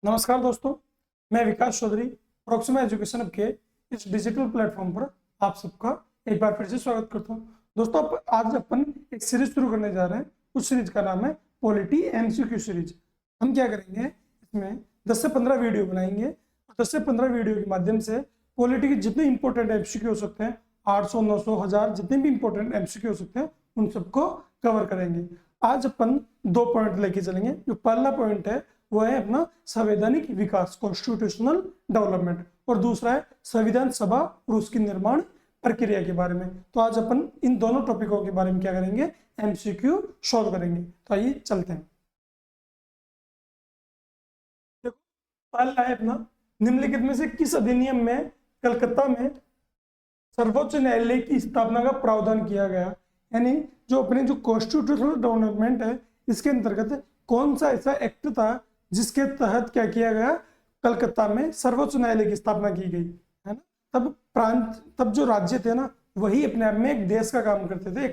नमस्कार दोस्तों, मैं विकास चौधरी प्रोक्सिमा एजुकेशन के इस डिजिटल प्लेटफॉर्म पर आप सबका एक बार फिर से स्वागत करता हूं। दोस्तों, आज अपन एक सीरीज शुरू करने जा रहे हैं। उस सीरीज का नाम है पॉलिटी एमसीक्यू सीरीज। हम क्या करेंगे, इसमें 10 से 15 वीडियो बनाएंगे। 10 से 15 वीडियो के माध्यम से पॉलिटी के जितने इंपॉर्टेंट एमसीक्यू हो सकते हैं, 800, 900, 1000 जितने भी इंपॉर्टेंट एमसीक्यू हो सकते हैं, उन सबको कवर करेंगे। आज अपन 2 पॉइंट लेके चलेंगे। जो पहला पॉइंट है वो है अपना संवैधानिक विकास, कॉन्स्टिट्यूशनल डेवलपमेंट, और दूसरा है संविधान सभा और उसकी निर्माण प्रक्रिया के बारे में। तो आज अपन इन दोनों टॉपिकों के बारे में क्या करेंगे, एमसीक्यू सॉल्व करेंगे। तो आइए चलते हैं। देखो, पहला है अपना, निम्नलिखित में से किस अधिनियम में कलकत्ता में सर्वोच्च न्यायालय की स्थापना का प्रावधान किया गया। यानी जो अपने जो कॉन्स्टिट्यूशनल डेवलपमेंट है, इसके अंतर्गत कौन सा ऐसा एक्ट था जिसके तहत क्या किया गया, कलकत्ता में सर्वोच्च न्यायालय की स्थापना की गई, है ना। तब जो राज्य थे ना, वही अपने आप में एक देश का काम करते थे,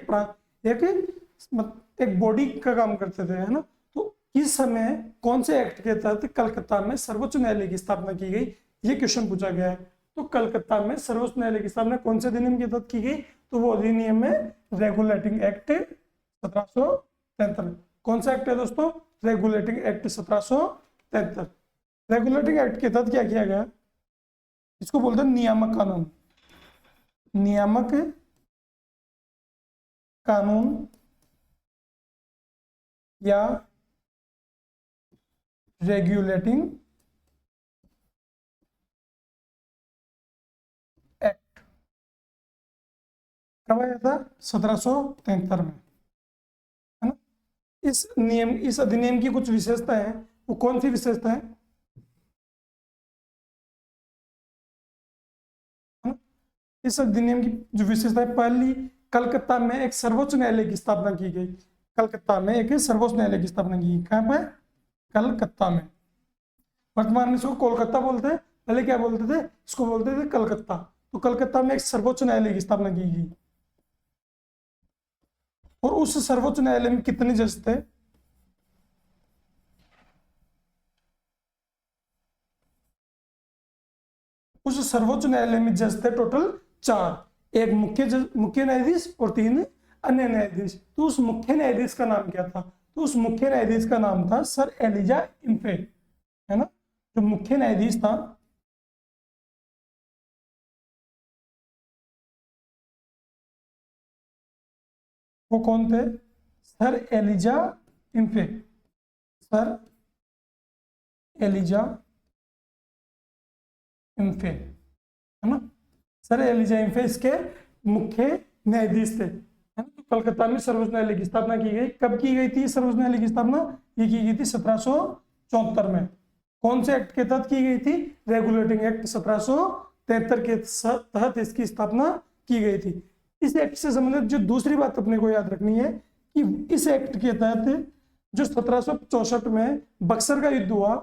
एक बॉडी का काम करते थे, है ना। तो किस समय कौन से एक्ट के तहत कलकत्ता में सर्वोच्च न्यायालय की स्थापना की गई, ये क्वेश्चन पूछा गया है। तो कलकत्ता में सर्वोच्च न्यायालय की स्थापना कौन से अधिनियम के तहत की गई, तो वो अधिनियम है रेगुलेटिंग एक्ट 1773। कौन सा एक्ट है दोस्तों, रेगुलेटिंग एक्ट 1773। रेगुलेटिंग एक्ट के तहत क्या किया गया, इसको बोलते हैं नियामक कानून। नियामक कानून या रेगुलेटिंग एक्ट कब आया था, 1773 में, है ना। इस अधिनियम की कुछ विशेषता है। वो कौन सी विशेषता है, इस अधिनियम की जो विशेषता है, पहली, कलकत्ता में एक सर्वोच्च न्यायालय की स्थापना की गई। कलकत्ता में एक सर्वोच्च न्यायालय की स्थापना की गई। कहाँ पे, कलकत्ता में। वर्तमान में इसको कोलकाता बोलते हैं, पहले क्या बोलते थे, इसको बोलते थे कलकत्ता। तो कलकत्ता में एक सर्वोच्च न्यायालय की स्थापना की गई। और उस सर्वोच्च न्यायालय में कितने जज थे, उस सर्वोच्च न्यायालय में जज थे टोटल 4। एक मुख्य न्यायाधीश और 3 अन्य न्यायाधीश। तो उस मुख्य न्यायाधीश का नाम क्या था, तो उस मुख्य न्यायाधीश का नाम था सर एलिजा इम्फे, है ना। जो मुख्य न्यायाधीश था, वो कौन थे, सर एलिजा इम्फे। सर एलिजा इम्फे, है ना। सर एलिजा इम्फे इसके मुख्य न्यायाधीश थे, है ना। तो कलकत्ता में सर्वोच्च न्यायालय की स्थापना की गई। कब की गई थी सर्वोच्च न्यायालय की स्थापना, ये की गई थी 1774 में। कौन से एक्ट के तहत की गई थी, रेगुलेटिंग एक्ट 1773 के तहत इसकी स्थापना की गई थी। इस एक्ट से संबंधित जो दूसरी बात अपने को याद रखनी है कि इस एक्ट के तहत जो 1764 में बक्सर का युद्ध हुआ,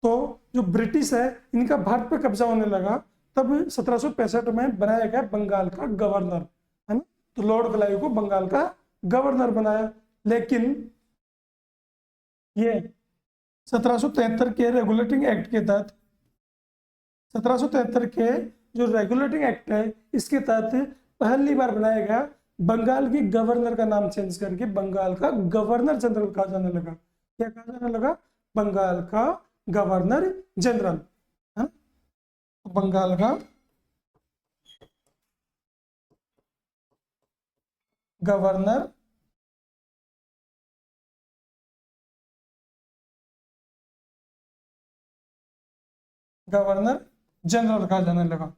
तो जो ब्रिटिश है इनका भारत पे कब्जा होने लगा, तब 1765 में बनाया गया बंगाल का गवर्नर, है ना। तो लॉर्ड क्लाइव को बंगाल का गवर्नर बनाया। लेकिन ये 1773 के रेगुलेटिंग एक्ट के तहत, 1773 के जो रेगुलेटिंग एक्ट है, इसके तहत पहली बार बनाया गया बंगाल के गवर्नर का नाम चेंज करके बंगाल का गवर्नर जनरल कहा जाने लगा। क्या कहा जाने लगा, बंगाल का गवर्नर जनरल, है ना। बंगाल का गवर्नर जनरल कहा जाने लगा।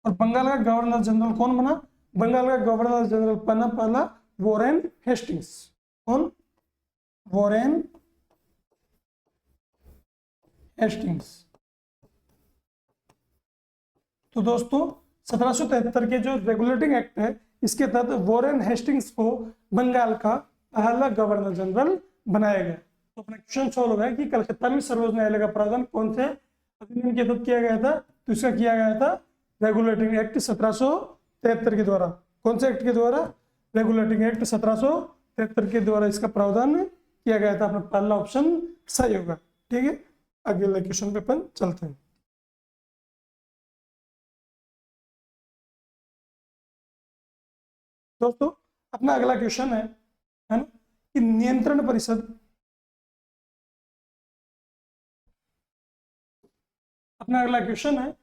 और बंगाल का गवर्नर जनरल कौन बना, बंगाल का गवर्नर जनरल बना पहला वॉरेन हेस्टिंग्स। कौन, वॉरेन हेस्टिंग्स। तो दोस्तों, 1773 के जो रेगुलेटिंग एक्ट है, इसके तहत वॉरेन हेस्टिंग्स को बंगाल का पहला गवर्नर जनरल बनाया गया। तो अपना क्वेश्चन सॉल्व हो गया कि कलकत्ता में सर्वोच्च न्यायालय का प्रावधान कौन से अधिनियम के तहत किया गया था, तो इसका किया गया था रेगुलेटिंग एक्ट 1773 के द्वारा। कौन से एक्ट के द्वारा, रेगुलेटिंग एक्ट 1773 के द्वारा इसका प्रावधान किया गया था। अपना पहला ऑप्शन सही होगा, ठीक है। अगले क्वेश्चन पे अपन चलते हैं। दोस्तों अपना अगला क्वेश्चन है ना, कि नियंत्रण परिषद, अपना अगला क्वेश्चन है,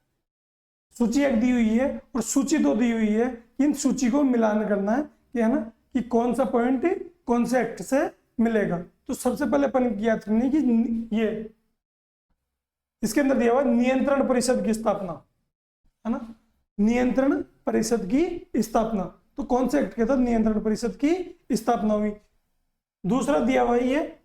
सूची एक दी हुई है और सूची दो दी हुई है, इन सूची को मिलान करना है ना, कि कौन सा पॉइंट कौन से एक्ट से मिलेगा। तो सबसे पहले अपन याद करनी कि ये इसके अंदर दिया हुआ नियंत्रण परिषद की स्थापना, है ना, नियंत्रण परिषद की स्थापना, तो कौन से एक्ट के तहत नियंत्रण परिषद की स्थापना हुई। दूसरा दिया हुआ ये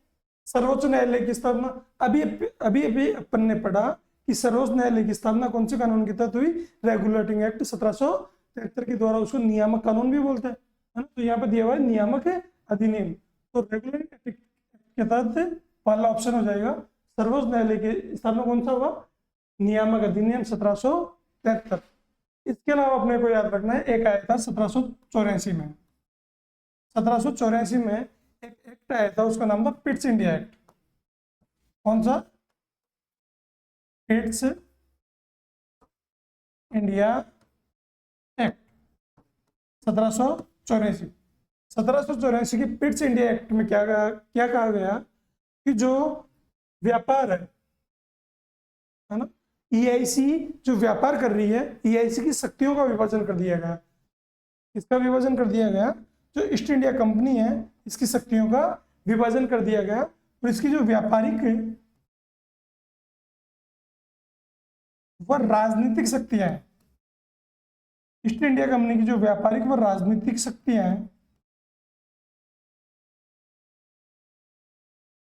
सर्वोच्च न्यायालय की स्थापना। अभी अभी अभी अपन ने पढ़ा कि सर्वोच्च न्यायालय की स्थापना कौन से कानून के तहत हुई, रेगुलेटिंग एक्ट 1773 के द्वारा, उसको नियामक कानून भी बोलते हैं, है ना। तो यहाँ पे दिया हुआ है नियामक अधिनियम, तो रेगुलेटिंग एक्ट के तहत पहला ऑप्शन हो जाएगा सर्वोच्च न्यायालय की स्थापना कौन सा हुआ, नियामक अधिनियम 1773। इसके अलावा अपने को याद रखना है एक आया था 1784 में, 1784 में एक एक्ट आया था, उसका नाम था पिट्स इंडिया एक्ट। कौन सा, पिट्स इंडिया एक्ट 1784। 1784 की पिट्स इंडिया एक्ट में क्या कहा गया कि जो व्यापार है ना, ईआईसी जो व्यापार कर रही है, ईआईसी की शक्तियों का विभाजन कर दिया गया। इसका विभाजन कर दिया गया, जो ईस्ट इंडिया कंपनी है इसकी शक्तियों का विभाजन कर दिया गया, और इसकी जो व्यापारिक व राजनीतिक शक्तियां हैं, ईस्ट इंडिया कंपनी की जो व्यापारिक व राजनीतिक शक्तियां हैं,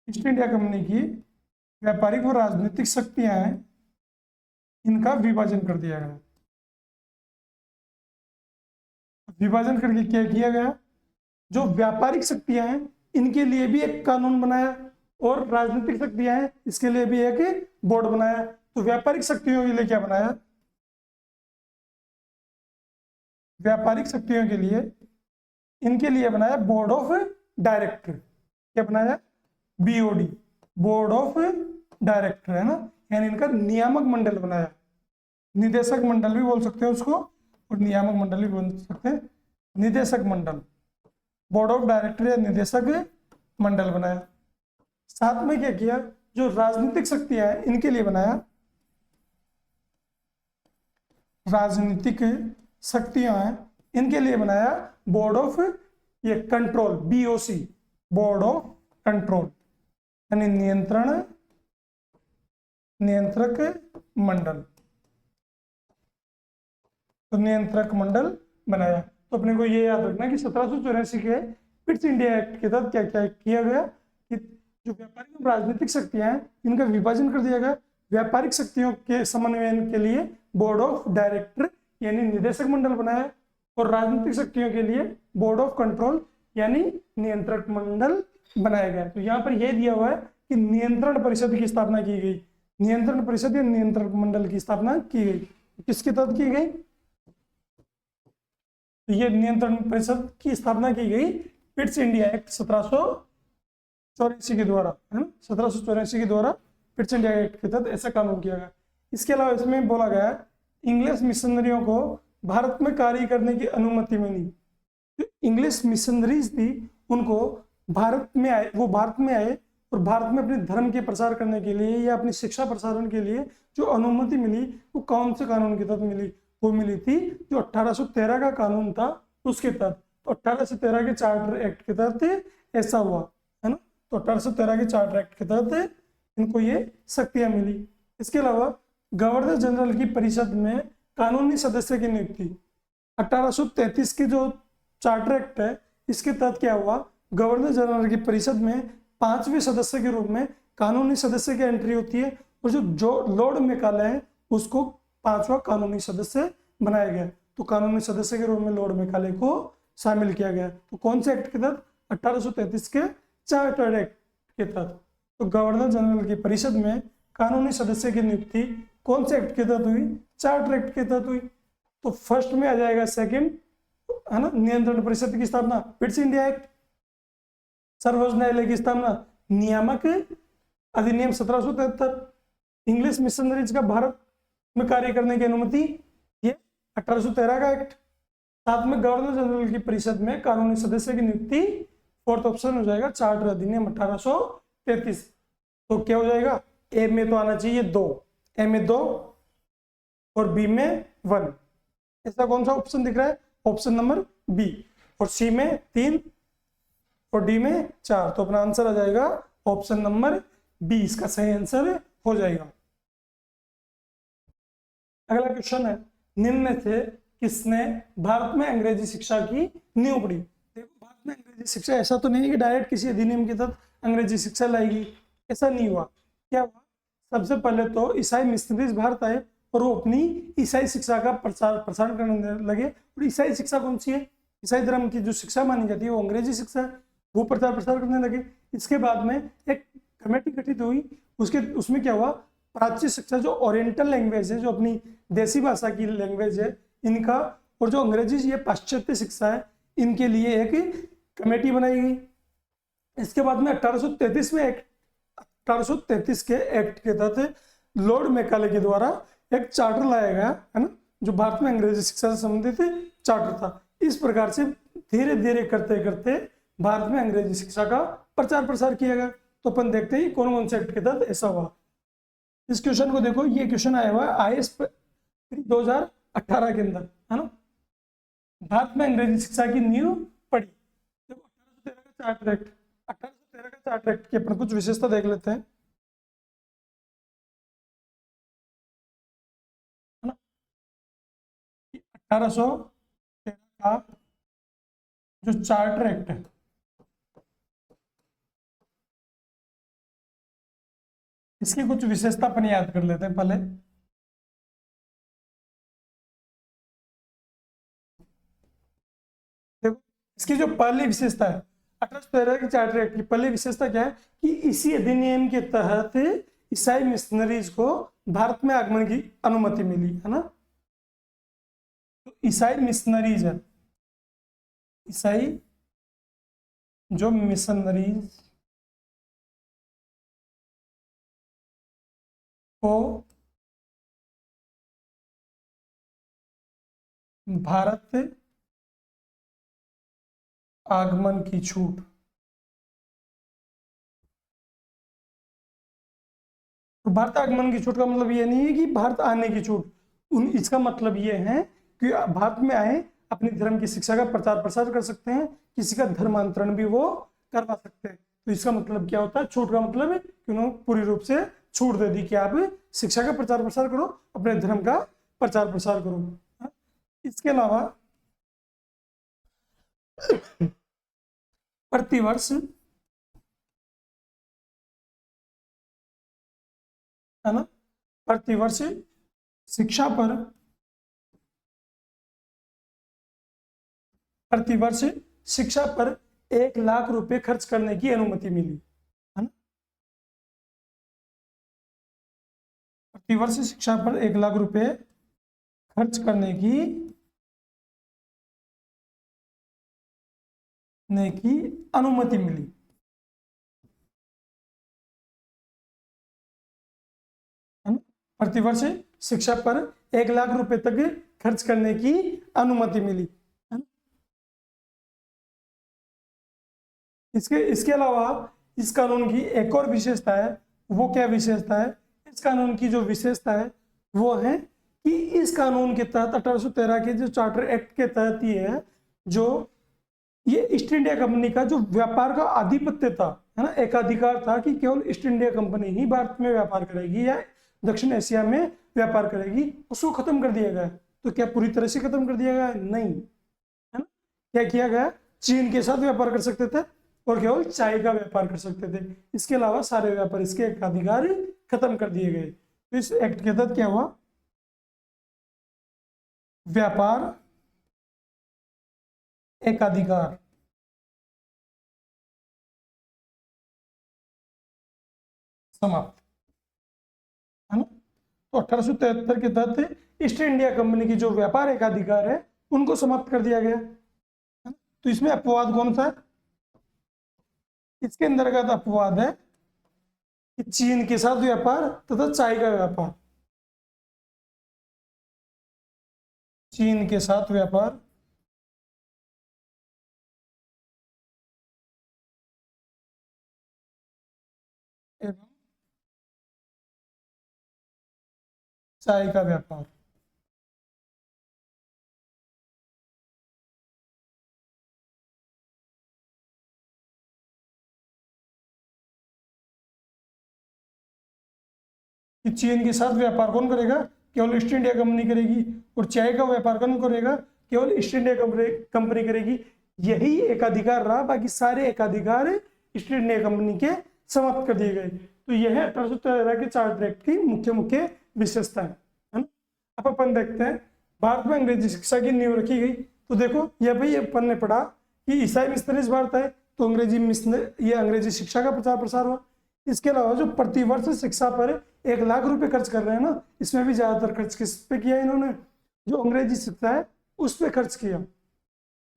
ईस्ट इंडिया कंपनी की व्यापारिक व राजनीतिक शक्तियां हैं, इनका विभाजन कर दिया गया। विभाजन करके क्या किया गया, जो व्यापारिक शक्तियां हैं इनके लिए भी एक कानून बनाया, और राजनीतिक शक्तियां हैं इसके लिए भी एक बोर्ड बनाया। तो व्यापारिक शक्तियों के लिए क्या बनाया, व्यापारिक शक्तियों के लिए इनके लिए बनाया बोर्ड ऑफ डायरेक्टर। क्या बनाया, बीओडी, बोर्ड ऑफ डायरेक्टर, है ना, यानी इनका नियामक मंडल बनाया। निदेशक मंडल भी बोल सकते हैं उसको, और नियामक मंडल भी बोल सकते हैं। निदेशक मंडल, बोर्ड ऑफ डायरेक्टर या निदेशक मंडल बनाया। साथ में क्या किया, जो राजनीतिक शक्तियां हैं इनके लिए बनाया, राजनीतिक शक्तियां हैं इनके लिए बनाया बोर्ड ऑफ ये control, BOC, board of control, यानी नियंत्रक मंडल। तो नियंत्रक मंडल बनाया। तो अपने को ये याद रखना कि 1784 के पिट्स इंडिया एक्ट के तहत क्या क्या किया गया, कि जो व्यापारिक और राजनीतिक शक्तियां हैं इनका विभाजन कर दिया गया। व्यापारिक शक्तियों के समन्वयन के लिए बोर्ड ऑफ डायरेक्टर यानी निदेशक मंडल बनाया, और राजनीतिक शक्तियों के लिए बोर्ड ऑफ कंट्रोल यानी नियंत्रक मंडल बनाया गया। तो यहाँ पर यह दिया हुआ है कि नियंत्रण परिषद की स्थापना की गई, नियंत्रण परिषद या नियंत्रक मंडल की स्थापना की गई। किसके तहत की गई, तो ये नियंत्रण परिषद की स्थापना की गई पिट्स इंडिया एक्ट 1784 के द्वारा, है ना, 1784 के द्वारा पिट्स इंडिया एक्ट के तहत ऐसा कानून किया गया। इसके अलावा इसमें बोला गया इंग्लिश मिशनरियों को भारत में कार्य करने की अनुमति मिली। जो इंग्लिश मिशनरीज थी उनको भारत में आए, वो भारत में आए और भारत में अपने धर्म के प्रसार करने के लिए या अपनी शिक्षा प्रसारण के लिए जो अनुमति मिली वो कौन से कानून के तहत मिली, वो मिली थी जो 1813 का कानून था उसके तहत। तो 1813 के चार्टर एक्ट के तहत ऐसा हुआ, है ना। तो 1813 के चार्टर एक्ट के तहत इनको ये शक्तियां मिली। इसके अलावा गवर्नर जनरल की परिषद में कानूनी सदस्य की नियुक्ति, 1833 के जो चार्टर एक्ट है इसके तहत क्या हुआ, गवर्नर जनरल की परिषद में 5वें सदस्य के रूप में कानूनी सदस्य की एंट्री होती है, और जो लॉर्ड मैकाले है उसको 5वां कानूनी सदस्य बनाया गया। तो कानूनी सदस्य के रूप में लॉर्ड मैकाले को शामिल किया गया। तो कौन से एक्ट के तहत, 1833 के चार्टर एक्ट के तहत। तो गवर्नर जनरल की परिषद में कानूनी सदस्य की नियुक्ति कौन से एक्ट के तहत हुई, चार्टर एक्ट के तहत हुई। तो फर्स्ट में आ जाएगा सेकंड, है ना, नियंत्रण परिषद की स्थापना पिट्स इंडिया एक्ट, सर्वोच्च न्यायालय की स्थापना नियामक अधिनियम 1773, इंग्लिश मिशनरीज का भारत में कार्य करने की अनुमति, ये 1813 का एक्ट। साथ में गवर्नर जनरल की परिषद में कानूनी सदस्य की नियुक्ति, फोर्थ ऑप्शन हो जाएगा चार्टर अधिनियम 1833। तो क्या हो जाएगा, ए में तो आना चाहिए 2, ए में 2 और बी में 1। ऐसा कौन सा ऑप्शन दिख रहा है, ऑप्शन नंबर बी। और सी में 3 और डी में 4। तो अपना आंसर आ जाएगा ऑप्शन नंबर बी, इसका सही आंसर हो जाएगा। अगला क्वेश्चन है, निम्न में से किसने भारत में अंग्रेजी शिक्षा की नींव पड़ी। देखो भारत में अंग्रेजी शिक्षा, ऐसा तो नहीं है कि डायरेक्ट किसी अधिनियम के तहत अंग्रेजी शिक्षा लाएगी, ऐसा नहीं हुआ। क्या हुआ, सबसे पहले तो ईसाई मिशनरीज भारत आए और वो अपनी ईसाई शिक्षा का प्रसार करने लगे। और ईसाई शिक्षा कौन सी है, ईसाई धर्म की जो शिक्षा मानी जाती है वो अंग्रेजी शिक्षा है, वो प्रसार करने लगे। इसके बाद में एक कमेटी गठित हुई, उसमें क्या हुआ, प्राच्य शिक्षा जो ओरिएंटल लैंग्वेज है, जो अपनी देसी भाषा की लैंग्वेज है इनका, और जो अंग्रेजी ये पाश्चात्य शिक्षा है, इनके लिए एक कमेटी बनाई गई। इसके बाद में 1833 में 1833 के एक्ट के तहत लॉर्ड मैकाले के द्वारा एक चार्टर लाया गया है ना, जो भारत में अंग्रेजी शिक्षा से संबंधित चार्टर था। इस प्रकार से धीरे धीरे करते करते भारत में अंग्रेजी शिक्षा का प्रसार किया गया। तो अपन देखते हैं कौन कौन से एक्ट के तहत ऐसा हुआ। इस क्वेश्चन को देखो, ये क्वेश्चन आया हुआ है IAS 2018 के अंदर, है ना। भारत में अंग्रेजी शिक्षा की नींव पड़ी। देखो 1813 का चार्टर एक्ट, 1813 का चार्टर एक्ट की अपन कुछ विशेषता देख लेते हैं, है ना। 1813 का जो चार्टर एक्ट है, इसकी कुछ विशेषता अपन याद कर लेते हैं पहले। देखो इसकी जो पहली विशेषता है 1813 के चार्टर एक्ट की पहली विशेषता क्या है कि इसी अधिनियम के तहत ईसाई मिशनरीज को भारत में आगमन की अनुमति मिली, है ना। तो ईसाई मिशनरीज है, ईसाई जो मिशनरीज को भारत आगमन की छूट, तो भारत आगमन की छूट का मतलब ये नहीं है कि भारत आने की छूट, इसका मतलब ये है कि भारत में आए अपने धर्म की शिक्षा का प्रसार कर सकते हैं, किसी का धर्मांतरण भी वो करवा सकते हैं। तो इसका मतलब क्या होता है, छूट का मतलब है कि उन्होंने पूरी रूप से छूट दे दी कि आप शिक्षा का प्रसार करो, अपने धर्म का प्रसार करो। इसके अलावा प्रतिवर्ष, है ना, प्रतिवर्ष शिक्षा पर प्रतिवर्ष शिक्षा पर 1 लाख रुपए खर्च करने की अनुमति मिली, है ना। प्रतिवर्ष शिक्षा पर 1 लाख रुपए खर्च करने की अनुमति मिली, है ना। प्रतिवर्ष शिक्षा पर 1 लाख रुपए तक खर्च करने की अनुमति मिली, है ना। इसके अलावा इस कानून की एक और विशेषता है, वो क्या विशेषता है, इस कानून की जो विशेषता है वो है कि इस कानून के तहत 1813 के जो चार्टर एक्ट के तहत ये है, जो ये ईस्ट इंडिया कंपनी का जो व्यापार का आधिपत्य था, है ना, एकाधिकार था कि केवल ईस्ट इंडिया कंपनी ही भारत में व्यापार करेगी या दक्षिण एशिया में व्यापार करेगी, उसको खत्म कर दिया गया। तो क्या पूरी तरह से खत्म कर दिया गया, नहीं, है ना। क्या किया गया, चीन के साथ व्यापार कर सकते थे और केवल चाय का व्यापार कर सकते थे, इसके अलावा सारे व्यापार इसके एकाधिकार खत्म कर दिए गए। तो इस एक्ट के तहत क्या हुआ, व्यापार एकाधिकार समाप्त, है ना। तो 1873 के तहत ईस्ट इंडिया कंपनी की जो व्यापार एकाधिकार है उनको समाप्त कर दिया गया, है ना? तो इसमें अपवाद कौन सा है, इसके अंतर्गत अपवाद है कि चीन के साथ व्यापार तथा चाय का व्यापार, चीन के साथ व्यापार एवं चाय का व्यापार। कि चीन के साथ व्यापार कौन करेगा? केवल ईस्ट इंडिया कंपनी करेगी। और चाय का व्यापार कौन करेगा? केवल ईस्ट इंडिया कंपनी करेगी। यही एकाधिकार रहा, बाकी सारे एकाधिकार ईस्ट इंडिया कंपनी के समाप्त कर दिए गए। तो यह 1813 के चार्टर एक्ट की मुख्य मुख्य विशेषता है ना। अब अपन देखते हैं भारत में अंग्रेजी शिक्षा की नींव रखी गई। तो देखो यह भाई अपन ने पढ़ा कि ईसाई मिशनरीज भारत आए तो ये अंग्रेजी शिक्षा का प्रचार प्रसार हुआ। इसके अलावा जो प्रतिवर्ष शिक्षा पर 1 लाख रुपए खर्च कर रहे हैं ना, इसमें भी ज्यादातर खर्च किस पे किया इन्होंने? जो अंग्रेजी शिक्षा है उस पे खर्च किया।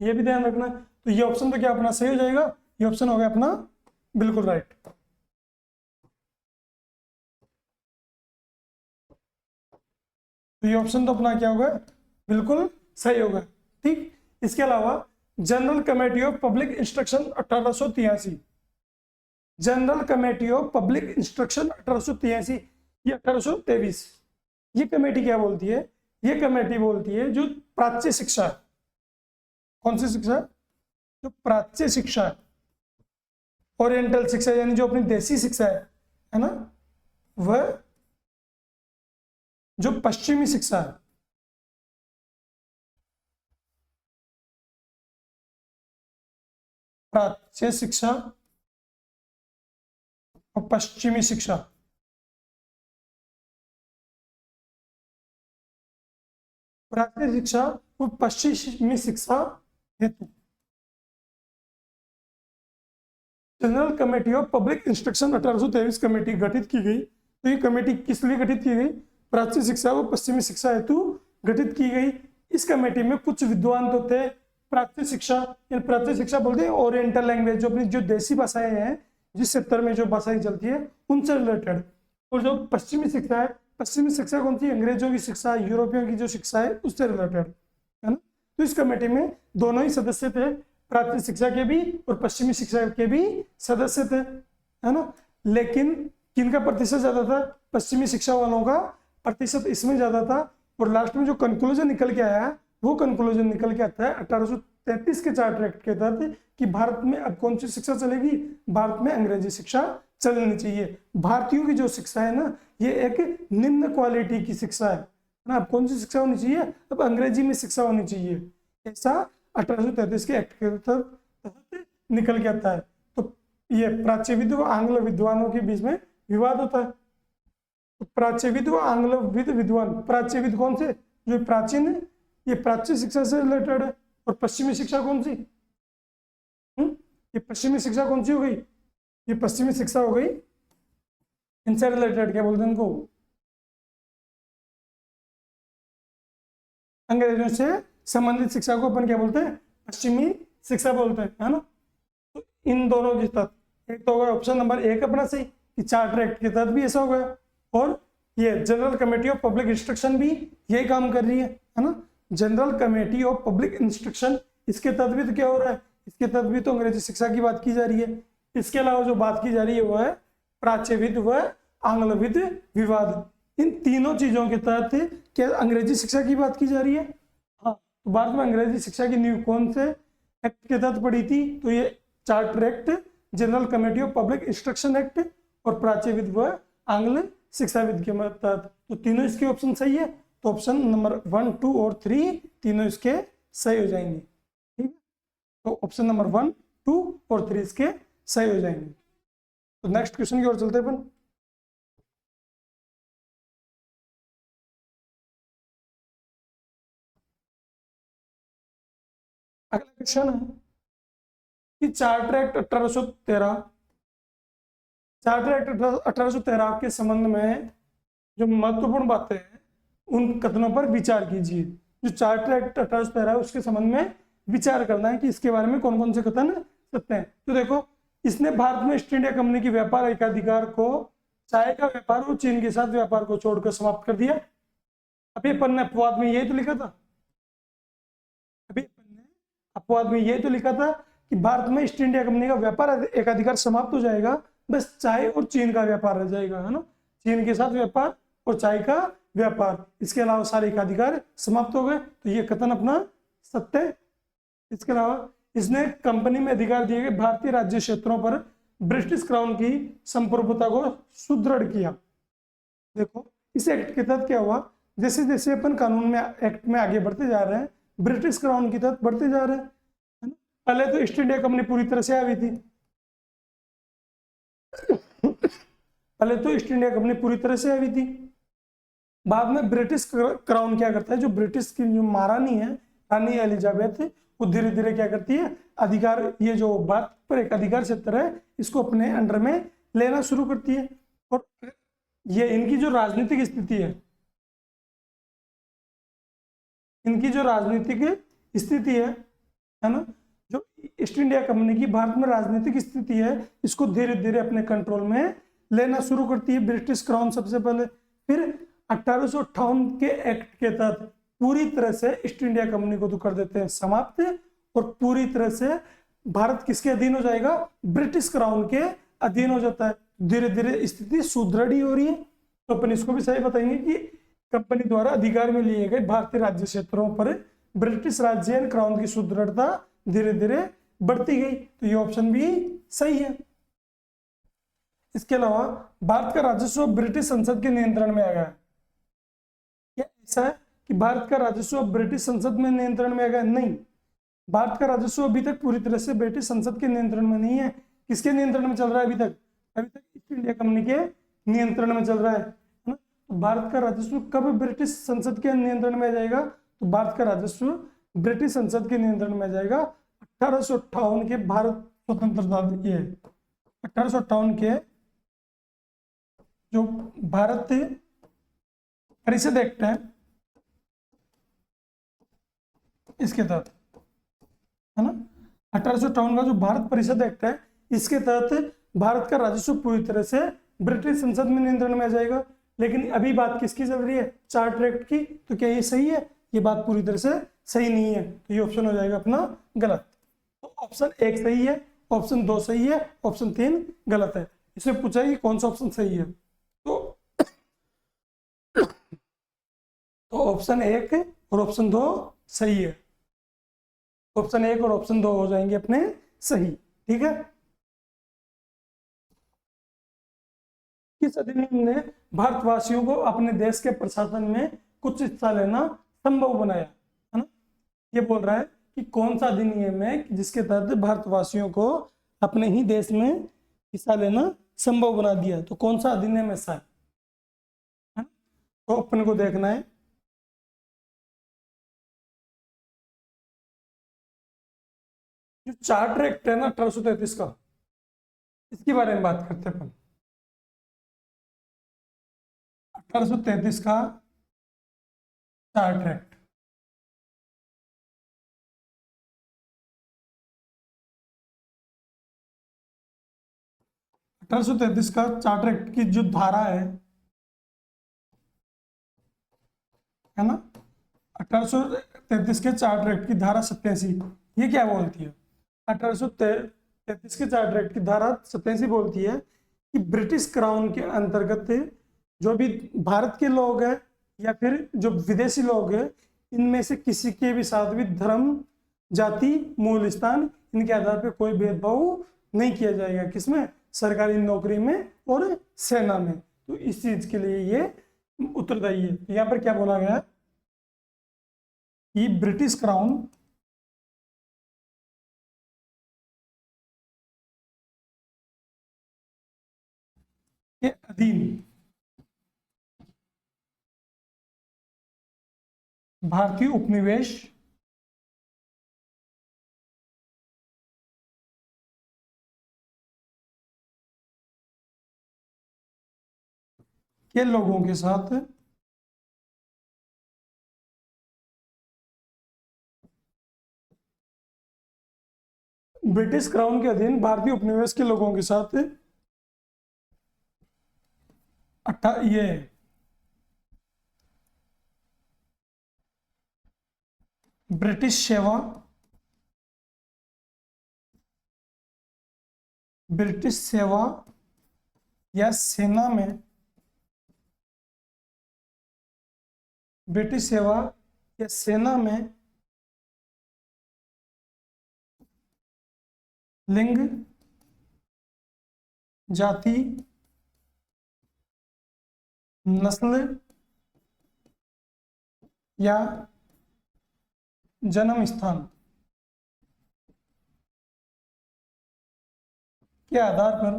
ये भी ध्यान रखना। तो ये ऑप्शन तो क्या अपना सही हो जाएगा? ये ऑप्शन हो गया अपना बिल्कुल राइट। तो ये ऑप्शन तो अपना क्या होगा? बिल्कुल सही होगा। ठीक। इसके अलावा general committee of public instruction 1883, general committee of public instruction 1883, ये 1823, ये कमेटी क्या बोलती है? ये कमेटी बोलती है जो प्राच्य शिक्षा है। कौन सी शिक्षा? जो प्राच्य शिक्षा है, ओरिएंटल शिक्षा, यानी जो अपनी देसी शिक्षा है ना, वह जो पश्चिमी शिक्षा है, प्राच्य शिक्षा और पश्चिमी शिक्षा, प्राच्य शिक्षा और पश्चिमी शिक्षा हेतु general committee of public instruction 1823 committee गठित की गई। तो ये कमेटी किस लिए गठित की गई? प्राच्य शिक्षा व पश्चिमी शिक्षा हेतु गठित की गई। इस कमेटी में कुछ विद्वान तो थे प्राच्य शिक्षा, प्राच्य शिक्षा बोलते हैं ओरिएंटल लैंग्वेज, जो अपनी जो देसी भाषाएं हैं, जिस क्षेत्र में जो भाषाएं चलती है उनसे रिलेटेड। और जो पश्चिमी शिक्षा है, पश्चिमी शिक्षा कौन सी? अंग्रेजों की शिक्षा, यूरोपियों की जो शिक्षा है उससे रिलेटेड, है ना। तो इस कमेटी में दोनों ही सदस्य थे, प्राच्य शिक्षा के भी और पश्चिमी शिक्षा के भी सदस्य थे, है ना। लेकिन किनका प्रतिशत ज्यादा था? पश्चिमी शिक्षा वालों का प्रतिशत इसमें ज्यादा था। और लास्ट में जो कंक्लूजन निकल के आया, वो कंक्लूजन निकल के आता है 1833 के चार्टर एक्ट के तहत कि भारत में अब कौन सी शिक्षा चलेगी? भारत में अंग्रेजी शिक्षा चलनी चाहिए। भारतीयों की जो शिक्षा है ना, ये एक निम्न क्वालिटी की शिक्षा है ना। अब कौन सी शिक्षा होनी चाहिए? अब अंग्रेजी में शिक्षा होनी चाहिए, ऐसा 1833 के एक्ट के तहत निकल के आता है। तो ये प्राच्यविद व आंग्ल विद्वानों के बीच में विवाद होता है। तो प्राच्यविद व आंग्लविद विद्वान, प्राच्यविद कौन से? जो प्राचीन है, ये प्राच्य शिक्षा से रिलेटेड है। और पश्चिमी शिक्षा कौन सी? ये पश्चिमी शिक्षा कौन सी हो गई? ये पश्चिमी शिक्षा हो गई इनसे रिलेटेड, क्या बोलते हैं उनको? अंग्रेजों से संबंधित शिक्षा को अपन क्या बोलते हैं? पश्चिमी शिक्षा बोलते हैं, है ना। तो इन दोनों के तहत एक तो होगा ऑप्शन नंबर 1 अपना सही कि चार्टर एक्ट के तहत भी ऐसा हो गया। और ये general committee of public instruction भी यही काम कर रही है ना। General committee of public instruction, इसके तहत भी तो क्या हो रहा है? इसके तहत भी तो अंग्रेजी शिक्षा की बात की जा रही है। इसके अलावा जो बात की जा रही है वो है प्राच्यविद व आंग्लविद विवाद। इन तीनों चीजों के तहत क्या अंग्रेजी शिक्षा की बात की जा रही है? हाँ। तो भारत में अंग्रेजी शिक्षा की नींव कौन से एक्ट के तहत पड़ी थी? तो ये charter act, general committee of public instruction act और प्राच्यविद व आंग्ल शिक्षाविद के तहत। तो तीनों इसके ऑप्शन सही है। तो ऑप्शन नंबर 1, 2 और 3 तीनों इसके सही हो जाएंगे। ठीक है। तो ऑप्शन नंबर 1, 2 और 3 इसके सही हो जाएंगे। तो नेक्स्ट क्वेश्चन की ओर चलते हैं अपन। अगला क्वेश्चन है कि चार्टर एक्ट 1813, चार्टर एक्ट 1813 के संबंध में जो महत्वपूर्ण बातें हैं उन कथनों पर विचार कीजिए। जो चार्टर एक्ट 1813 है उसके संबंध में विचार करना है कि इसके बारे में कौन कौन से कथन सत्य हैं। तो देखो, इसने भारत में ईस्ट इंडिया कंपनी की व्यापार एकाधिकार को चाय का व्यापार और चीन के साथ व्यापार को छोड़कर समाप्त कर दिया। अभी अपन ने अपवाद में यही तो लिखा था, अभी अपन ने अपवाद में यही तो लिखा था कि भारत में ईस्ट इंडिया कंपनी का व्यापार एकाधिकार समाप्त हो जाएगा, बस चाय और चीन का व्यापार रह जाएगा, है ना। चीन के साथ व्यापार और चाय का व्यापार, इसके अलावा सारे एकाधिकार समाप्त हो गए, तो ये कथन अपना सत्य है। इसके अलावा इसने कंपनी में अधिकार दिए गए भारतीय राज्य क्षेत्रों पर ब्रिटिश क्राउन की संप्रभुता को सुदृढ़ किया। देखो इस एक्ट के तहत क्या हुआ, जैसे जैसे अपन कानून में एक्ट में आगे बढ़ते जा रहे हैं, ब्रिटिश क्राउन की तहत बढ़ते जा रहे हैं, है ना। पहले तो ईस्ट इंडिया कंपनी पूरी तरह से आई थी, पहले तो ईस्ट इंडिया कंपनी पूरी तरह से आई थी। बाद में ब्रिटिश क्राउन क्या करता है, जो ब्रिटिश की जो महारानी है, रानी एलिजाबेथ, वो धीरे धीरे क्या करती है, अधिकार, ये जो भारत पर एक अधिकार क्षेत्र है, इसको अपने अंडर में लेना शुरू करती है। और ये इनकी जो राजनीतिक स्थिति है ना, जो ईस्ट इंडिया कंपनी की भारत में राजनीतिक स्थिति है, इसको धीरे धीरे अपने कंट्रोल में लेना शुरू करती है ब्रिटिश क्राउन सबसे पहले। फिर 1858 के एक्ट के तहत पूरी तरह से ईस्ट इंडिया कंपनी को तो कर देते हैं समाप्त, और पूरी तरह से भारत किसके अधीन हो जाएगा, ब्रिटिश क्राउन के अधीन हो जाता है। धीरे धीरे स्थिति सुदृढ़ हो रही है। तो अपन इसको भी सही बताएंगे कि कंपनी द्वारा अधिकार में लिए गए भारतीय राज्य क्षेत्रों पर ब्रिटिश राज्य एंड क्राउन की सुदृढ़ता धीरे धीरे बढ़ती गई, तो ये ऑप्शन भी सही है। इसके अलावा भारत का राजस्व ब्रिटिश संसद के नियंत्रण में आ गया। क्या ऐसा है कि भारत का राजस्व ब्रिटिश संसद में नियंत्रण में आ गया? नहीं, भारत का राजस्व अभी तक पूरी तरह से ब्रिटिश संसद के नियंत्रण में नहीं है। किसके नियंत्रण में चल रहा है अभी तक? अभी तक ईस्ट इंडिया कंपनी के नियंत्रण में चल रहा है ना। तो भारत का राजस्व कब ब्रिटिश संसद के नियंत्रण में आ जाएगा? तो भारत का राजस्व ब्रिटिश संसद के नियंत्रण में आ जाएगा 1858 के भारत स्वतंत्रता के 1858 के जो भारत परिषद एक्ट है, इसके तहत, है ना। 1858 का जो भारत परिषद एक्ट है, इसके तहत भारत का राजस्व पूरी तरह से ब्रिटिश संसद में नियंत्रण में आ जाएगा। लेकिन अभी बात किसकी चल रही है? चार्टर एक्ट की। तो क्या ये सही है? ये बात पूरी तरह से सही नहीं है, तो ये ऑप्शन हो जाएगा अपना गलत। तो ऑप्शन 1 सही है, ऑप्शन 2 सही है, ऑप्शन 3 गलत है। इससे पूछा है कि कौन सा ऑप्शन सही है, तो ऑप्शन 1 और ऑप्शन 2 सही है। ऑप्शन 1 और ऑप्शन 2 हो जाएंगे अपने सही, ठीक है। किस अधिनियम ने भारतवासियों को अपने देश के प्रशासन में कुछ हिस्सा लेना संभव बनाया, है ना। ये बोल रहा है कि कौन सा अधिनियम है जिसके तहत भारतवासियों को अपने ही देश में हिस्सा लेना संभव बना दिया। तो कौन सा अधिनियम ऐसा है? तो अपन को देखना है। जो चार्टर एक्ट है ना 1833 का, इसके बारे में बात करते हैं अपन। 1833 का चार्टर एक्ट, का चार्टर एक्ट की जो धारा है ना, 1833 के चार्टर एक्ट की धारा 87, ये क्या बोलती है? 1833 के चार्टर एक्ट की धारा 87 बोलती है कि ब्रिटिश क्राउन के अंतर्गत जो भी भारत के लोग हैं या फिर जो विदेशी लोग हैं, इनमें से किसी के भी साथ भी धर्म, जाति, मूल स्थान, इनके आधार पर कोई भेदभाव नहीं किया जाएगा। किसमें? सरकारी नौकरी में और सेना में। तो इस चीज के लिए ये उत्तरदायी है। तो यहाँ पर क्या बोला गया कि ब्रिटिश क्राउन के अधीन भारतीय उपनिवेश के लोगों के साथ ब्रिटिश क्राउन के अधीन भारतीय उपनिवेश के लोगों के साथ ये ब्रिटिश सेवा, ब्रिटिश सेवा या सेना में, ब्रिटिश सेवा या सेना में लिंग, जाति, नस्ल या जन्म स्थान के आधार पर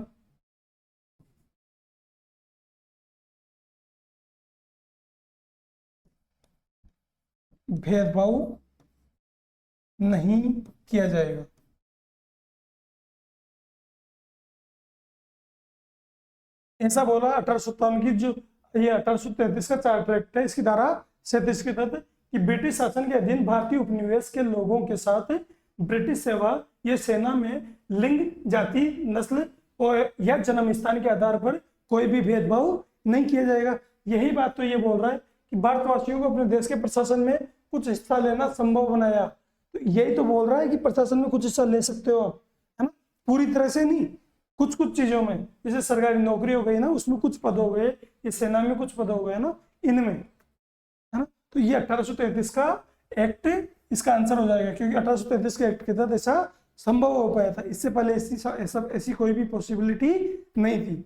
भेदभाव नहीं किया जाएगा। ऐसा बोला 1857 की जो ये 1833 का चार्टर एक्ट है, इसकी धारा 37 के तहत कि ब्रिटिश शासन के अधीन भारतीय उपनिवेश के लोगों के साथ ब्रिटिश सेवा या सेना में लिंग, जाति, नस्ल और या जन्म स्थान के आधार पर कोई भी भेदभाव नहीं किया जाएगा। यही बात तो ये बोल रहा है कि भारतवासियों को अपने देश के प्रशासन में कुछ हिस्सा लेना संभव बनाया। तो यही तो बोल रहा है कि प्रशासन में कुछ हिस्सा ले सकते हो आप, है ना, पूरी तरह से नहीं, कुछ कुछ चीजों में, जैसे सरकारी नौकरी हो गई ना, उसमें कुछ पद हो गए, ये सेना में कुछ पद हो गए ना, इनमें, है ना। तो ये 1833 का एक्ट इसका आंसर हो जाएगा, क्योंकि 1833 के एक्ट के तहत ऐसा संभव हो पाया था। इससे पहले ऐसी कोई भी पॉसिबिलिटी नहीं थी।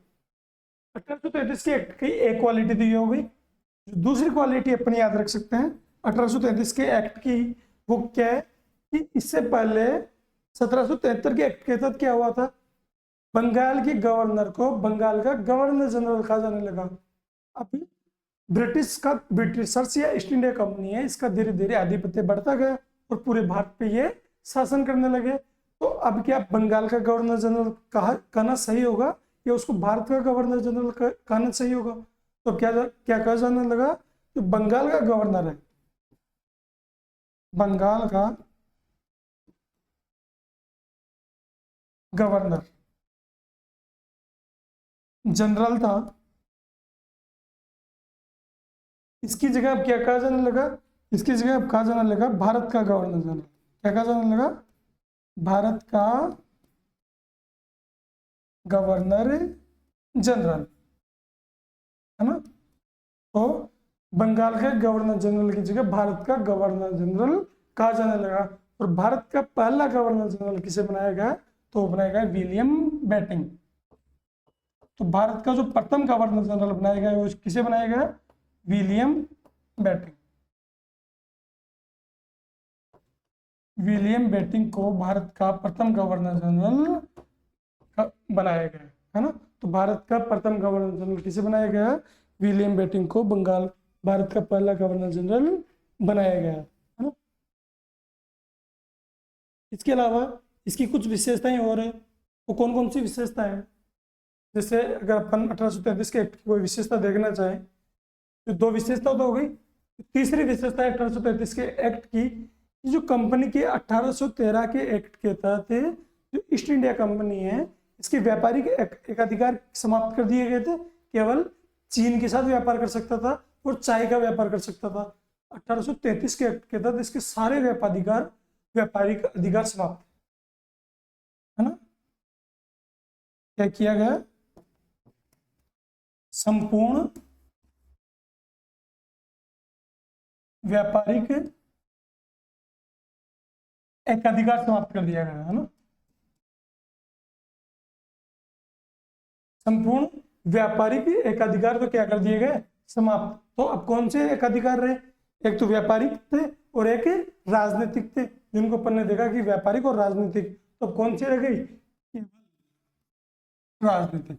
1833 के एक्ट की एक क्वालिटी दी हो गई। दूसरी क्वालिटी अपनी याद रख सकते हैं 1833 के एक्ट की, वो क्या है कि इससे पहले 1773 के एक्ट के तहत क्या हुआ था, बंगाल के गवर्नर को बंगाल का गवर्नर जनरल कहा जाने लगा। अभी ब्रिटिशर्स या ईस्ट इंडिया कंपनी है, इसका धीरे धीरे आधिपत्य बढ़ता गया और पूरे भारत पे ये शासन करने लगे। तो अब क्या बंगाल का गवर्नर जनरल कहना सही होगा या उसको भारत का गवर्नर जनरल कहना सही होगा? तो क्या कहा जाने लगा, जो बंगाल का गवर्नर है, बंगाल का गवर्नर जनरल था, इसकी जगह अब क्या कहा जाने लगा, इसकी जगह अब कहा जाने लगा भारत का गवर्नर जनरल। क्या कहा जाने लगा, भारत का गवर्नर जनरल, है ना। तो बंगाल के गवर्नर जनरल की जगह भारत का गवर्नर जनरल कहा जाने लगा। और भारत का पहला गवर्नर जनरल किसे बनाया गया, तो बनाया गया विलियम बेंटिंक। तो भारत का जो प्रथम गवर्नर जनरल बनाया गया वो किसे बनाया गया, विलियम बेंटिंक। विलियम बेंटिंक को भारत का प्रथम गवर्नर जनरल बनाया गया, है ना। तो भारत का प्रथम गवर्नर जनरल किसे बनाया गया, विलियम बेंटिंक को भारत का पहला गवर्नर जनरल बनाया गया, है ना। इसके अलावा इसकी कुछ विशेषताएं और है। वो कौन कौन सी विशेषताएं हैं, जैसे अगर अपन 1833 के एक्ट की कोई विशेषता देखना चाहें तो दो विशेषता तो हो गई। तीसरी विशेषता 1833 के एक्ट की, जो कंपनी के 1813 के एक्ट के तहत जो ईस्ट इंडिया कंपनी है, इसके व्यापारिक एकाधिकार समाप्त कर दिए गए थे। केवल चीन के साथ व्यापार कर सकता था और चाय का व्यापार कर सकता था। 1833 के एक्ट के तहत इसके सारे व्यापारिक अधिकार समाप्त, है ना। क्या किया गया, संपूर्ण व्यापारिक एकाधिकार समाप्त कर दिया गया, है ना। संपूर्ण व्यापारिक एकाधिकार तो क्या कर दिए गए, समाप्त। तो अब कौन से एकाधिकार रहे, एक तो व्यापारिक थे और एक राजनीतिक थे, जिनको अपन ने देखा कि व्यापारिक और राजनीतिक। तो कौन सी रह गई, राजनीतिक,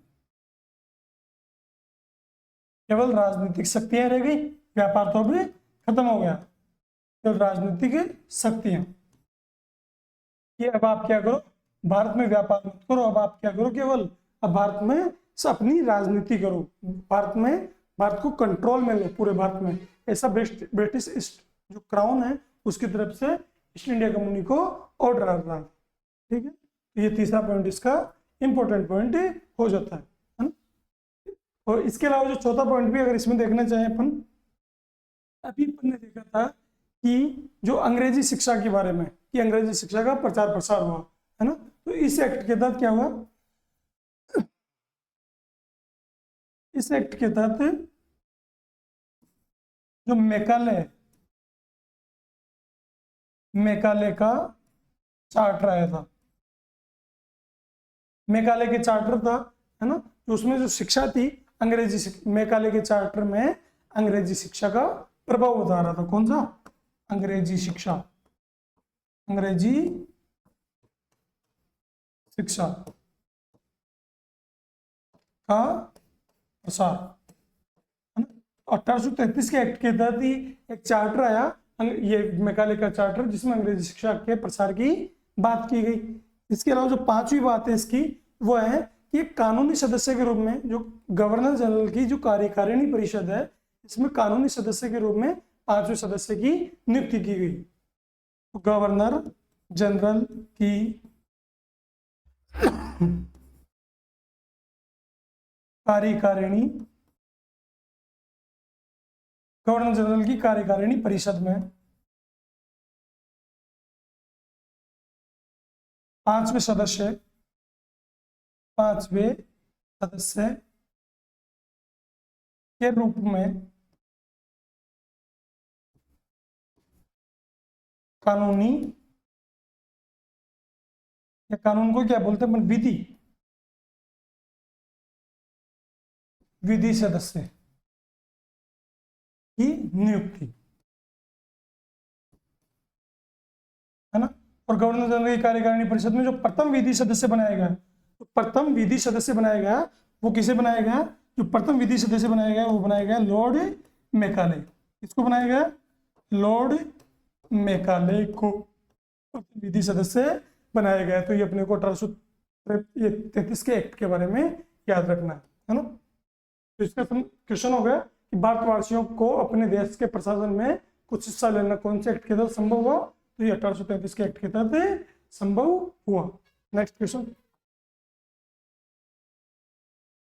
केवल राजनीतिक शक्तियां रह गई, व्यापार तो अभी खत्म हो गया। तो राजनीतिक शक्तियां, कि अब आप क्या करो, भारत में व्यापार मत करो, अब आप क्या करो, केवल अब भारत में अपनी राजनीति करो, भारत को कंट्रोल में लो पूरे भारत में। ऐसा ब्रिटिश जो क्राउन है उसकी तरफ से ईस्ट इंडिया कंपनी को ऑर्डर आ रहा है, ठीक है। तो ये तीसरा पॉइंट इसका इंपॉर्टेंट पॉइंट हो जाता है ना। और इसके अलावा जो चौथा पॉइंट भी अगर इसमें देखना चाहें अपन, अभी अपन ने देखा था कि जो अंग्रेजी शिक्षा के बारे में, कि अंग्रेजी शिक्षा का प्रचार प्रसार हुआ है ना, तो इस एक्ट के तहत क्या हुआ, इस एक्ट के तहत जो मैकाले का चार्टर आया था, मैकाले के चार्टर था, है ना, तो उसमें जो शिक्षा थी मैकाले के चार्टर में अंग्रेजी शिक्षा का प्रभाव बता रहा था। कौन सा? अंग्रेजी शिक्षा, अंग्रेजी शिक्षा का प्रसार, है ना। 1833 के एक्ट के तहत ही एक चार्टर आया, ये मैकाले का चार्टर, जिसमें अंग्रेजी शिक्षा के प्रसार की बात की गई। इसके अलावा जो पांचवी बात है इसकी, वो है कि कानूनी सदस्य के रूप में जो गवर्नर जनरल की जो कार्यकारिणी परिषद है, इसमें कानूनी सदस्य के रूप में 5वें सदस्य की नियुक्ति की गई। तो गवर्नर जनरल की कार्यकारिणी, गवर्नर जनरल की कार्यकारिणी परिषद में 5वें सदस्य के रूप में कानूनी, या कानून को क्या बोलते हैं, विधि सदस्य की नियुक्ति, है ना। और गवर्नर जनरल की कार्यकारिणी परिषद में जो प्रथम विधि सदस्य बनाया गया, तो प्रथम विधि सदस्य बनाया गया, वो किसे बनाया गया, जो प्रथम विधि सदस्य बनाया गया वो बनाया गया लॉर्ड मैकाले। किसको बनाया गया? लॉर्ड मैकाले को विधि सदस्य बनाया गया। तो ये अपने को 1833 के एक्ट के बारे में याद रखना है ना। तो इसका क्वेश्चन हो गया कि भारतवासियों को अपने देश के प्रशासन में कुछ हिस्सा लेना कौन से एक्ट के तहत संभव हुआ? तो ये 1833 के एक्ट के तहत संभव हुआ। नेक्स्ट क्वेश्चन,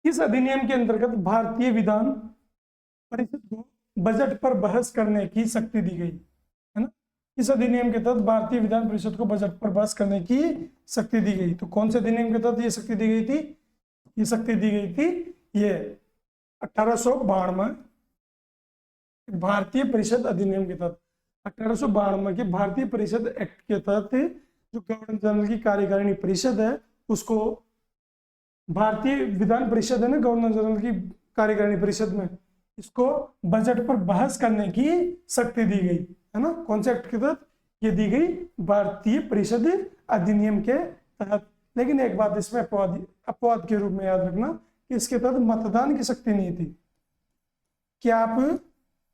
किस अधिनियम के अंतर्गत भारतीय विधान परिषद को बजट पर बहस करने की शक्ति दी गई, है ना। इस अधिनियम के तहत भारतीय विधान परिषद को बजट पर बहस करने की शक्ति दी गई। तो कौन से अधिनियम के तहत ये शक्ति दी गई थी? ये शक्ति दी गई थी ये 1892 भारतीय परिषद अधिनियम के तहत। 1892 के भारतीय परिषद एक्ट के तहत जो गवर्नर जनरल की कार्यकारिणी परिषद है, उसको भारतीय विधान परिषद है ना, गवर्नर जनरल की कार्यकारिणी परिषद में, इसको बजट पर बहस करने की शक्ति दी गई, है ना। कौन से एक्ट के तहत ये दी गई? भारतीय परिषद अधिनियम के तहत। लेकिन एक बात इसमें अपवाद के रूप में याद रखना कि इसके तहत मतदान की शक्ति नहीं थी। क्या आप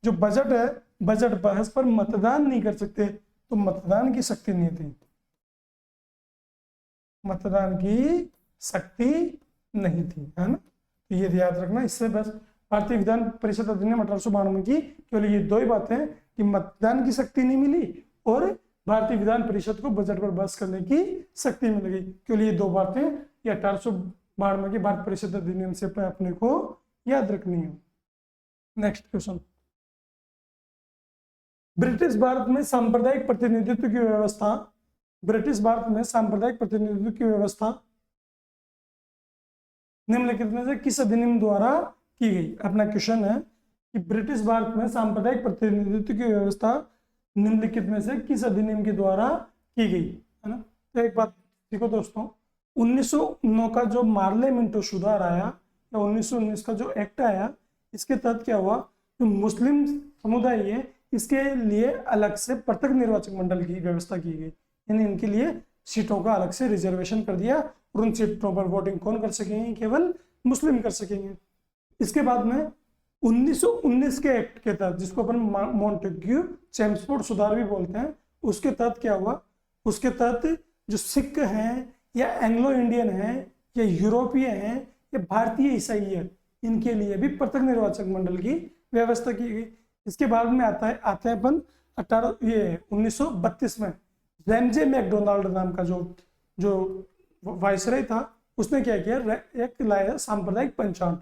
जो बजट है, बजट बहस पर मतदान नहीं कर सकते, तो मतदान की शक्ति नहीं थी, मतदान की शक्ति नहीं थी, है ना। तो ये याद रखना। इससे बस भारतीय विधान परिषद अधिनियम 1892 की केवल ये दो ही बातें कि मतदान की शक्ति नहीं मिली और भारतीय विधान परिषद को बजट पर बहस करने की शक्ति मिल गई। केवल ये दो बातें ये 1892 की भारत परिषद अधिनियम से अपने को याद रखनी है। नेक्स्ट क्वेश्चन, ब्रिटिश भारत में सांप्रदायिक प्रतिनिधित्व की व्यवस्था, ब्रिटिश भारत में सांप्रदायिक प्रतिनिधित्व की व्यवस्था निम्नलिखित में से किस अधिनियम द्वारा की गई? अपना क्वेश्चन है कि ब्रिटिश भारत में सांप्रदायिक प्रतिनिधित्व की व्यवस्था निम्नलिखित में से किस अधिनियम के द्वारा की गई, है ना। तो एक बात देखो दोस्तों, 1909 का जो मार्ले मिंटो सुधार आया या 1919 का जो एक्ट आया, इसके तहत क्या हुआ, जो मुस्लिम समुदाय है इसके लिए अलग से पृथक निर्वाचक मंडल की व्यवस्था की गई, यानी इनके लिए सीटों का अलग से रिजर्वेशन कर दिया और उन सीटों पर वोटिंग कौन कर सकेंगे? केवल मुस्लिम कर सकेंगे। इसके बाद में 1919 के एक्ट के तहत, जिसको अपन मॉन्टेग्यू चेम्सफोर्ड सुधार भी बोलते हैं, उसके तहत क्या हुआ, उसके तहत जो सिख हैं या एंग्लो इंडियन हैं या यूरोपीय हैं या भारतीय ईसाई है, इनके लिए भी पृथक निर्वाचक मंडल की व्यवस्था की गई। इसके बाद में आते हैं अपन 1932 में रैमजे मैकडोनाल्ड नाम का जो वायसराय था, उसने क्या किया, एक लाया सांप्रदायिक पंचांग।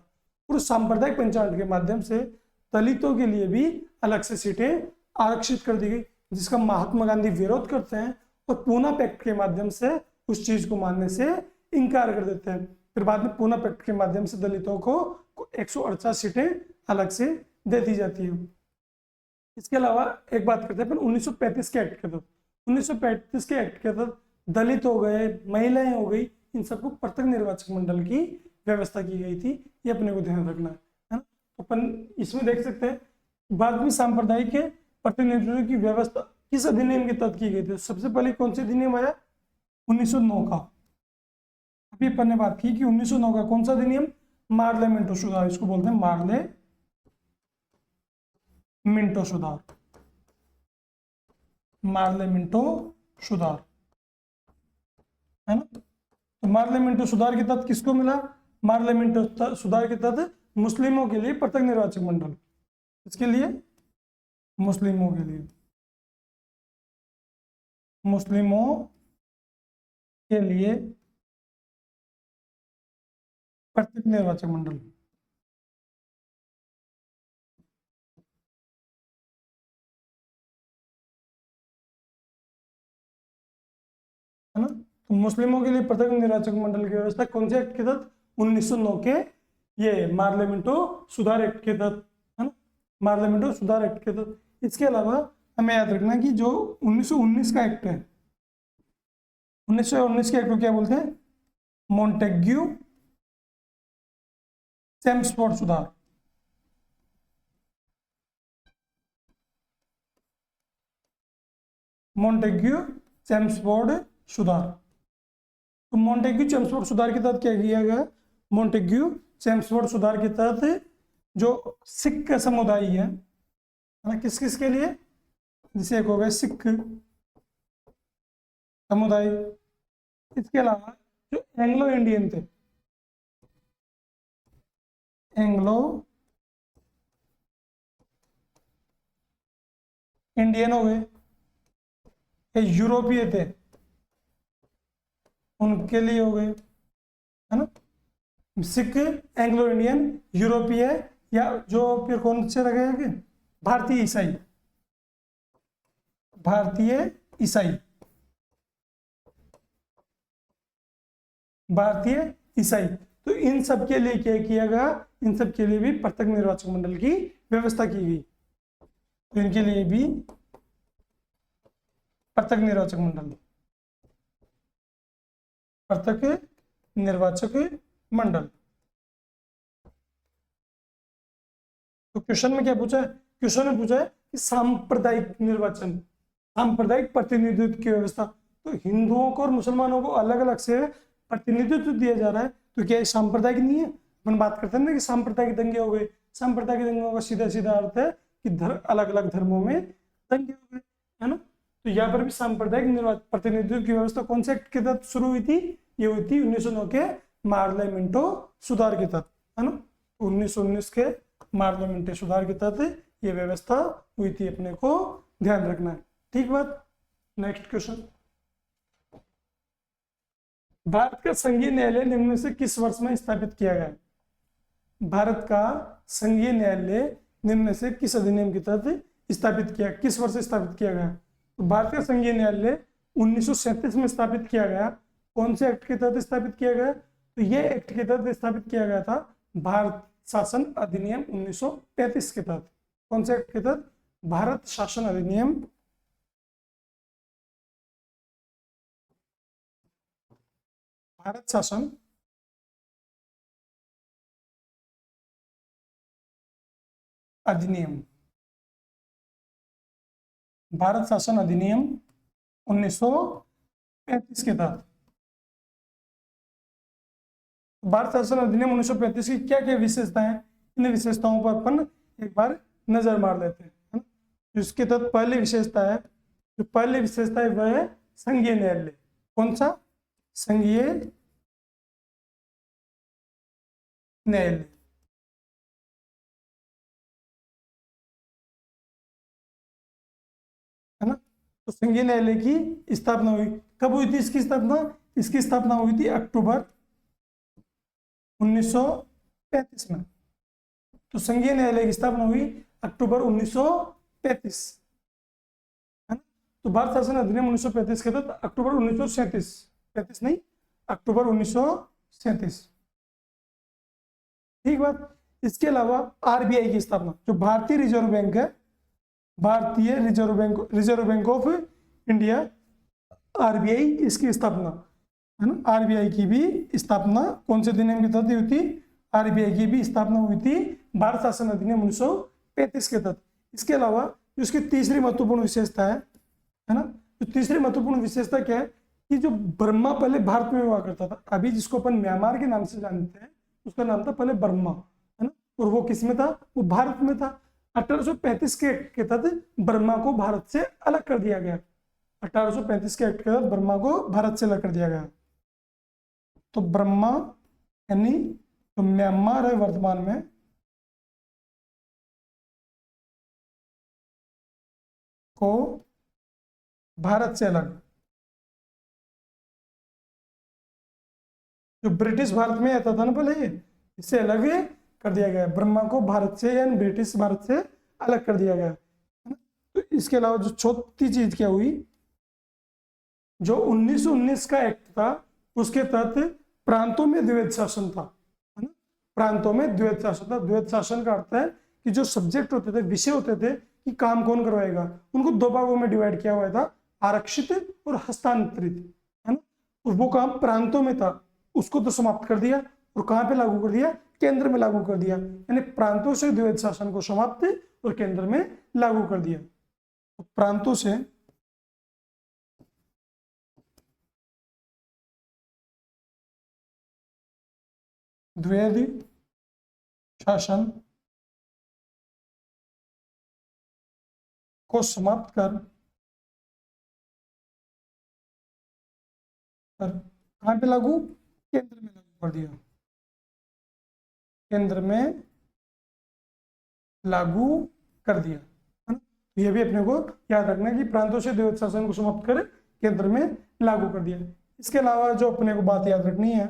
और सांप्रदायिक पंचायत के माध्यम से दलितों के लिए भी अलग से सीटें आरक्षित कर दी गई, जिसका महात्मा गांधी विरोध करते हैं और पूना पैक्ट के माध्यम से उस चीज को मानने से इनकार कर देते हैं। फिर बाद में पूना पैक्ट के माध्यम से दलितों को 148 सीटें अलग से दे दी जाती है। इसके अलावा एक बात करते हैं फिर 1935 के एक्ट के तहत, 1935 के एक्ट के तहत दलित हो गए, महिलाएं हो गई, इन सबको पृथक निर्वाचक मंडल की व्यवस्था की गई थी। ये अपने को ध्यान रखना है ना। तो अपन इसमें देख सकते हैं बाद में सांप्रदायिक प्रतिनिधित्व की व्यवस्था किस अधिनियम के तहत की गई थी। सबसे पहले कौन सा अधिनियम आया? 1909 का। अभी अपन ने बात की कि 1909 का कौन सा अधिनियम? मार्ले मिंटो सुधार, इसको बोलते हैं मार्ले मिंटो सुधार, मार्ले मिंटो सुधार, है ना। तो मार्ले मिंटो सुधार के तहत किसको मिला? मार्ले मिंटो सुधार के तहत मुस्लिमों के लिए पृथक निर्वाचक मंडल। इसके लिए मुस्लिमों के लिए, मुस्लिमों के लिए पृथक निर्वाचक मंडल, है ना। तो मुस्लिमों के लिए पृथक निर्वाचक मंडल की व्यवस्था कौन से एक्ट के तहत? 1909 के ये मार्ले मिंटो सुधार एक्ट के तहत, है ना, मार्ले मिंटो सुधार एक्ट के तहत। इसके अलावा हमें याद रखना कि जो 1919 का एक्ट है, 1919 के एक्ट को क्या बोलते हैं? मोंटेग्यू चेम्सफोर्ड सुधार, मोंटेग्यू चेम्सफोर्ड सुधार। तो मोंटेग्यू चेम्सफोर्ड सुधार के तहत क्या किया गया? मोंटेग्यू चेम्सफोर्ड सुधार के तहत जो सिख का समुदाय है ना, किस किस के लिए? जैसे एक हो गया सिख समुदाय, इसके अलावा जो एंग्लो इंडियन थे, एंग्लो इंडियन हो गए, यूरोपीय थे उनके लिए हो गए, है ना। सिख, एंग्लो इंडियन, यूरोपीय, या जो फिर कौन से रखे हैं? भारतीय ईसाई, भारतीय ईसाई, भारतीय ईसाई। तो इन सब के लिए क्या किया गया? इन सब के लिए भी पृथक निर्वाचक मंडल की व्यवस्था की गई। तो इनके लिए भी पृथक निर्वाचक मंडल, पृथक निर्वाचक मंडल। तो क्वेश्चन में क्या पूछा है? क्वेश्चन में पूछा है कि सांप्रदायिक निर्वाचन, सांप्रदायिक प्रतिनिधित्व की व्यवस्था। तो हिंदुओं को और मुसलमानों को अलग अलग से प्रतिनिधित्व दिया जा रहा है, तो क्या ये सांप्रदायिक नहीं है? अपन बात करते हैं ना कि सांप्रदायिक दंगे हो गए। सांप्रदायिक दंगों का सीधा सीधा अर्थ है कि अलग अलग धर्मों में दंगे हो गए, है ना। तो यहाँ पर भी सांप्रदायिक प्रतिनिधित्व की व्यवस्था कौन से एक्ट के तहत शुरू हुई थी? ये हुई थी 1909 के मार्ले मिंटो सुधार के तहत, है ना। 1919 के मार्ले मिंटो सुधार के तहत ये व्यवस्था हुई थी, अपने को ध्यान रखना है। ठीक बात। नेक्स्ट क्वेश्चन, भारत का संघीय न्यायालय निम्न में से किस वर्ष में स्थापित किया गया? भारत का संघीय न्यायालय निम्न में से किस अधिनियम के तहत स्थापित किया, किस वर्ष स्थापित किया गया? तो भारत का संघीय न्यायालय 1937 में स्थापित किया गया। कौन से एक्ट के तहत स्थापित किया गया? तो ये एक्ट के तहत स्थापित किया गया था भारत शासन अधिनियम 1935 के तहत। कौन से एक्ट के तहत? भारत शासन अधिनियम, भारत शासन अधिनियम, भारत शासन अधिनियम 1935 के तहत। भारत शासन अधिनियम 1935 की क्या क्या विशेषताएं हैं? इन विशेषताओं पर अपन एक बार नजर मार लेते हैं, है ना। इसके तहत पहली विशेषता है, जो पहली विशेषता है वह है संघीय न्यायालय। कौन सा? संघीय न्यायालय, है ना। तो संघीय न्यायालय की स्थापना हुई, कब हुई थी इसकी स्थापना? इसकी स्थापना हुई थी अक्टूबर 1935 में, तो संघीय न्यायालय की स्थापना हुई अक्टूबर 1935, है ना। तो भारत शासन अधिनियम 1935 के तहत अक्टूबर 1937, 35 नहीं, अक्टूबर 1937, ठीक बात। इसके अलावा आरबीआई की स्थापना, जो भारतीय रिजर्व बैंक है, भारतीय reserve bank of India, RBI, इसकी स्थापना, है ना। आरबीआई की भी स्थापना कौन से अधिनियम के तहत हुई थी? आरबीआई की भी स्थापना हुई थी भारत शासन अधिनियम 1935 के तहत। इसके अलावा जो इसकी तीसरी महत्वपूर्ण विशेषता है ना, तो तीसरी महत्वपूर्ण विशेषता क्या है कि जो बर्मा पहले भारत में हुआ करता था, अभी जिसको अपन म्यांमार के नाम से जानते हैं, उसका नाम था पहले बर्मा, है ना। और वो किस में था? वो भारत में था। 1835 के एक्ट के तहत बर्मा को भारत से अलग कर दिया गया। 1835 के एक्ट के तहत बर्मा को भारत से अलग कर दिया गया। तो बर्मा यानी जो म्यांमार है वर्तमान में, को भारत से अलग, जो ब्रिटिश भारत में आता था ना पहले, इससे अलग कर दिया गया। बर्मा को भारत से यानी ब्रिटिश भारत से अलग कर दिया गया, है ना। तो इसके अलावा जो चौथी चीज क्या हुई, जो 1919 का एक्ट था, उसके तहत प्रांतों में द्वैध शासन था, है ना। प्रांतों में द्वैध शासन था। द्वैध शासन का अर्थ है कि जो सब्जेक्ट होते थे, विषय होते थे कि काम कौन करवाएगा, उनको दो भागों में डिवाइड किया हुआ था, आरक्षित और हस्तांतरित, है ना। और वो काम प्रांतों में था, उसको तो समाप्त कर दिया। और कहां पे लागू कर दिया? केंद्र में लागू कर दिया। यानी प्रांतों से द्वैध शासन को समाप्त और केंद्र में लागू कर दिया। तो प्रांतों से द्वैध शासन को समाप्त कर कहां पे लागू? केंद्र में लागू कर दिया। केंद्र में लागू कर दिया, है ना। तो ये भी अपने को याद रखना है कि प्रांतों से द्वैध शासन को समाप्त कर केंद्र में लागू कर दिया। इसके अलावा जो अपने को बात याद रखनी है,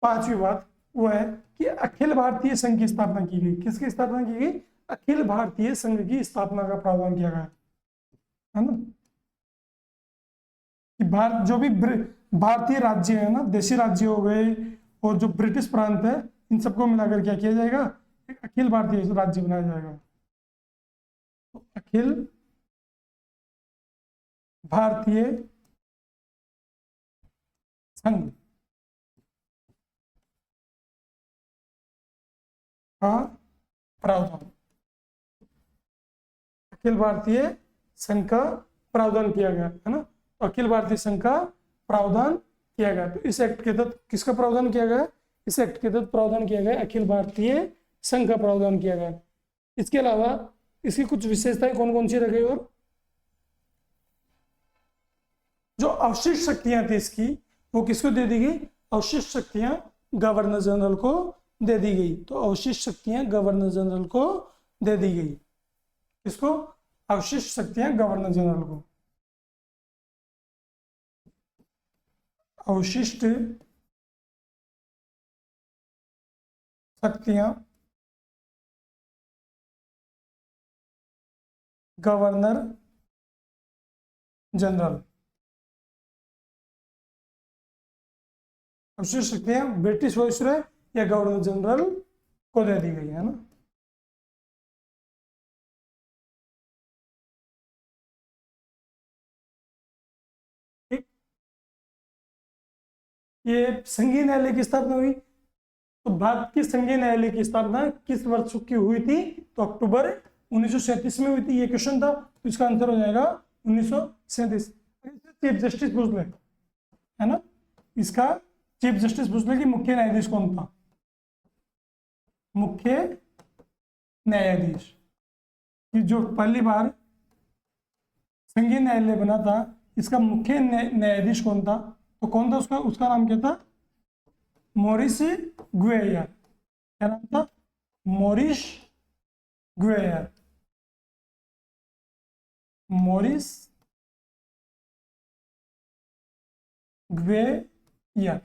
पांचवी बात, वो है कि अखिल भारतीय संघ की स्थापना की गई। किसकी स्थापना की गई? अखिल भारतीय संघ की स्थापना का प्रावधान किया गया, है ना। कि भारत जो भी भारतीय राज्य है ना, देशी राज्य हो गए और जो ब्रिटिश प्रांत है, इन सबको मिलाकर क्या किया जाएगा? एक अखिल भारतीय राज्य बनाया जाएगा। तो अखिल भारतीय संघ का प्रावधान, अखिल भारतीय संघ का प्रावधान किया गया, है ना। तो अखिल भारतीय संघ का प्रावधान किया गया। तो इस एक्ट के तहत किसका प्रावधान किया गया? इस एक्ट के तहत प्रावधान किया गया अखिल भारतीय संघ का प्रावधान किया गया। इसके अलावा इसकी कुछ विशेषताएं कौन कौन सी रह गई? और जो अवशिष्ट शक्तियां थी इसकी, वो किसको दे दी गई? अवशिष्ट शक्तियां गवर्नर जनरल को दे दी गई। तो अवशिष्ट शक्तियां गवर्नर जनरल को दे दी गई। किसको? अवशिष्ट शक्तियां गवर्नर जनरल को। अवशिष्ट शक्तियां गवर्नर जनरल। अवशिष्ट शक्तियां ब्रिटिश वाइसरॉय या गवर्नर जनरल को दे दी गई, है ना। ठीक, ये संघीय न्यायालय की स्थापना हुई। तो भारत की संघीय न्यायालय की स्थापना किस वर्ष की हुई थी? तो अक्टूबर 1937 में हुई थी। ये क्वेश्चन था, तो इसका आंसर हो जाएगा 1937। चीफ जस्टिस पूछ ले, है ना, इसका चीफ जस्टिस पूछ ले कि मुख्य न्यायाधीश कौन था। मुख्य न्यायाधीश कि जो पहली बार संघीय न्यायालय बना था, इसका मुख्य न्यायाधीश कौन था? तो कौन था उसका? उसका नाम क्या था? मॉरिस गुएयर। क्या नाम था? मॉरिस गुएयर। मॉरिस गुएयर, है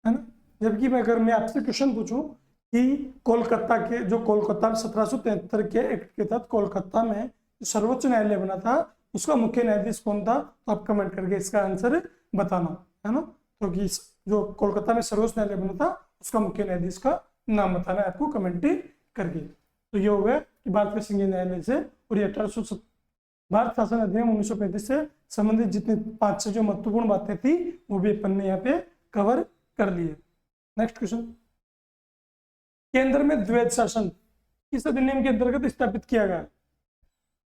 ना। जबकि मैं अगर मैं आपसे क्वेश्चन पूछूं कि कोलकाता के जो कोलकाता में 1773 के एक्ट के तहत कोलकाता में जो सर्वोच्च न्यायालय बना था उसका मुख्य न्यायाधीश कौन था, तो आप कमेंट करके इसका आंसर बताना, है ना। तो कि जो कोलकाता में सर्वोच्च न्यायालय बना था उसका मुख्य न्यायाधीश का नाम बताना है आपको कमेंट करके। तो ये हो गया कि भारत के संघीय न्यायालय से और ये 1870 भारत शासन अधिनियम 1935 से संबंधित जितनी 5 जो महत्वपूर्ण बातें थी वो भी अपन ने यहाँ पे कवर कर लिए। नेक्स्ट क्वेश्चन, केंद्र में द्वैध शासन किस अधिनियम के अंतर्गत स्थापित किया गया।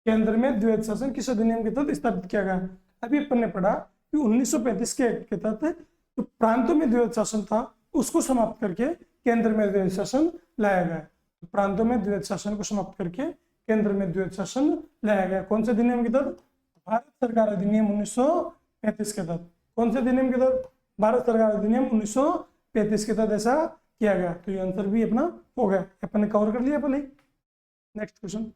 केंद्र में द्वैध शासन किस अधिनियम के तहत स्थापित किया गया। अभी अपन ने पढ़ा कि 1935 के एक्ट के तहत जो प्रांतों में द्वैध शासन था उसको समाप्त करके केंद्र में द्वैध शासन लाया गया। तो प्रांतों में द्वैध शासन को समाप्त करके केंद्र में द्वैध शासन लाया गया। कौन से अधिनियम के तहत, भारत सरकार अधिनियम 1935 के तहत। कौन से अधिनियम के तहत, भारत सरकार अधिनियम 1935 के तहत ऐसा किया गया। तो ये आंसर भी अपना हो गया, अपन ने कवर कर लिया पहले। नेक्स्ट क्वेश्चन,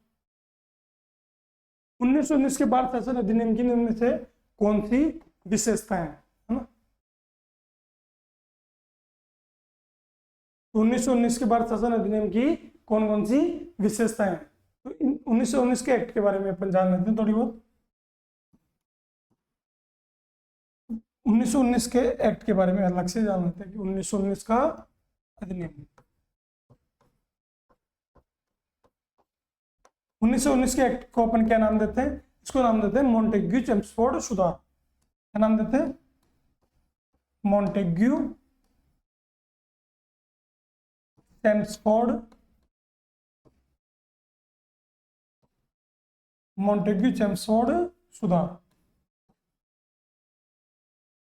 1919 के भारत शासन अधिनियम की निम्न से कौन सी विशेषताएं, है ना। 1919 के भारत शासन अधिनियम की कौन कौन सी विशेषताएं। तो 1919 के एक्ट के बारे में अपन जान लेते हैं थोड़ी बहुत। 1919 के एक्ट के बारे में अलग से जान लेते हैं कि 1919 का अधिनियम, 1919 के एक्ट को अपन क्या नाम देते हैं, इसको नाम देते हैं मॉन्टेग्यू चेम्सफोर्ड सुधार। क्या नाम देते हैं, मॉन्टेग्यू चेम्सफोर्ड, मॉन्टेग्यू चेम्सफोर्ड सुधार,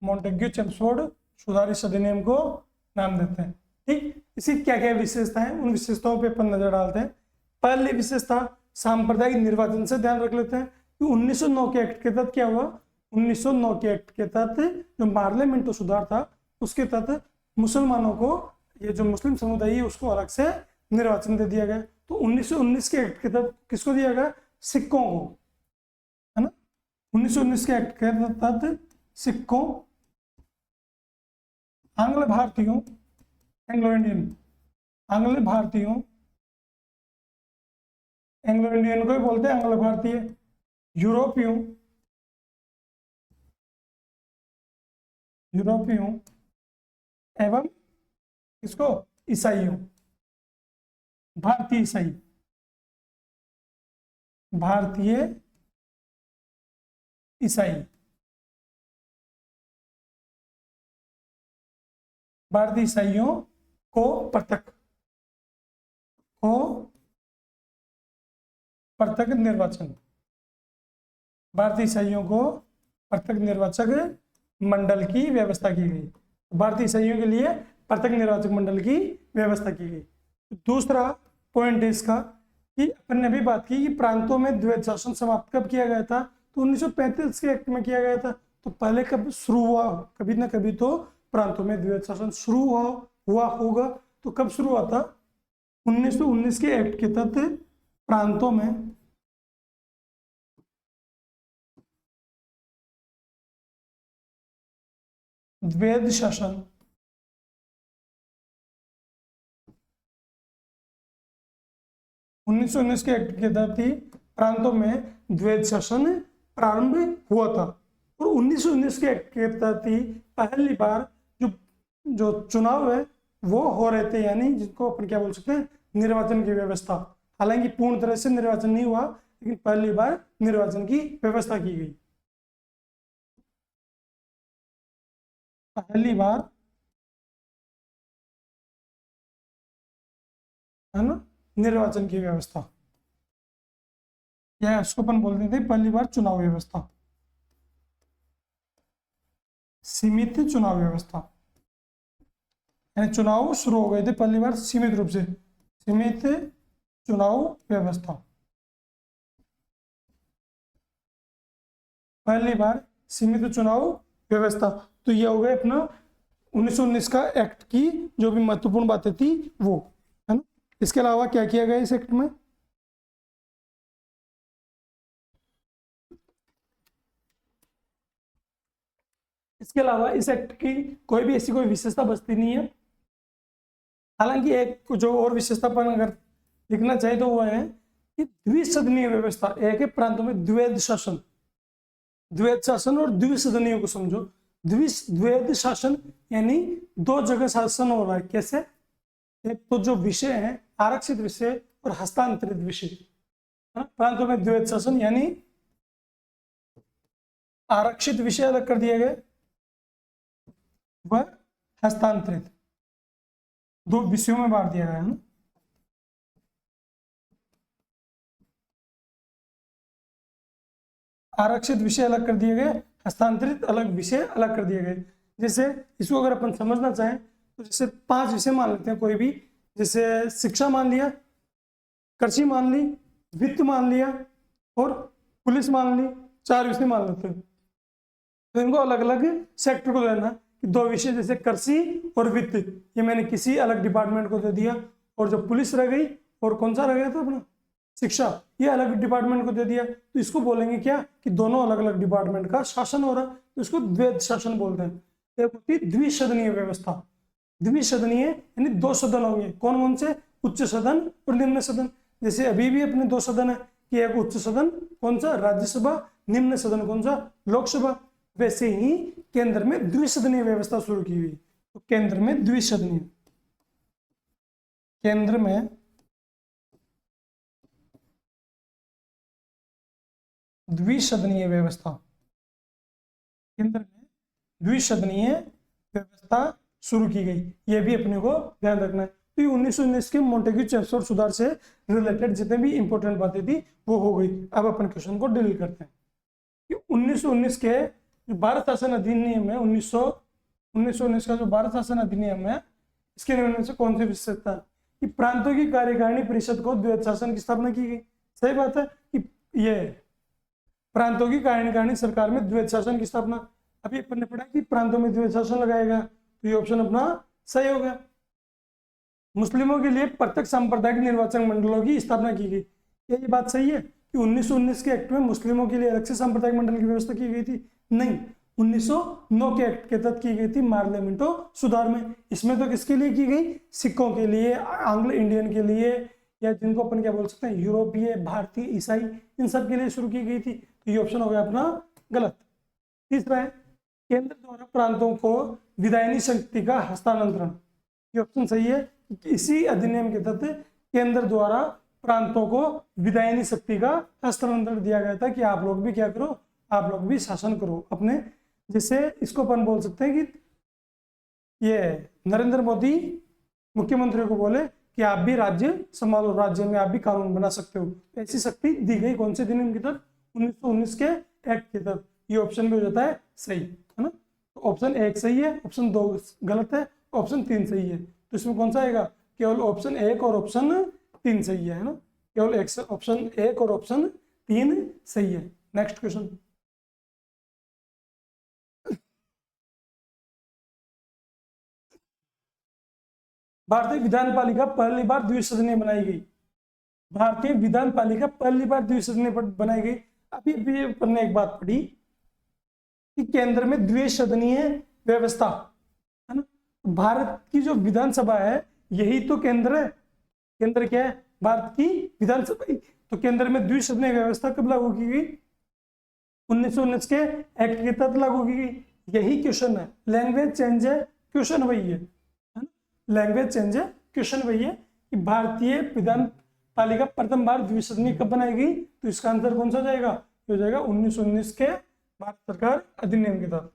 मॉन्टेग्यू चेम्सफोर्ड सुधार इस अधिनियम को नाम देते हैं। ठीक, इसकी क्या क्या विशेषता है उन विशेषताओं पे अपन नजर डालते हैं। पहली विशेषता सांप्रदायिक निर्वाचन से ध्यान रख लेते हैं कि 1909 के एक्ट के तहत क्या हुआ, 1909 के एक्ट के तहत जो पार्लियामेंट सुधार था उसके तहत मुसलमानों को, ये जो मुस्लिम समुदाय है उसको अलग से निर्वाचन दे दिया गया। तो 1919 के एक्ट के तहत किसको दिया गया, सिखों को, है ना। 1919 के एक्ट के तहत सिखों, आंग्ल भारतीयों, एंग्लो इंडियन, आंग्ल भारतीयों, एंग्लो इंडियन को ही बोलते हैं आंग्ल भारतीय, यूरोपियों, यूरोपियों एवं इसको ईसाइयों, भारतीय ईसाई, भारतीय ईसाई, भारतीय ईसाइयों को पृथक निर्वाचन, भारतीय ईसाइयों को पृथक निर्वाचक मंडल की व्यवस्था की गई। भारतीय ईसाइयों के लिए पृथक निर्वाचक मंडल की व्यवस्था की गई। दूसरा पॉइंट है इसका कि अपन ने भी बात की कि प्रांतों में द्वैध शासन समाप्त कब किया गया था, तो 1935 के एक्ट में किया गया था। तो पहले कब शुरू हुआ, कभी ना कभी तो प्रांतों में द्वैध शासन शुरू हुआ होगा। तो कब शुरू हुआ था, 1919 के एक्ट के तहत प्रांतों में द्वैध शासन 1919 के एक्ट के तहत ही प्रांतों में द्वैध शासन प्रारंभ हुआ था। और 1919 के एक्ट के तहत ही पहली बार जो चुनाव है वो हो रहे थे, यानी जिनको अपन क्या बोल सकते हैं, निर्वाचन की व्यवस्था। हालांकि पूर्ण तरह से निर्वाचन नहीं हुआ, लेकिन पहली बार निर्वाचन की व्यवस्था की गई। पहली बार, है ना, निर्वाचन की व्यवस्था, या इसको अपन बोलते थे पहली बार चुनाव व्यवस्था, सीमित चुनाव व्यवस्था, यानी चुनाव शुरू हो गए थे पहली बार सीमित रूप से, सीमित चुनाव व्यवस्था, पहली बार सीमित चुनाव व्यवस्था। तो ये हो गया अपना 1919 का एक्ट की जो भी महत्वपूर्ण बातें थी वो, है ना। इसके अलावा क्या किया गया इस एक्ट में, इसके अलावा इस एक्ट की कोई भी ऐसी कोई विशेषता बचती नहीं है हालांकि एक जो और विशेषता अपन अगर लिखना चाहिए तो वो है कि द्विसदनीय व्यवस्था। एक है प्रांतों में द्वैध शासन, द्वैध शासन और द्विसदनीय को समझो। द्वैध शासन यानी दो जगह शासन हो रहा है। कैसे? एक तो जो विषय है आरक्षित विषय और हस्तांतरित विषय, है ना। प्रांतों में द्वैध शासन यानी आरक्षित विषय अलग कर दिए गए व हस्तांतरित, दो विषयों में बांट दिया गया है ना। आरक्षित विषय अलग कर दिए गए, हस्तांतरित अलग विषय अलग कर दिए गए। जैसे इसको अगर अपन समझना चाहें तो जैसे 5 विषय मान लेते हैं कोई भी, जैसे शिक्षा मान लिया, कृषि मान ली, वित्त मान लिया और पुलिस मान ली, 4 विषय मान लेते हैं। तो इनको अलग अलग सेक्टर को देना कि 2 विषय जैसे कृषि और वित्त ये मैंने किसी अलग डिपार्टमेंट को दे दिया, और जो पुलिस रह गई और कौन सा रह गया था अपना शिक्षा, ये अलग डिपार्टमेंट को दे दिया। तो इसको बोलेंगे क्या कि दोनों अलग अलग डिपार्टमेंट का शासन हो रहा है, तो इसको द्वैध शासन बोलते हैं। एक होती है द्विसदनीय व्यवस्था। द्विसदनीय यानी 2 सदन होंगे। कौन कौन से? उच्च सदन और निम्न सदन। जैसे अभी भी अपने 2 सदन है कि एक उच्च सदन कौन सा? राज्यसभा। निम्न सदन कौन सा? लोकसभा। वैसे ही केंद्र में द्विसदनीय व्यवस्था शुरू की गई। तो केंद्र में द्विसदनीय, केंद्र में द्विसदनीय व्यवस्था, केंद्र में द्विसदनीय व्यवस्था शुरू की गई। ये भी अपने को ध्यान रखना है। तो ये 1919 के मोंटेग्यू चेम्स्फोर्ड सुधार से रिलेटेड जितने भी इंपॉर्टेंट बातें थी वो हो गई। अब अपन क्वेश्चन को डील करते हैं कि 1919 के भारत शासन अधिनियम है, 1919 का जो भारत शासन अधिनियम है, इसके निर्णय से कौन सी विशेषता कि प्रांतों की कार्यकारिणी परिषद को द्वैध शासन की स्थापना की गई। सही बात है कि ये प्रांतों की कार्यकारिणी सरकार में द्वैध शासन की स्थापना। अभी अपन ने पढ़ा कि प्रांतों में द्वैध शासन लगाएगा, तो ये ऑप्शन अपना सही हो गया। मुस्लिमों के लिए प्रत्यक्ष सांप्रदायिक निर्वाचन मंडलों की स्थापना की गई। क्या ये बात सही है कि 1919 के एक्ट में मुस्लिमों के लिए अलग से सांप्रदायिक मंडल की व्यवस्था की गई थी? नहीं, 1909 के एक्ट के तहत की गई थी मार्लियामेंटो सुधार में। इसमें तो किसके लिए की गई? सिखों के लिए, आंग्ल इंडियन के लिए, या जिनको अपन क्या बोल सकते हैं यूरोपीय, भारतीय, ईसाई, इन सब के लिए शुरू की गई थी। तो ये ऑप्शन हो गया अपना गलत। तीसरा है केंद्र द्वारा प्रांतों को विधायनी शक्ति का हस्तांतरण। ये ऑप्शन सही है कि इसी अधिनियम के तहत केंद्र द्वारा प्रांतों को विधायनी शक्ति का हस्तांतरण दिया गया था कि आप लोग भी क्या करो, आप लोग भी शासन करो अपने। जैसे इसको अपन बोल सकते हैं कि ये नरेंद्र मोदी मुख्यमंत्री को बोले कि आप भी राज्य संभालो, राज्य में आप भी कानून बना सकते हो। ऐसी शक्ति दी गई कौन से अधिनियम के तहत? 1919 के एक्ट के तहत। ये ऑप्शन भी हो जाता है सही, है ना। तो ऑप्शन 1 सही है, ऑप्शन 2 गलत है, ऑप्शन 3 सही है। तो इसमें कौन सा आएगा? केवल ऑप्शन 1 और ऑप्शन 3 सही है ना। केवल ऑप्शन 1 और ऑप्शन 3 सही है। Next question. भारतीय विधान पालिका पहली बार द्विसदनीय बनाई गई। भारतीय विधान पालिका पहली बार द्विसदनीय बनाई गई। अभी अभी अपन ने एक बात पढ़ी कि केंद्र में द्विसदनीय व्यवस्था, है ना। भारत की जो विधानसभा है यही तो केंद्र है। केंद्र क्या है? भारत की विधानसभा। तो केंद्र में द्विसदनीय व्यवस्था कब लागू की गई? 1919 के एक्ट के तहत लागू की गई। यही क्वेश्चन है। लैंग्वेज चेंज है, क्वेश्चन वही है। लैंग्वेज चेंज है, क्वेश्चन वही है कि भारतीय विधान पालिका प्रथम बार द्विसदनीय कब बनाई गई? तो इसका आंसर कौन सा जाएगा? हो जाएगा 1919 के भारत सरकार अधिनियम के तहत।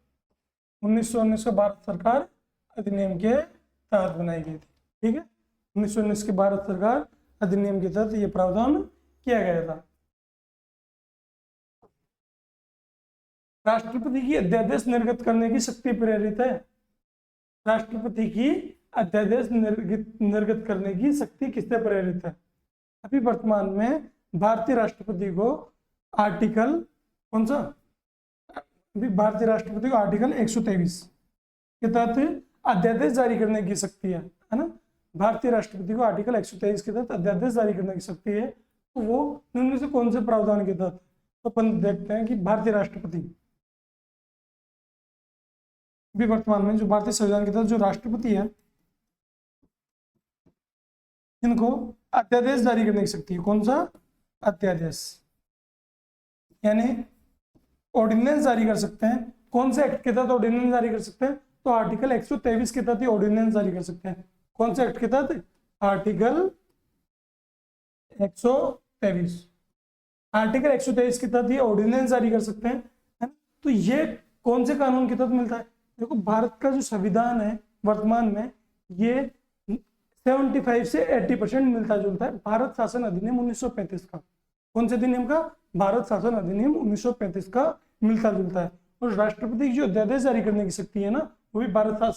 1919 का भारत सरकार अधिनियम के तहत बनाई गई थी। ठीक है, 1919 के भारत सरकार अधिनियम के तहत यह प्रावधान किया गया था। राष्ट्रपति की अध्यादेश निर्गत करने की शक्ति प्रेरित है। राष्ट्रपति की अध्यादेश निर्गत करने की शक्ति किससे प्रेरित है? अभी वर्तमान में भारतीय राष्ट्रपति को आर्टिकल कौन सा? अभी भारतीय राष्ट्रपति को आर्टिकल 123 के तहत अध्यादेश जारी करने की शक्ति है ना। भारतीय राष्ट्रपति को आर्टिकल 123 के तहत अध्यादेश जारी करने की शक्ति है। तो वो निम्न से कौन से प्रावधान के तहत? तो अपन देखते हैं कि भारतीय राष्ट्रपति भी वर्तमान में जो भारतीय संविधान के तहत जो राष्ट्रपति है इनको अध्यादेश जारी करने की शक्ति है। कौन सा? अध्यादेश, यानी ऑर्डिनेंस जारी कर सकते हैं। कौन से एक्ट के तहत ऑर्डिनेंस जारी कर सकते हैं? तो आर्टिकल 123 के तहत ऑर्डिनेंस जारी कर सकते हैं। कौन से एक्ट के तहत? आर्टिकल 123। आर्टिकल 123 के तहत ये ऑर्डिनेंस जारी कर सकते हैं, है ना? तो ये कौन से कानून के तहत मिलता है? देखो, भारत का जो संविधान है वर्तमान में, ये 75 से 80% मिलता जुलता है भारत शासन अधिनियम 1935 का। कौन से अधिनियम का? भारत शासन अधिनियम 1935 का मिलता जुलता है। और राष्ट्रपति की जो अध्यादेश जारी करने की शक्ति है ना, वो भी भारत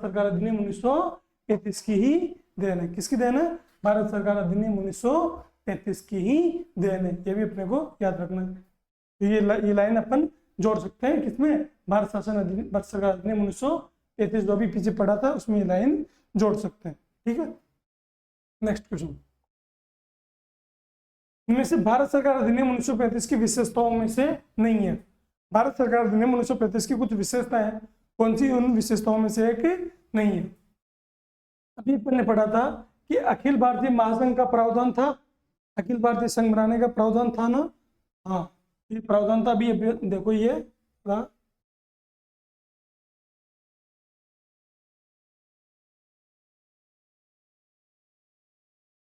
सरकार अधिनियम 1935 की ही देन है। किसकी देन है? भारत सरकार अधिनियम 1935 की ही देन है। ये भी अपने को याद रखना है। तो ये लाइन अपन जोड़ सकते हैं किसमें? भारत सरकार अधिनियम 1935 जो भी पीछे पढ़ा था उसमें ये लाइन जोड़ सकते हैं। ठीक है, नेक्स्ट क्वेश्चन। इनमें से भारत सरकार अधिनियम 1935 की विशेषताओं में से नहीं है। भारत सरकार अधिनियम 1935 की कुछ विशेषताएं हैं, कौन सी उन विशेषताओं में से एक नहीं है? अभी अपन ने पढ़ा था कि अखिल भारतीय महासंघ का प्रावधान था, अखिल भारतीय संघ बनाने का प्रावधान था ना। हाँ, ये प्रावधान था। अभी देखो ये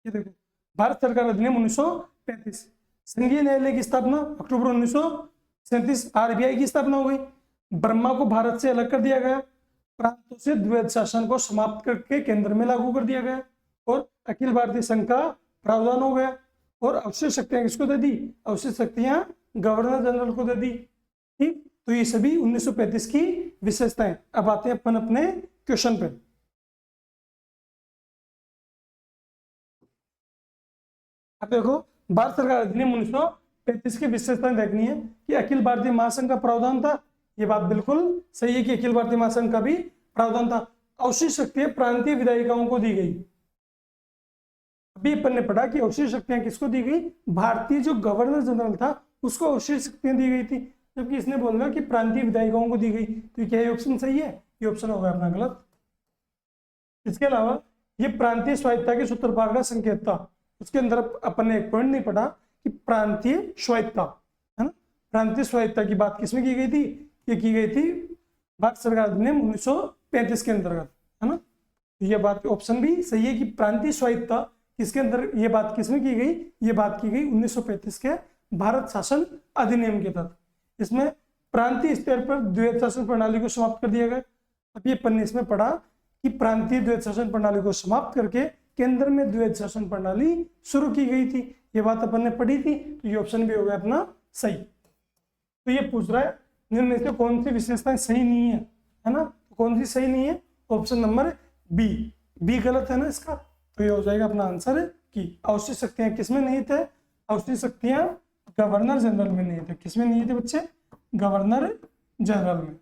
देखो, भारत सरकार अधिनियम 1935, संघीय न्यायालय की स्थापना अक्टूबर 1937, आरबीआई की स्थापना हो गई, ब्रह्मा को भारत से अलग कर दिया गया, प्रांतों से द्वैध शासन को समाप्त करके केंद्र में लागू कर दिया गया, और अखिल भारतीय संघ का प्रावधान हो गया। और अवशिष्ट शक्तियां किसको दे दी? अवशिष्ट शक्तियां गवर्नर जनरल को दे दी। ठीक, तो ये सभी 1935 की विशेषताएं। अब आते हैं अपन अपने क्वेश्चन पे। अब देखो, भारत सरकार अधिनियम 1935 की विशेषताएं देखनी है कि अखिल भारतीय महासंघ का प्रावधान था। ये बात बिल्कुल सही है कि अखिल भारतीय महासंघ का भी प्रावधान था। अवशिष्ट शक्तियां प्रांतीय विधायिकाओं को दी गई। अभी अपन ने पढ़ा कि अवशिष्ट शक्तियां किसको दी गई? भारतीय जो गवर्नर जनरल था उसको अवशिष्ट शक्तियां दी गई थी, जबकि इसने बोला कि प्रांतीय विधायिकाओं को दी गई। तो क्या ये ऑप्शन सही है? ये ऑप्शन होगा अपना गलत। इसके अलावा ये प्रांतीय स्वायत्तता के सूत्रपात का संकेत था। उसके अंदर अपन ने एक पॉइंट नहीं पढ़ा कि प्रांतीय स्वायत्तता, है ना? प्रांतीय स्वायत्तता की बात किसमें की गई थी? ये की गई थी भारत सरकार अधिनियम 1935 के अंतर्गत, है ना? ये बात ऑप्शन भी सही है कि प्रांतीय स्वायत्तता किसके अंदर, ये बात किसमें की गई? ये बात की गई 1935 के भारत शासन अधिनियम के तहत। इसमें प्रांतीय स्तर पर द्वैध शासन प्रणाली को समाप्त कर दिया गया। अब ये अपन ने इसमें पढ़ा कि प्रांतीय द्वैध शासन प्रणाली को समाप्त करके केंद्र में द्वैध शासन प्रणाली शुरू की गई थी। ये बात अपन ने पढ़ी थी, तो ये ऑप्शन भी हो गया अपना सही। तो ये पूछ रहा है निम्न से कौन सी विशेषताएं सही नहीं है ना? तो कौन सी सही नहीं है? Option number B. बी गलत है ना इसका, तो ये हो जाएगा अपना आंसर कि अवशिष्ट शक्तियां किसमें नहीं थे? अवशिष्ट शक्तियां गवर्नर जनरल में नहीं थे। किसमें नहीं थे बच्चे? गवर्नर जनरल में।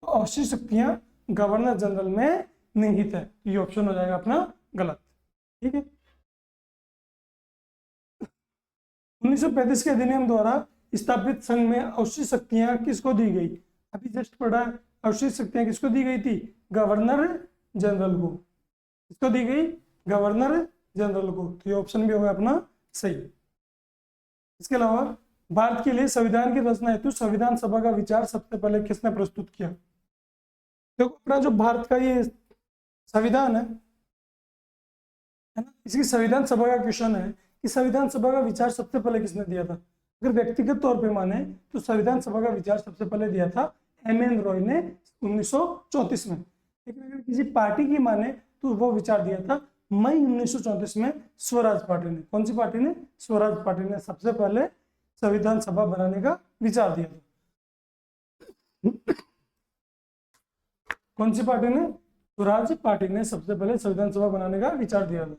अवशिष्ट शक्तियां गवर्नर जनरल में निहित है, तो ये ऑप्शन हो जाएगा अपना गलत। ठीक है, 1935 के अधिनियम द्वारा स्थापित संघ में अवशिष्ट शक्तियां किसको दी गई? अभी जस्ट पढ़ा, अवशिष्ट शक्तियां किसको दी गई थी? गवर्नर जनरल को। किसको दी गई? गवर्नर जनरल को। तो ये ऑप्शन भी होगा अपना सही। इसके अलावा भारत के लिए संविधान की रचना हेतु संविधान सभा का विचार सबसे पहले किसने प्रस्तुत किया? देखो, अपना जो भारत का ये संविधान है ना, इसकी संविधान सभा का क्वेश्चन है कि संविधान सभा का विचार सबसे पहले किसने दिया था? अगर व्यक्तिगत तौर पे माने तो संविधान सभा का विचार सबसे पहले दिया था एम.एन. रॉय ने 1934 में। लेकिन अगर किसी पार्टी की माने तो वो विचार दिया था मई 1934 में स्वराज पार्टी ने। कौन सी पार्टी ने? स्वराज पार्टी ने सबसे पहले संविधान सभा बनाने का विचार दिया था। कौन सी पार्टी ने? स्वराज पार्टी ने सबसे पहले संविधान सभा बनाने का विचार दिया था।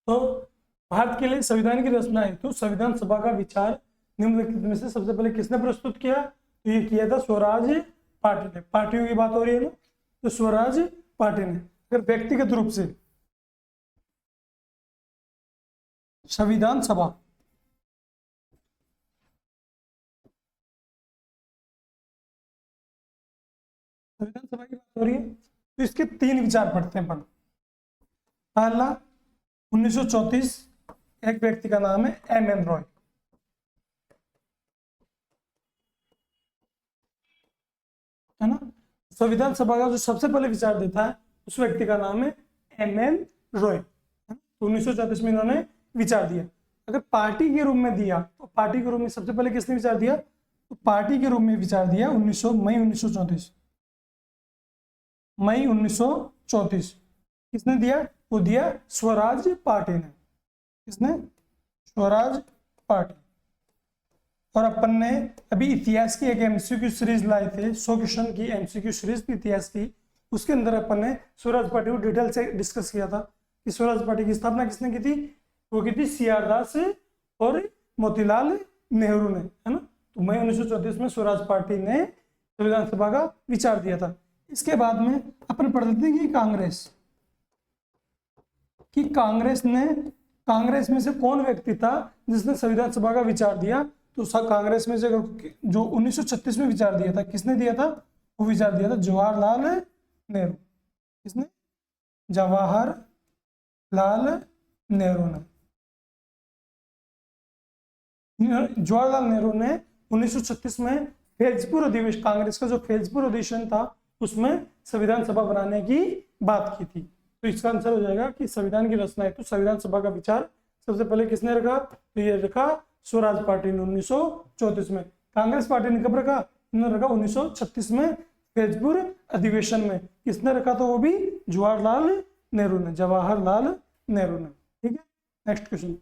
तो भारत के लिए संविधान की रचना हेतु संविधान सभा का विचार निम्नलिखित में से सबसे पहले किसने प्रस्तुत किया? तो ये किया था स्वराज पार्टी ने। पार्टियों की बात हो रही है ना, तो स्वराज पार्टी ने। अगर व्यक्तिगत रूप से संविधान सभा। संविधान सभा की बात हो रही है तो इसके 3 विचार पढ़ते हैं अपन। पहला 1934, एक व्यक्ति का नाम है एम रॉय, है ना। संविधान सभा का जो सबसे पहले विचार देता है उस व्यक्ति का नाम है एम रॉय। तो 1934 में इन्होंने विचार दिया। अगर पार्टी के रूप में दिया तो पार्टी के रूप में सबसे पहले किसने विचार दिया, तो पार्टी के रूप में विचार दिया मई 1934। मई 1934 किसने दिया, वो दिया स्वराज पार्टी ने। किसने, स्वराज पार्टी। और अपन ने अभी इतिहास की एक एमसीक्यू सीरीज लाए थे, 100 क्वेश्चन की एमसीक्यू सीरीज थी इतिहास की। उसके अंदर अपन ने स्वराज पार्टी को डिटेल से डिस्कस किया था कि स्वराज पार्टी की स्थापना किसने की थी, वो की थी सी.आर. दास और मोतीलाल नेहरू ने, है ना। तो मई 1934 में स्वराज पार्टी ने संविधान सभा का विचार दिया था। इसके बाद में अपन पढ़ लेते हैं कि कांग्रेस में से कौन व्यक्ति था जिसने संविधान सभा का विचार दिया। तो कांग्रेस में से जो 1936 में विचार दिया था, किसने दिया था, वो विचार दिया था जवाहरलाल नेहरू। किसने, जवाहरलाल नेहरू ने। जवाहरलाल नेहरू ने 1936 में फैजपुर अधिवेशन, कांग्रेस का जो फैजपुर अधिवेशन था उसमें संविधान सभा बनाने की बात की थी। तो इसका आंसर हो जाएगा कि संविधान की रचना है तो संविधान सभा का विचार सबसे पहले किसने रखा, तो ये रखा स्वराज पार्टी ने 1934 में। कांग्रेस पार्टी ने कब रखा, इन्होंने रखा 1936 में फैजपुर अधिवेशन में। किसने रखा, तो वो भी जवाहरलाल नेहरू ने, जवाहरलाल नेहरू ने। ठीक है, नेक्स्ट क्वेश्चन।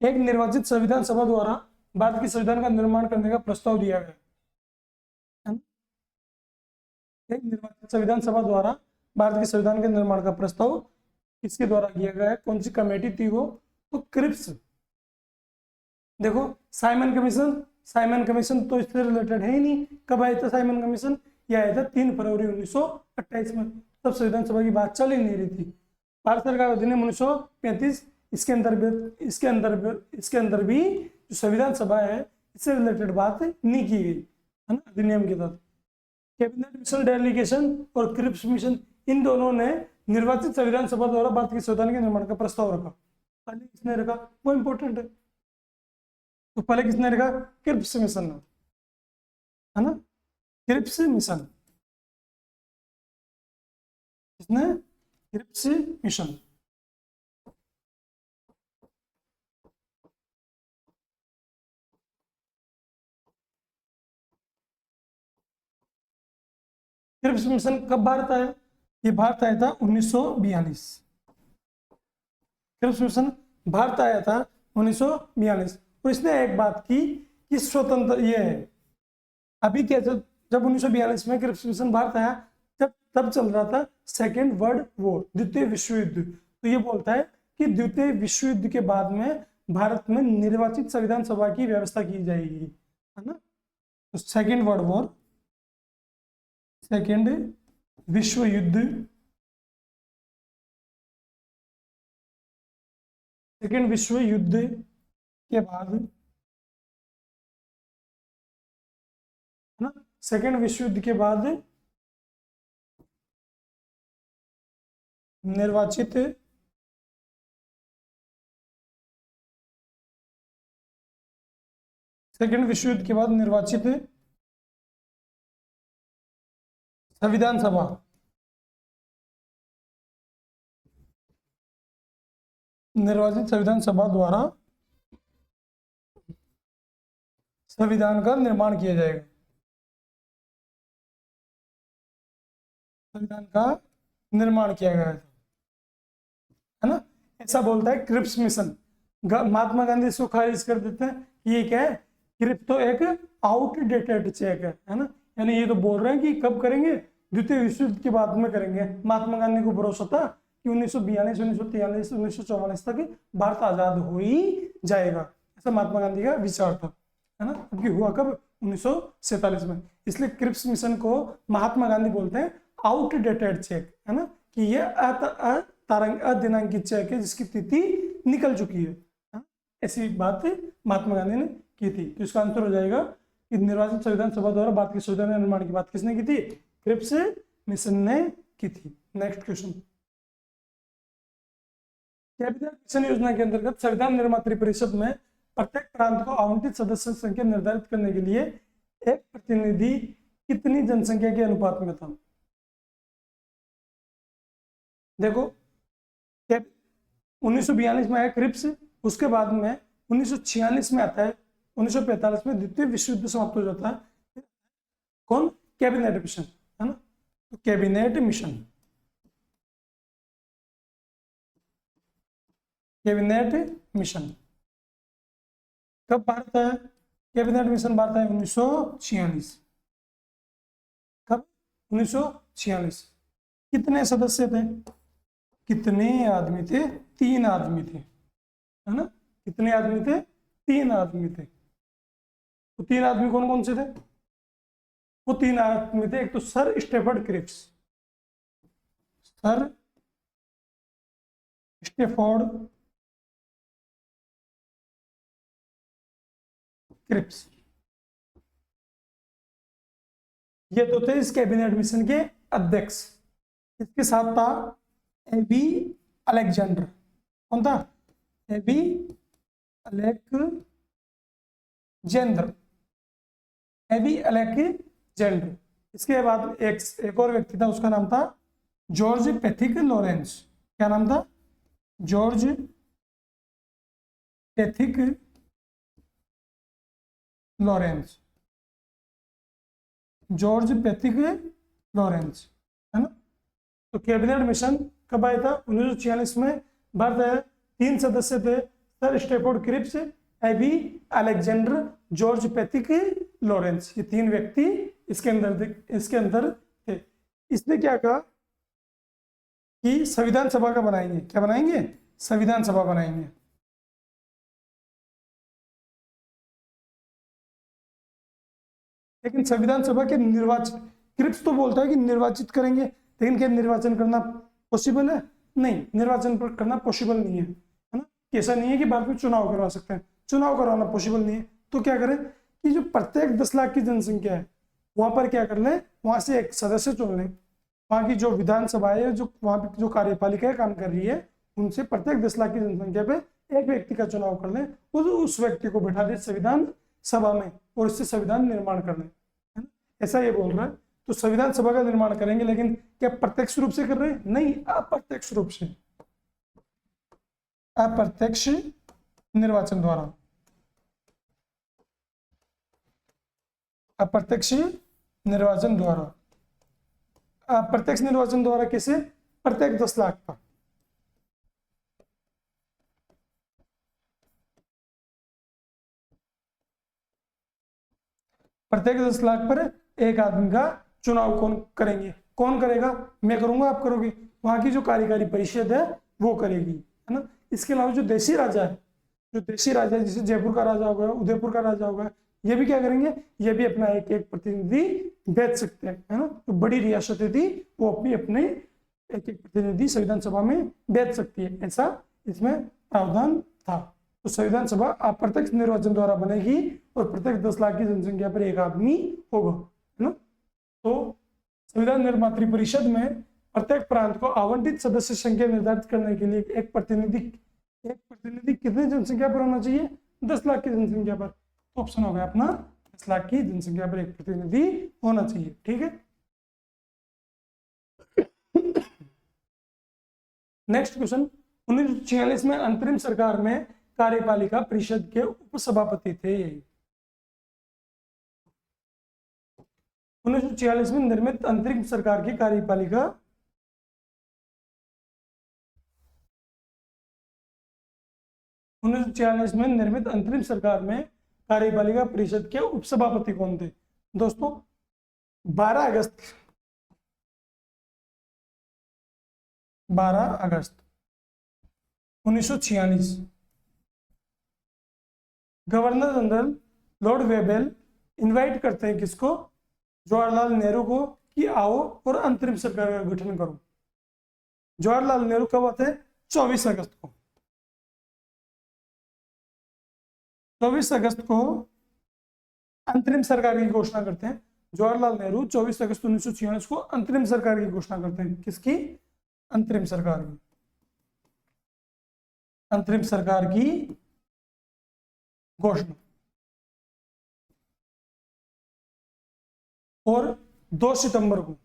एक निर्वाचित संविधान सभा द्वारा भारत के संविधान का निर्माण करने का प्रस्ताव दिया गया। एक निर्वाचित संविधान सभा द्वारा भारत के संविधान के निर्माण का प्रस्ताव किसके द्वारा किया गया है, कौन सी कमेटी थी वो, तो क्रिप्स। देखो साइमन कमीशन तो इससे रिलेटेड है ही नहीं। कब आया था साइमन कमीशन, यह आया था 3 फरवरी 1928 में। तब संविधान सभा की बात चल ही नहीं रही थी। भारत सरकार अधिनियम 1935 इसके अंदर भी जो संविधान सभा है इससे रिलेटेड बात नहीं की गई, है ना, अधिनियम के तहत। कैबिनेट मिशन डेलीगेशन और क्रिप्स मिशन, इन दोनों ने निर्वाचित संविधान सभा द्वारा भारत के संविधान के निर्माण का प्रस्ताव रखा। पहले किसने रखा, वो इंपॉर्टेंट है। तो पहले किसने रखा, क्रिप्स मिशन ने, है ना, क्रिप्स मिशन। किसने, क्रिप्स मिशन। क्रिप्स मिशन कब भारत आया, ये भारत आया था 1942। क्रिप्स मिशन भारत आया था 1942। और इसने एक बात की कि स्वतंत्र ये है अभी क्या, जब 1942 में क्रिप्स मिशन भारत आया तब चल रहा था सेकेंड वर्ल्ड वॉर, द्वितीय विश्व युद्ध। तो ये बोलता है कि द्वितीय विश्व युद्ध के बाद में भारत में निर्वाचित संविधान सभा की व्यवस्था की जाएगी, है ना। तो सेकेंड वर्ल्ड वॉर, सेकेंड विश्व युद्ध, सेकेंड विश्व युद्ध के बाद, है ना, सेकेंड विश्व युद्ध के बाद निर्वाचित सेकेंड विश्व युद्ध के बाद निर्वाचित संविधान सभा द्वारा संविधान का निर्माण किया जाएगा। संविधान का निर्माण किया गया है ना, ऐसा बोलता है क्रिप्स मिशन। महात्मा गांधी इसको खारिज कर देते हैं कि ये क्या है, क्रिप्स तो एक आउटडेटेड चेक है ना, यानी ये तो बोल रहे हैं कि कब करेंगे, द्वितीय विश्व युद्ध के बाद में करेंगे। महात्मा गांधी को भरोसा था कि 1942, 1943, 1944 तक भारत आजाद हो ही जाएगा, ऐसा महात्मा गांधी का विचार था, है ना। क्योंकि हुआ कब, 1947 में। इसलिए क्रिप्स मिशन को महात्मा गांधी बोलते हैं आउटडेटेड चेक, है ना, कि ये तारंग अदिनांकित चेक है जिसकी तिथि निकल चुकी है। हाँ, ऐसी बात महात्मा गांधी ने की थी। तो इसका आंसर हो जाएगा कि निर्वाचित संविधान सभा द्वारा भारत की संविधान निर्माण की बात किसने की थी? क्रिप्स मिशन ने की थी। नेक्स्ट क्वेश्चन, कैबिनेट मिशन योजना के अंतर्गत संविधान निर्मात्री परिषद में प्रत्येक प्रांत को आवंटित सदस्य संख्या निर्धारित करने के लिए एक प्रतिनिधि कितनी जनसंख्या के अनुपात में था? देखो 1942 में आया क्रिप्स, उसके बाद में 1946 में आता है, 1945 में द्वितीय विश्व युद्ध समाप्त हो जाता है। कौन? कैबिनेट मिशन, है ना? तो कैबिनेट मिशन, कैबिनेट मिशन कब भारत आया? कैबिनेट मिशन भारत आया 1946। कब? 1946। कितने सदस्य थे? कितने आदमी थे? 3 आदमी थे, है ना? कितने आदमी थे? 3 आदमी थे। तो 3 आदमी कौन कौन से थे? वो 3 आदमी थे, एक तो sir Stafford Cripps, sir Stafford Cripps, ये तो थे इस कैबिनेट मिशन के अध्यक्ष। इसके साथ था एबी अलेक्जेंडर। कौन था? AB Alexander, AB Alexander. इसके बाद एक और व्यक्ति था, उसका नाम था जॉर्ज पैथिक लॉरेंस। क्या नाम था? George Pethick Lawrence, George Pethick Lawrence, है ना? तो कैबिनेट मिशन कब आया था? 1946 में भारत आया। 3 सदस्य थे, sir Stafford Cripps, AB Alexander, George Pethick Lawrence. ये 3 व्यक्ति इसके अंदर थे। इसने क्या कहा कि संविधान सभा का बनाएंगे। क्या बनाएंगे? संविधान सभा बनाएंगे। लेकिन संविधान सभा के निर्वाचन, क्रिप्स तो बोलता है कि निर्वाचित करेंगे, लेकिन क्या निर्वाचन करना पॉसिबल है? नहीं, निर्वाचन करना पॉसिबल नहीं है ना? ऐसा नहीं है कि भारत में चुनाव करवा सकते हैं, चुनाव करवाना पॉसिबल नहीं है। तो क्या करें कि जो प्रत्येक 10 लाख की जनसंख्या है वहां पर क्या कर लें, वहां से एक सदस्य चुन लें। वहां की जो विधानसभा है, जो वहां पर जो कार्यपालिका काम कर रही है, उनसे प्रत्येक 10 लाख की जनसंख्या पे एक व्यक्ति का चुनाव कर लें, उस व्यक्ति को बैठा दे संविधान सभा में और इससे संविधान निर्माण कर लें, है ना? ऐसा ये बोल रहा है। तो संविधान सभा का निर्माण करेंगे, लेकिन क्या प्रत्यक्ष रूप से कर रहे हैं? नहीं, अप्रत्यक्ष रूप से, अप्रत्यक्ष निर्वाचन द्वारा, अप्रत्यक्ष निर्वाचन द्वारा। अप्रत्यक्ष निर्वाचन द्वारा कैसे? प्रत्येक 10 लाख का, प्रत्येक 10 लाख पर एक आदमी का चुनाव कौन करेंगे? कौन करेगा? मैं करूंगा, आप करोगे, वहां की जो कार्यकारी परिषद है वो करेगी, है ना? इसके अलावा जो देशी राजा है, जो देशी राजा है, जैसे जयपुर का राजा होगा, उदयपुर का राजा होगा, ये भी क्या करेंगे? ये भी अपना एक एक प्रतिनिधि भेज सकते हैं, है ना? तो बड़ी रियासतें थी वो अपने एक एक प्रतिनिधि संविधान सभा में भेज सकती है, ऐसा इसमें प्रावधान था। तो संविधान सभा अप्रत्यक्ष निर्वाचन द्वारा बनेगी और प्रत्येक 10 लाख की जनसंख्या पर एक आदमी होगा, है ना? तो संविधान निर्मात्री परिषद में प्रत्येक प्रांत को आवंटित सदस्य संख्या निर्धारित करने के लिए एक प्रतिनिधि कितनी जनसंख्या पर होना चाहिए? 10 लाख की जनसंख्या पर। तो ऑप्शन हो गया अपना 10 लाख की जनसंख्या पर एक प्रतिनिधि होना चाहिए, ठीक है। नेक्स्ट क्वेश्चन, 1946 में अंतरिम सरकार में कार्यपालिका परिषद के उपसभापति थे। 1946 में निर्मित अंतरिम सरकार की कार्यपालिका 1946 में निर्मित अंतरिम सरकार में कार्यपालिका परिषद के उपसभापति कौन थे? दोस्तों 12 अगस्त 1946 गवर्नर जनरल लॉर्ड वेबल इनवाइट करते हैं किसको? जवाहरलाल नेहरू को, कि आओ और अंतरिम सरकार का गठन करो। जवाहरलाल नेहरू कब आते हैं? 24 अगस्त को। 24 अगस्त को अंतरिम सरकार की घोषणा करते हैं। जवाहरलाल नेहरू 24 अगस्त 1946 को अंतरिम सरकार की घोषणा करते हैं। किसकी? अंतरिम सरकार की। अंतरिम सरकार की घोषणा। और 2 सितंबर को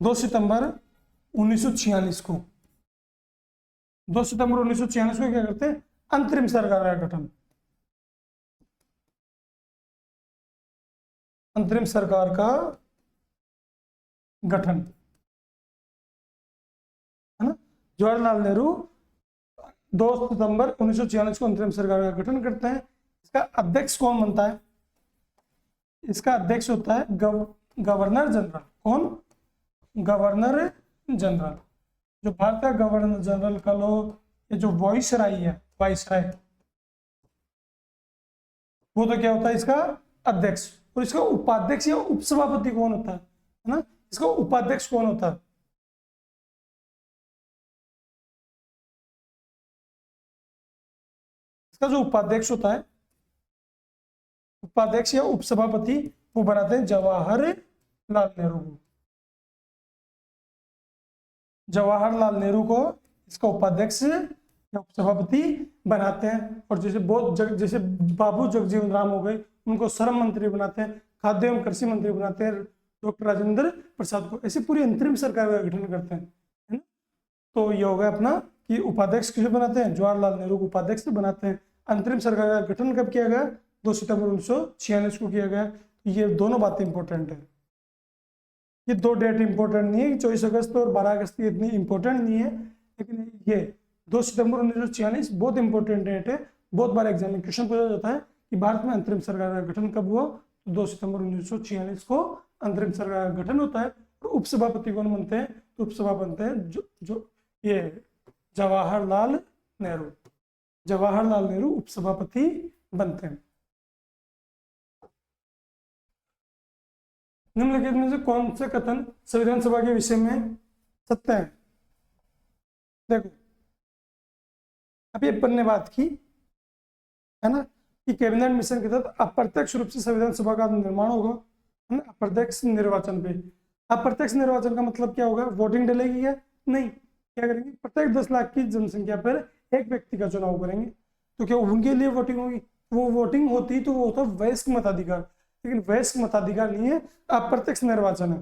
2 सितंबर 1946 को 2 सितंबर 1946 को क्या करते हैं? अंतरिम सरकार का गठन। अंतरिम सरकार का गठन, है ना। जवाहरलाल नेहरू 2 सितंबर 1946 को अंतरिम सरकार का गठन करते हैं। इसका अध्यक्ष कौन बनता है? इसका अध्यक्ष होता है गवर्नर जनरल। कौन? Governor general. जो भारत का गवर्नर जनरल का लो, ये जो वाइसराय है, वाइसराय, वो तो क्या होता है? इसका अध्यक्ष। और इसका उपाध्यक्ष या उपसभापति कौन होता है ना? इसका उपाध्यक्ष कौन होता है? इसका जो उपाध्यक्ष होता है, उपाध्यक्ष या उपसभापति, वो बनाते हैं जवाहरलाल नेहरू को। जवाहरलाल नेहरू को इसका उपाध्यक्ष या उपसभापति बनाते हैं। और जैसे बाबू जगजीवन राम हो गए, उनको श्रम मंत्री बनाते हैं। खाद्य एवं कृषि मंत्री बनाते हैं डॉक्टर राजेंद्र प्रसाद को। ऐसे पूरी अंतरिम सरकार का गठन करते हैं, है ना। तो ये हो गया अपना कि उपाध्यक्ष किसे बनाते हैं? जवाहरलाल नेहरू को उपाध्यक्ष बनाते हैं। अंतरिम सरकार का गठन कब किया गया? 2 सितंबर 1946 को किया गया। ये दोनों बातें इंपॉर्टेंट है। ये 2 डेट इंपॉर्टेंट नहीं है। 24 अगस्त और 12 अगस्त की इतनी इंपॉर्टेंट नहीं है, लेकिन ये 2 सितंबर 1946 बहुत इंपॉर्टेंट डेट है। बहुत बार एग्जाम में क्वेश्चन पूछा जाता है कि भारत में अंतरिम सरकार का गठन कब हुआ? तो 2 सितंबर 1946 को अंतरिम सरकार का गठन होता है। और उपसभापति कौन बनते हैं? तो उपसभापति बनते हैं जो ये जवाहरलाल नेहरू। जवाहरलाल नेहरू उपसभापति बनते हैं। निम्नलिखित में से कौन से कथन संविधान सभा के विषय में सत्य है? देखो, अभी अपन ने बात की, है ना, कि कैबिनेट मिशन के तहत अप्रत्यक्ष रूप से संविधान सभा का निर्माण होगा, है ना, अप्रत्यक्ष निर्वाचन पे। अप्रत्यक्ष निर्वाचन का मतलब क्या होगा? वोटिंग डलेगी क्या? नहीं। क्या करेंगे? प्रत्येक 10 लाख की जनसंख्या पर एक व्यक्ति का चुनाव करेंगे। तो क्या उनके लिए वोटिंग होगी? वो वोटिंग होती तो वो होता वयस्क मताधिकार, लेकिन वयस्क मताधिकार नहीं है, अप्रत्यक्ष निर्वाचन है।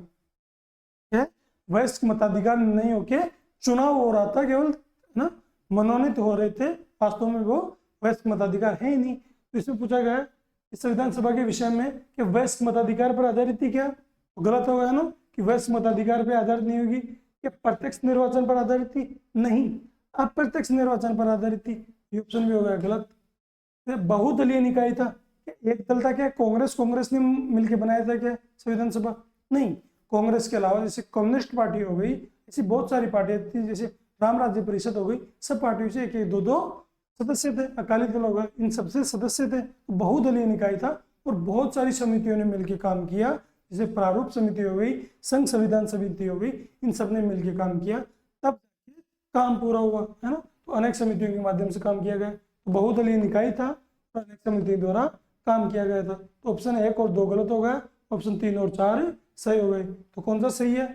क्या? वयस्क मताधिकार नहीं होके चुनाव हो रहा था, केवल ना मनोनीत हो रहे थे, वास्तव में वो वयस्क मताधिकार है ही नहीं। तो इसमें पूछा गया इस संविधान सभा के विषय में कि वयस्क मताधिकार पर आधारित थी क्या? तो गलत हो गया ना, कि वयस्क मताधिकार पर आधारित नहीं होगी। क्या प्रत्यक्ष निर्वाचन पर आधारित थी? नहीं, अप्रत्यक्ष निर्वाचन पर आधारित थी। ये ऑप्शन भी हो गया गलत। बहुदलीय निकाय था, एक दल था क्या? कांग्रेस ने मिलकर बनाया था क्या संविधान सभा? नहीं, कांग्रेस के अलावा जैसे कम्युनिस्ट पार्टी हो गई, ऐसी बहुत सारी पार्टियां थी, जैसे राम राज्य परिषद हो गई, सब पार्टियों से एक एक दो दो सदस्य थे। अकाली दल हो गए, इन सबसे सदस्य थे। तो बहुदलीय निकाय था और बहुत सारी समितियों ने मिलकर काम किया, जैसे प्रारूप समिति हो गई, संघ संविधान समिति हो गई, इन सब ने मिलकर काम किया, तब काम पूरा हुआ, है ना। तो अनेक समितियों के माध्यम से काम किया गया। तो बहुदलीय निकाय था, अनेक समितियों द्वारा काम किया गया था। तो ऑप्शन 1 और 2 गलत हो गया, ऑप्शन 3 और 4 सही हो गए। तो कौन सा सही है?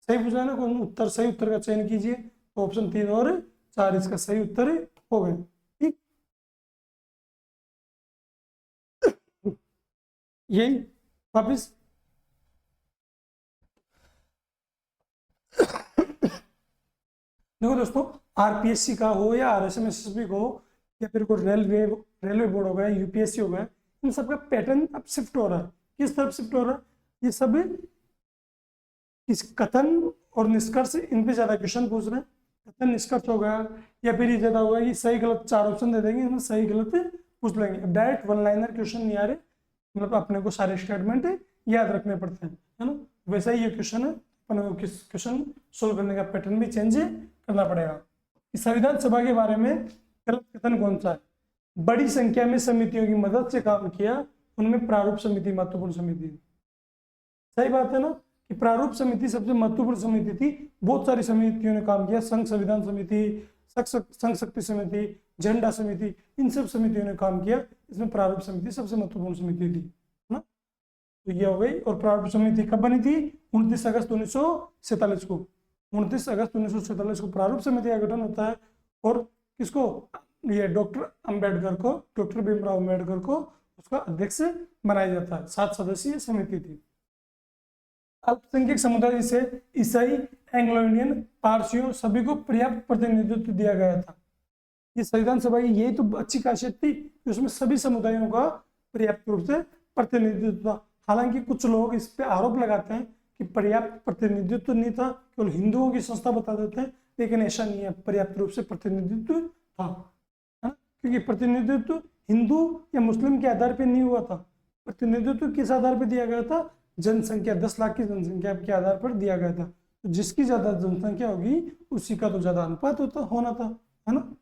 सही पूछा है ना, कौन उत्तर? सही उत्तर का चयन कीजिए। तो ऑप्शन 3 और 4 इसका सही उत्तर हो गए। ठीक, यही वापिस देखो दोस्तों, आरपीएससी का हो या आरएसएमएसएसबी का हो या फिर कोई रेलवे बोर्ड हो गया, यूपीएससी हो गया, इन सब का पैटर्न अब शिफ्ट हो रहा है। किस तरफ शिफ्ट हो रहा है? ये सब इस कथन और निष्कर्ष, इन पे ज्यादा क्वेश्चन पूछ रहे हैं। कथन निष्कर्ष हो गया, या फिर ये ज्यादा होगा कि सही गलत 4 ऑप्शन दे देंगे, इसमें सही गलत पूछ लेंगे। डायरेक्ट 1 लाइनर क्वेश्चन नहीं आ रहे, मतलब अपने को सारे स्टेटमेंट याद रखने पड़ते हैं, है ना। वैसा ही ये क्वेश्चन है, अपने को क्वेश्चन सोल्व करने का पैटर्न भी चेंज करना पड़ेगा। इस संविधान सभा के बारे में गलत कथन कौन सा है? बड़ी संख्या में समितियों की मदद से काम किया, उनमें प्रारूप समिति महत्वपूर्ण समिति है। सही बात है ना। कि प्रारूप समिति सबसे महत्वपूर्ण समिति थी। बहुत सारी समितियों ने काम किया, संघ संविधान समिति, संघ शक्ति समिति, झंडा समिति, इन सब समितियों ने काम किया। इसमें प्रारूप समिति सबसे महत्वपूर्ण समिति थी ना। तो ये हो गई। और प्रारूप समिति कब बनी थी? 29 अगस्त 1947 को। 29 अगस्त 1947 को प्रारूप समिति का गठन होता है। और किसको? ये डॉक्टर अंबेडकर को, डॉक्टर भीमराव अंबेडकर को उसका अध्यक्ष बनाया जाता है। 7 सदस्यीय समिति थी। अल्पसंख्यक समुदाय जैसे ईसाई, एंग्लो इंडियन, पारसियों सभी को पर्याप्त प्रतिनिधित्व दिया गया था। ये संविधान सभा की यही तो अच्छी खासियत थी कि उसमें सभी समुदायों का पर्याप्त रूप से प्रतिनिधित्व था। हालांकि कुछ लोग इस पे आरोप लगाते हैं कि पर्याप्त प्रतिनिधित्व तो नहीं था, केवल हिंदुओं की संस्था बता देते हैं, लेकिन ऐसा नहीं है, पर्याप्त रूप से प्रतिनिधित्व था, है ना। क्योंकि प्रतिनिधित्व हिंदू या मुस्लिम के आधार पर नहीं हुआ था। प्रतिनिधित्व किस आधार पर दिया गया था? जनसंख्या, 10 लाख की जनसंख्या के आधार पर दिया गया था। तो जिसकी ज्यादा जनसंख्या होगी उसी का तो ज्यादा अनुपात होना था, है ना।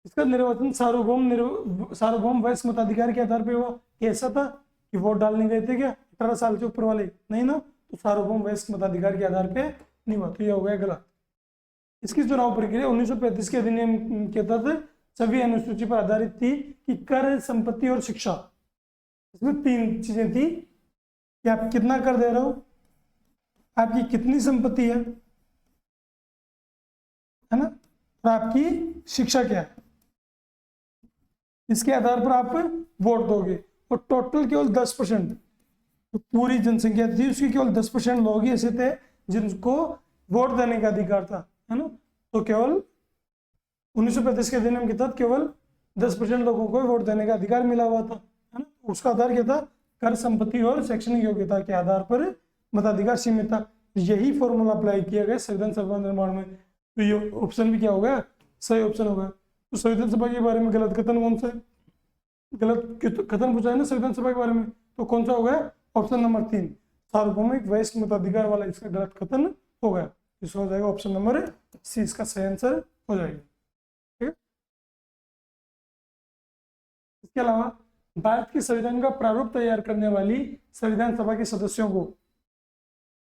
इसका निर्वाचन सार्वभौम वयस्क मताधिकार के आधार पर हुआ। कैसा था कि वोट डालने गए थे क्या 18 साल से ऊपर वाले? नहीं ना। तो सार्वभौम वयस्क मताधिकार के आधार पे नहीं हुआ, तो यह हो गया गलत। इसकी चुनाव प्रक्रिया 1935 के अधिनियम के तहत सभी अनुसूची पर आधारित थी कि कर, संपत्ति और शिक्षा, इसमें 3 चीजें थी कि आप कितना कर दे रहे हो, आपकी कितनी संपत्ति है ना, और आपकी शिक्षा क्या है। इसके आधार पर आप वोट दोगे। और टोटल केवल 10%, तो पूरी जनसंख्या थी उसकी केवल 10% लोग ही ऐसे थे जिनको वोट देने का अधिकार था, है ना। तो केवल 1935 के अधिनियम के तहत केवल 10% लोगों को वोट देने का अधिकार मिला हुआ था, है ना। उसका आधार क्या था? कर, संपत्ति और शैक्षणिक योग्यता के आधार पर मताधिकार सीमित था। यही फॉर्मूला अप्लाई किया गया संविधान सभा निर्माण में। तो ये ऑप्शन भी क्या हो गया? सही ऑप्शन हो गया। तो संविधान सभा के बारे में गलत कथन कौन सा है? गलत कथन पूछा है ना संविधान सभा के बारे में, तो कौन सा हो गया? ऑप्शन नंबर 3, सार्वभौमिक वयस्क मताधिकार वाला इसका गलत कथन हो गया। इसका हो जाएगा ऑप्शन नंबर सी, इसका सही आंसर हो जाएगा। ठीक है। इसके अलावा भारत के संविधान का प्रारूप तैयार करने वाली संविधान सभा के सदस्यों को,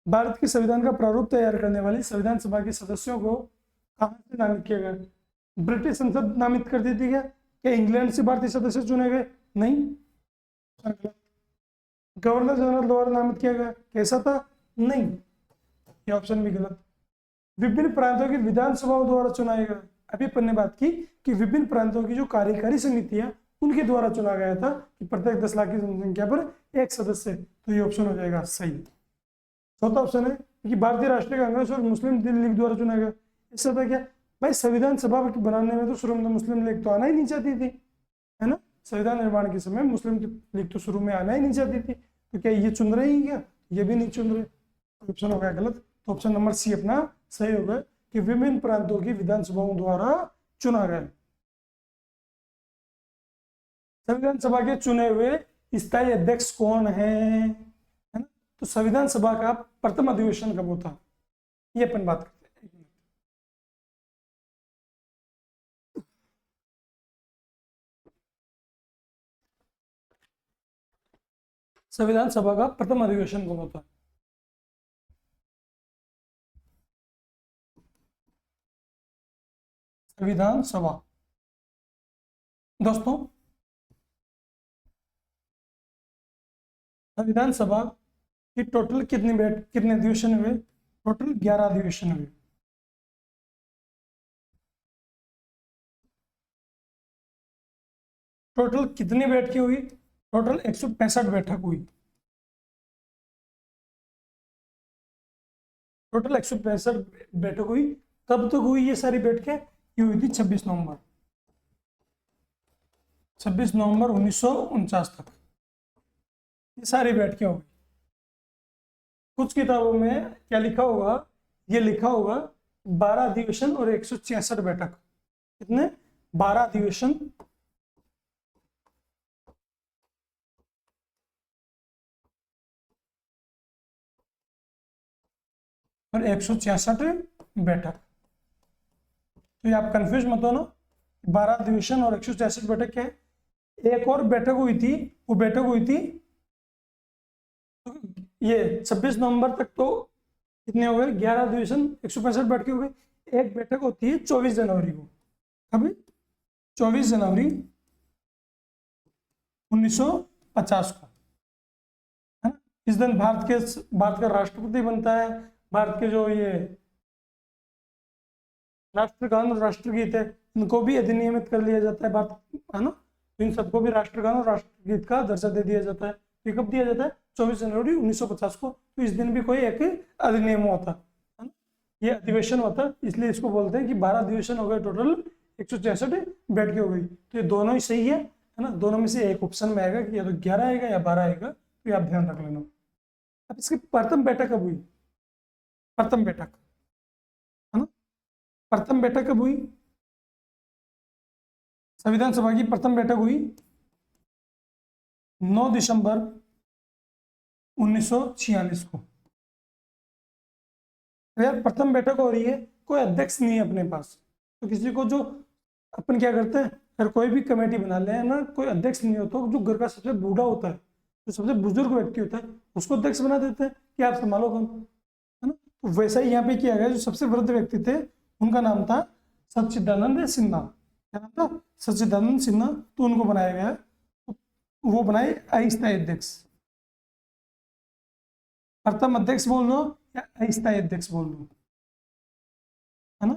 भारत के संविधान का प्रारूप तैयार करने वाली संविधान सभा के सदस्यों को कहाँ से नामित किया गया? ब्रिटिश संसद नामित कर दी थी क्या इंग्लैंड से भारतीय सदस्य चुने गए? नहीं। गवर्नर जनरल द्वारा नामित किया गया? कैसा था? नहीं, ये ऑप्शन भी गलत। विभिन्न प्रांतों की विधानसभाओं द्वारा चुनाया गया। अभी अपन ने बात की कि विभिन्न प्रांतों की जो कार्यकारी समिति है उनके द्वारा चुना गया था कि प्रत्येक 10 लाख की जनसंख्या पर एक सदस्य, तो ये ऑप्शन हो जाएगा सही। चौथा ऑप्शन है कि भारतीय राष्ट्रीय कांग्रेस और मुस्लिम लीग द्वारा चुना गया। इससे था क्या भाई, संविधान सभा बनाने में तो शुरू में मुस्लिम लीग तो आना ही नहीं चाहती थी, है ना। संविधान निर्माण के समय मुस्लिम लीग तो शुरू में आना ही नहीं चाहती थी, तो क्या ये चुन रहे हैं क्या? ये भी नहीं चुन रहे, ऑप्शन हो गया गलत। तो ऑप्शन नंबर सी अपना सही होगा कि विभिन्न प्रांतों की विधानसभाओं द्वारा चुना गया। संविधान सभा के चुने हुए स्थायी अध्यक्ष कौन है ना। तो संविधान सभा का प्रथम अधिवेशन कब होता है, ये अपन बात करते हैं। संविधान सभा का प्रथम अधिवेशन कब होता है? संविधान सभा दोस्तों, संविधान सभा की टोटल कितने अधिवेशन हुए? टोटल 11 अधिवेशन हुए। टोटल कितनी बैठकें हुई? टोटल 165 बैठक हुई। टोटल 165 बैठक हुई। कब तक हुई ये सारी बैठकें? ये हुई थी 26 नवंबर 1949 तक ये सारी बैठकें हो गई। कुछ किताबों में क्या लिखा होगा? ये लिखा होगा 12 अधिवेशन और 166 बैठक। कितने? 12 अधिवेशन और 166 बैठक। तो ये आप कंफ्यूज मत हो ना, 12 अधिवेशन और 166 बैठक क्या है? एक और बैठक हुई थी, वो बैठक हुई थी ये 26 नवंबर तक तो कितने हो गए, 11 अधिवेशन, 165 बैठकें हो गई। एक बैठक होती है 24 जनवरी को, कभी 24 जनवरी 1950 को, है ना। इस दिन भारत का राष्ट्रपति बनता है। भारत के जो ये राष्ट्रगान और राष्ट्रगीत है इनको भी अधिनियमित कर लिया जाता है भारत, है ना। तो इन सबको भी राष्ट्रगान और राष्ट्रगीत का दर्जा दे दिया जाता है। तो ये कब दिया जाता है, 24 जनवरी 1950 को। तो इस दिन भी कोई एक अधिनियम होता है ना, ये अधिवेशन होता है, इसलिए इसको बोलते हैं कि 12 अधिवेशन हो गए, टोटल 166 बैठकें हो गई। तो ये दोनों ही सही है ना। दोनों में से एक ऑप्शन में आएगा कि या तो 11 आएगा या 12 आएगा, तो ये आप ध्यान रख लेना। अब इसकी प्रथम बैठक कब हुई, प्रथम बैठक, है ना। प्रथम बैठक कब हुई, संविधान सभा की प्रथम बैठक हुई 9 दिसंबर 1946 को। तो यार प्रथम बैठक हो रही है, कोई अध्यक्ष नहीं है अपने पास, तो किसी को जो अपन क्या करते हैं, अगर कोई भी कमेटी बना ले ना, कोई अध्यक्ष नहीं होता, जो घर का सबसे बूढ़ा होता है, जो सबसे बुजुर्ग व्यक्ति होता है, उसको अध्यक्ष बना देते हैं कि आप संभालो काम, है ना। तो वैसा ही यहाँ पे किया गया। जो सबसे वृद्ध व्यक्ति थे उनका नाम था सच्चिदानंद सिन्हा। क्या नाम था, सच्चिदानंद सिन्हा। तो उनको बनाया गया, तो वो बनाए अस्थायी अध्यक्ष। प्रथम अध्यक्ष बोल दो या अस्थायी अध्यक्ष बोल दो, है ना।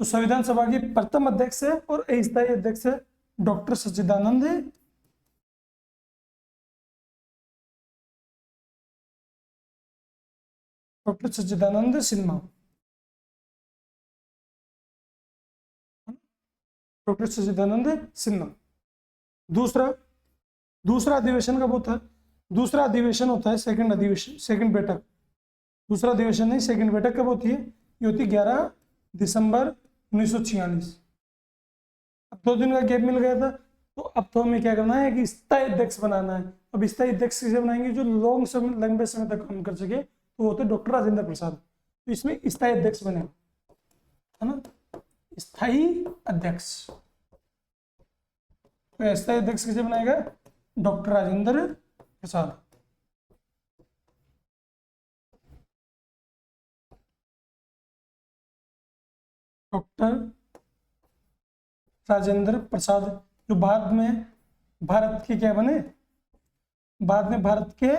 तो संविधान सभा की प्रथम अध्यक्ष है और अस्थायी अध्यक्ष है डॉक्टर सच्चिदानंद सिन्हा। डॉक्टर सच्चिदानंद सिन्हा। दूसरा अधिवेशन कब होता है, दूसरा अधिवेशन होता है सेकंड अधिवेशन, सेकंड बैठक। दूसरा अधिवेशन नहीं, सेकंड बैठक कब होती है, ये होती है 11 दिसंबर 1946। अब 2 दिन का गैप मिल गया था, तो अब तो हमें क्या करना है कि स्थायी अध्यक्ष बनाना है। अब स्थायी अध्यक्ष किसे बनाएंगे, जो लंबे समय तक काम कर सके, तो वो होते डॉक्टर राजेंद्र प्रसाद। तो इसमें स्थायी अध्यक्ष बने, है ना, स्थायी अध्यक्ष। तो स्थायी अध्यक्ष किसे बनाएगा, डॉक्टर राजेंद्र प्रसाद। डॉक्टर राजेंद्र प्रसाद, जो बाद में भारत के क्या बने, बाद में भारत के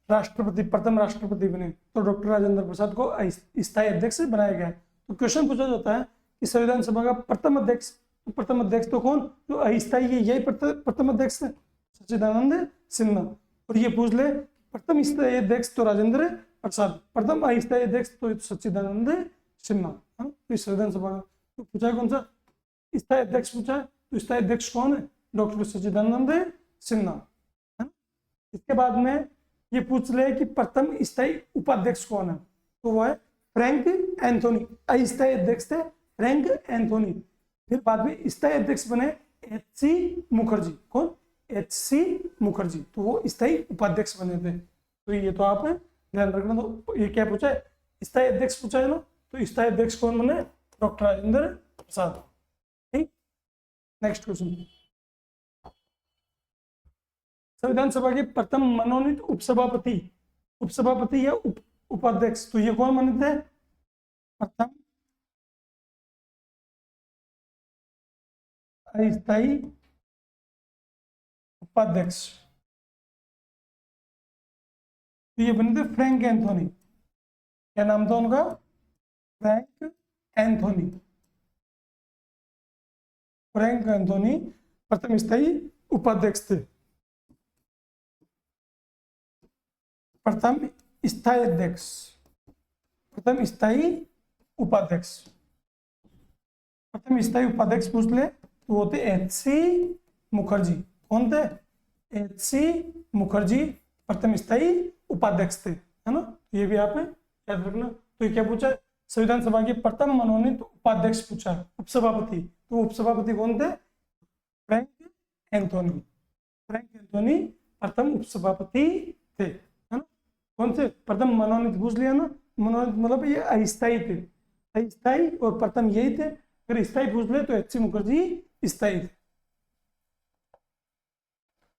राष्ट्रपति, प्रथम राष्ट्रपति बने। तो डॉक्टर राजेंद्र प्रसाद को स्थायी अध्यक्ष बनाया गया। तो क्वेश्चन पूछा जाता है कि संविधान सभा का प्रथम अध्यक्ष, तो प्रथम अध्यक्ष तो कौन, जो अस्थायी है, यही प्रथम अध्यक्ष है, सच्चिदानंद सिन्हा। और ये पूछ ले प्रथम स्थायी अध्यक्ष तो राजेंद्र प्रसाद, प्रथम अस्थायी अध्यक्ष तो सच्चिदानंद सिन्हा। तो इस संविधान सभा का तो पूछा है कौन सा, स्थायी अध्यक्ष पूछा है। तो स्थायी अध्यक्ष कौन है, डॉक्टर सच्चिदानंद सिन्हा, है। इसके बाद में ये पूछ ले कि प्रथम स्थायी उपाध्यक्ष कौन है, तो वो है फ्रैंक एंथोनी। अस्थायी अध्यक्ष थे फ्रैंक एंथोनी। फिर बाद में स्थायी अध्यक्ष बने एच.सी. मुखर्जी। कौन, एच.सी. मुखर्जी। तो वो स्थायी उपाध्यक्ष बने थे। तो ये तो आप ध्यान रखना। तो ये क्या पूछा है, स्थायी अध्यक्ष पूछा है ना। तो स्थायी अध्यक्ष कौन बने, डॉक्टर राजेंद्र प्रसाद। ठीक, नेक्स्ट क्वेश्चन। संविधान सभा के प्रथम मनोनीत उपसभापति या उपाध्यक्ष, तो ये कौन बने थे, प्रथम अस्थायी उपाध्यक्ष। तो ये बने थे फ्रैंक एंथोनी। क्या नाम था उनका, फ्रैंक एंथोनी। फ्रैंक एंथोनी प्रथम स्थायी उपाध्यक्ष थे। प्रथम स्थायी अध्यक्ष, प्रथम स्थायी उपाध्यक्ष। प्रथम स्थायी उपाध्यक्ष पूछ ले तो वो थे एच.सी. मुखर्जी। कौन थे, एच.सी. मुखर्जी प्रथम स्थायी उपाध्यक्ष थे, है ना। ये भी आप याद रखना। तो ये क्या पूछा है, संविधान सभा के प्रथम मनोनीत उपाध्यक्ष पूछा है, उपसभापति। तो उपसभापति कौन थे, फ्रैंक एंथोनी। फ्रैंक एंथोनी प्रथम उपसभापति थे, है ना। कौन से, प्रथम मनोनीत पूछ लिया ना, मनोनीत मतलब ये अस्थायी थे, अस्थायी और प्रथम यही थे। फिर स्थायी पूछ ले तो एच.सी. मुखर्जी स्थायी थे।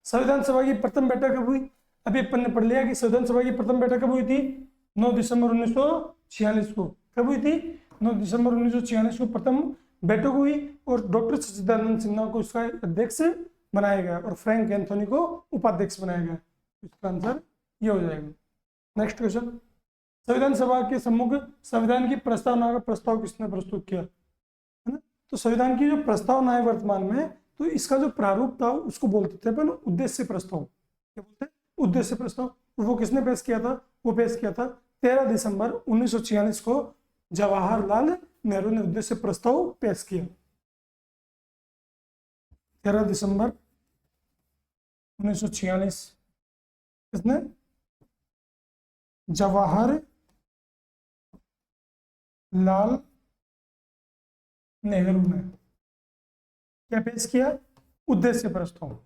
संविधान सभा की प्रथम बैठक कब हुई, अभी अपन ने पढ़ लिया कि संविधान सभा की प्रथम बैठक कब हुई थी? 9 दिसंबर 1946 को। कब हुई थी? 9 दिसंबर 1946 को प्रथम बैठक हुई और डॉक्टर सच्चिदानंद सिन्हा को इसका अध्यक्ष बनाया गया और फ्रैंक एंथोनी को उपाध्यक्ष बनाया गया। इसका आंसर ये हो जाएगा। नेक्स्ट क्वेश्चन, संविधान सभा के सम्मुख संविधान की प्रस्तावना का प्रस्ताव किसने प्रस्तुत किया? है ना, तो संविधान की जो प्रस्तावना है वर्तमान में, तो इसका जो प्रारूप था उसको बोलते थे अपन उद्देश्य प्रस्ताव। क्या बोलते हैं? उद्देश्य प्रस्ताव। वो किसने पेश किया था? वो पेश किया था 13 दिसंबर 1946 को जवाहरलाल नेहरू ने उद्देश्य प्रस्ताव पेश किया। 13 दिसंबर 1946 किसने? जवाहर लाल नेहरू ने क्या पेश किया? उद्देश्य प्रस्ताव।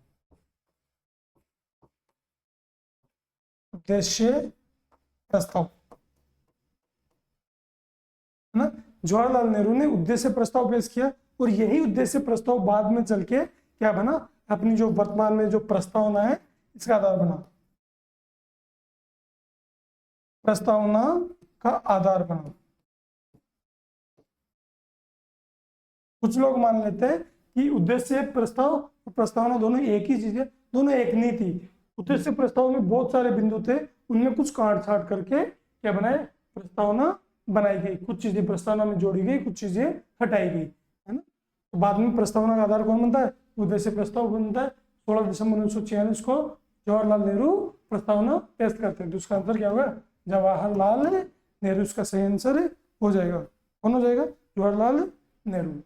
उद्देश्य प्रस्ताव, है ना। जवाहरलाल नेहरू ने उद्देश्य प्रस्ताव पेश किया और यही उद्देश्य प्रस्ताव बाद में चल के क्या बना? अपनी जो वर्तमान में जो प्रस्तावना है इसका आधार बना। प्रस्तावना का आधार बना। कुछ लोग मान लेते हैं कि उद्देश्य प्रस्ताव और प्रस्तावना दोनों एक ही चीज है, दोनों एक नहीं थी। उद्देश्य प्रस्ताव में बहुत सारे बिंदु थे, उनमें कुछ काट छाट करके क्या बनाए? प्रस्तावना बनाई गई। कुछ चीजें प्रस्तावना में जोड़ी गई, कुछ चीजें हटाई गई, है ना। तो बाद में प्रस्तावना का आधार कौन बनता है? उद्देश्य प्रस्ताव बनता है। 16 दिसंबर 1946 को जवाहरलाल नेहरू प्रस्तावना पेश करते हैं। तो उसका आंसर क्या होगा? जवाहरलाल नेहरू। इसका सही आंसर हो जाएगा। कौन हो जाएगा? जवाहरलाल नेहरू।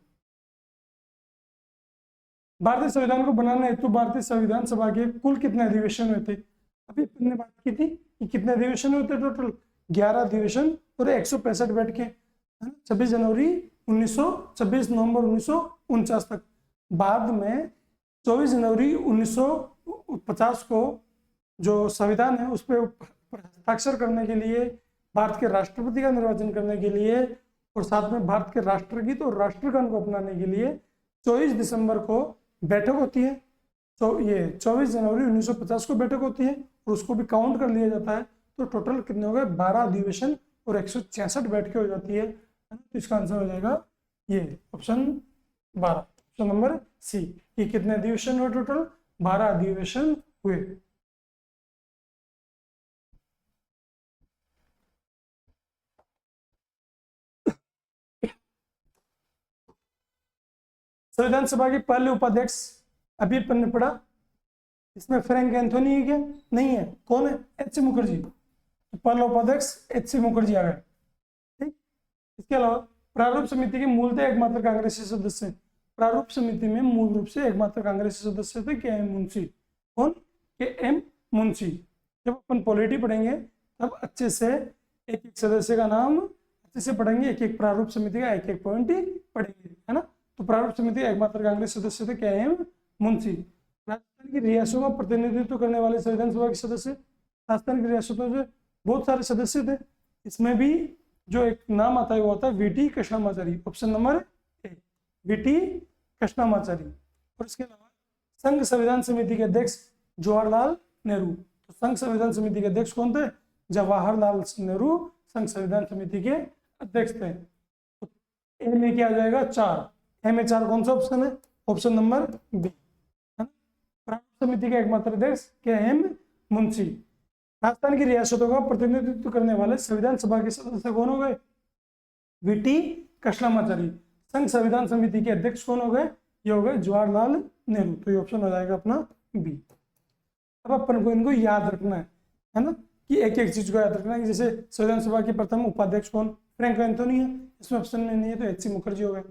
भारतीय संविधान को बनाने हेतु भारतीय संविधान सभा के कुल कितने अधिवेशन हुए थे? अभी हमने बात की थी कि कितने अधिवेशन हुए थे? टोटल 11 अधिवेशन और 165 बैठकें, है ना। 26 जनवरी 26 नवंबर 1949 तक। बाद में 24 जनवरी 1950 को जो संविधान है उस पर हस्ताक्षर करने के लिए, भारत के राष्ट्रपति का निर्वाचन करने के लिए और साथ में भारत के राष्ट्रगीत और राष्ट्रगान को अपनाने के लिए 24 दिसंबर को बैठक होती है। तो ये 24 जनवरी 1950 को बैठक होती है और उसको भी काउंट कर लिया जाता है। तो टोटल कितने हो गए? 12 अधिवेशन और 166 बैठकें हो जाती है। तो इसका आंसर हो जाएगा ये ऑप्शन 12, ऑप्शन नंबर सी। ये कितने अधिवेशन हुए? टोटल 12 अधिवेशन हुए। संविधान सभा के पहले उपाध्यक्ष अभी अपन ने पढ़ा, इसमें फ्रैंक एंथोनी है क्या? नहीं है। कौन है? एच मुखर्जी। तो पहला उपाध्यक्ष एच मुखर्जी आ गए। ठीक। इसके अलावा प्रारूप समिति के मूलतः एकमात्र कांग्रेसी सदस्य, प्रारूप समिति में मूल रूप से एकमात्र कांग्रेसी सदस्य थे के एम मुंशी। कौन? के एम मुंशी। जब अपन पॉलिटी पढ़ेंगे तब अच्छे से एक एक सदस्य का नाम अच्छे से पढ़ेंगे, एक एक प्रारूप समिति का एक एक पॉइंट पढ़ेंगे, है ना। तो प्रारूप समिति एकमात्र कांग्रेस सदस्य थे के एम मुंशी। राजस्थान की रियासतों का प्रतिनिधित्व करने वाले संविधान सभा के सदस्य, राजस्थान की रियासतों से बहुत सारे सदस्य थे। इसमें भी जो एक नाम आता है वो आता है VT Krishnamachari. Option number A, VT Krishnamachari. और इसके अलावा संघ संविधान समिति के अध्यक्ष जवाहरलाल नेहरू। तो संघ संविधान समिति के अध्यक्ष कौन थे? जवाहरलाल नेहरू संघ संविधान समिति के अध्यक्ष थे। तो ए में क्या आ जाएगा? 4। ए में 4 कौन सा ऑप्शन है? Option number B. प्रारूप समिति के एकमात्र अध्यक्ष के एम मुंशी। राजस्थान की रियासतों का प्रतिनिधित्व करने वाले संविधान सभा के सदस्य कौन हो गए? वीटी कृष्णामाचारी। संघ संविधान समिति के अध्यक्ष कौन हो गए? ये हो गए जवाहरलाल नेहरू। तो ये ऑप्शन हो जाएगा अपना बी। अब अपन को इनको याद रखना है ना, कि एक एक चीज को याद रखना है। जैसे संविधान सभा के प्रथम उपाध्यक्ष कौन? फ्रैंक एंथोनी है। इसमें ऑप्शन में नहीं है तो एच सी मुखर्जी हो गए।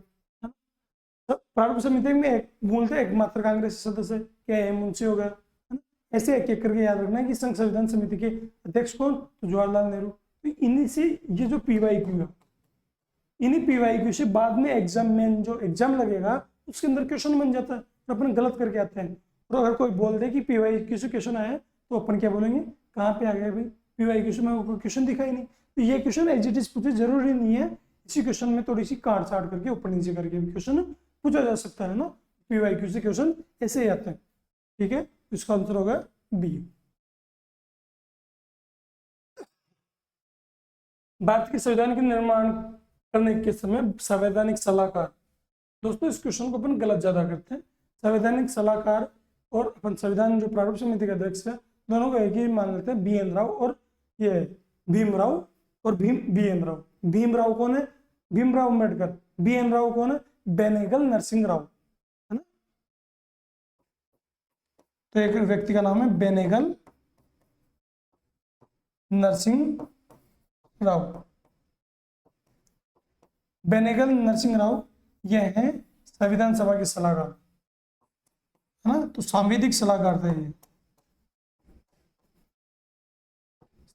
प्रारूप समिति में मूलतः एकमात्र कांग्रेस सदस्य के एम मुंशी हो गया। ऐसे एक एक करके याद रखना है कि संघ संविधान समिति के अध्यक्ष कौन? तो जवाहरलाल नेहरू। तो इन्हीं से ये जो पीवाईक्यू है, इन्हीं पीवाईक्यू से बाद में एग्जाम में जो एग्जाम लगेगा उसके अंदर क्वेश्चन बन जाता है। तो अपन गलत करके आते हैं। और अगर कोई बोल दे कि पीवाईक्यू से क्वेश्चन आया तो अपन क्या बोलेंगे? कहाँ पे आ गया भाई? पीवाईक्यू से में कोई क्वेश्चन दिखाई नहीं। तो ये क्वेश्चन एज इट इज पूछे जरूरी नहीं है। इसी क्वेश्चन में थोड़ी सी काट छाट करके ऊपर नीचे करके भी क्वेश्चन पूछा जा सकता है ना। पीवाईक्यू से क्वेश्चन ऐसे ही आते हैं। ठीक है, इसका आंसर होगा बी। भारत के संविधान के निर्माण करने के समय संवैधानिक सलाहकार, दोस्तों इस क्वेश्चन को अपन गलत ज्यादा करते हैं। संवैधानिक सलाहकार और अपन संविधान जो प्रारूप समिति का अध्यक्ष है, दोनों को एक ही मान लेते हैं, बी एन राव और ये भीमराव और बी एन राव। भीमराव कौन है? भीमराव अम्बेडकर। बी एन राव कौन है? बेनेगल नरसिंह राव, है ना। तो एक व्यक्ति का नाम है बेनेगल नरसिंह राव। बेनेगल नरसिंह राव यह है संविधान सभा के सलाहकार, है ना। तो सांविधिक सलाहकार थे ये,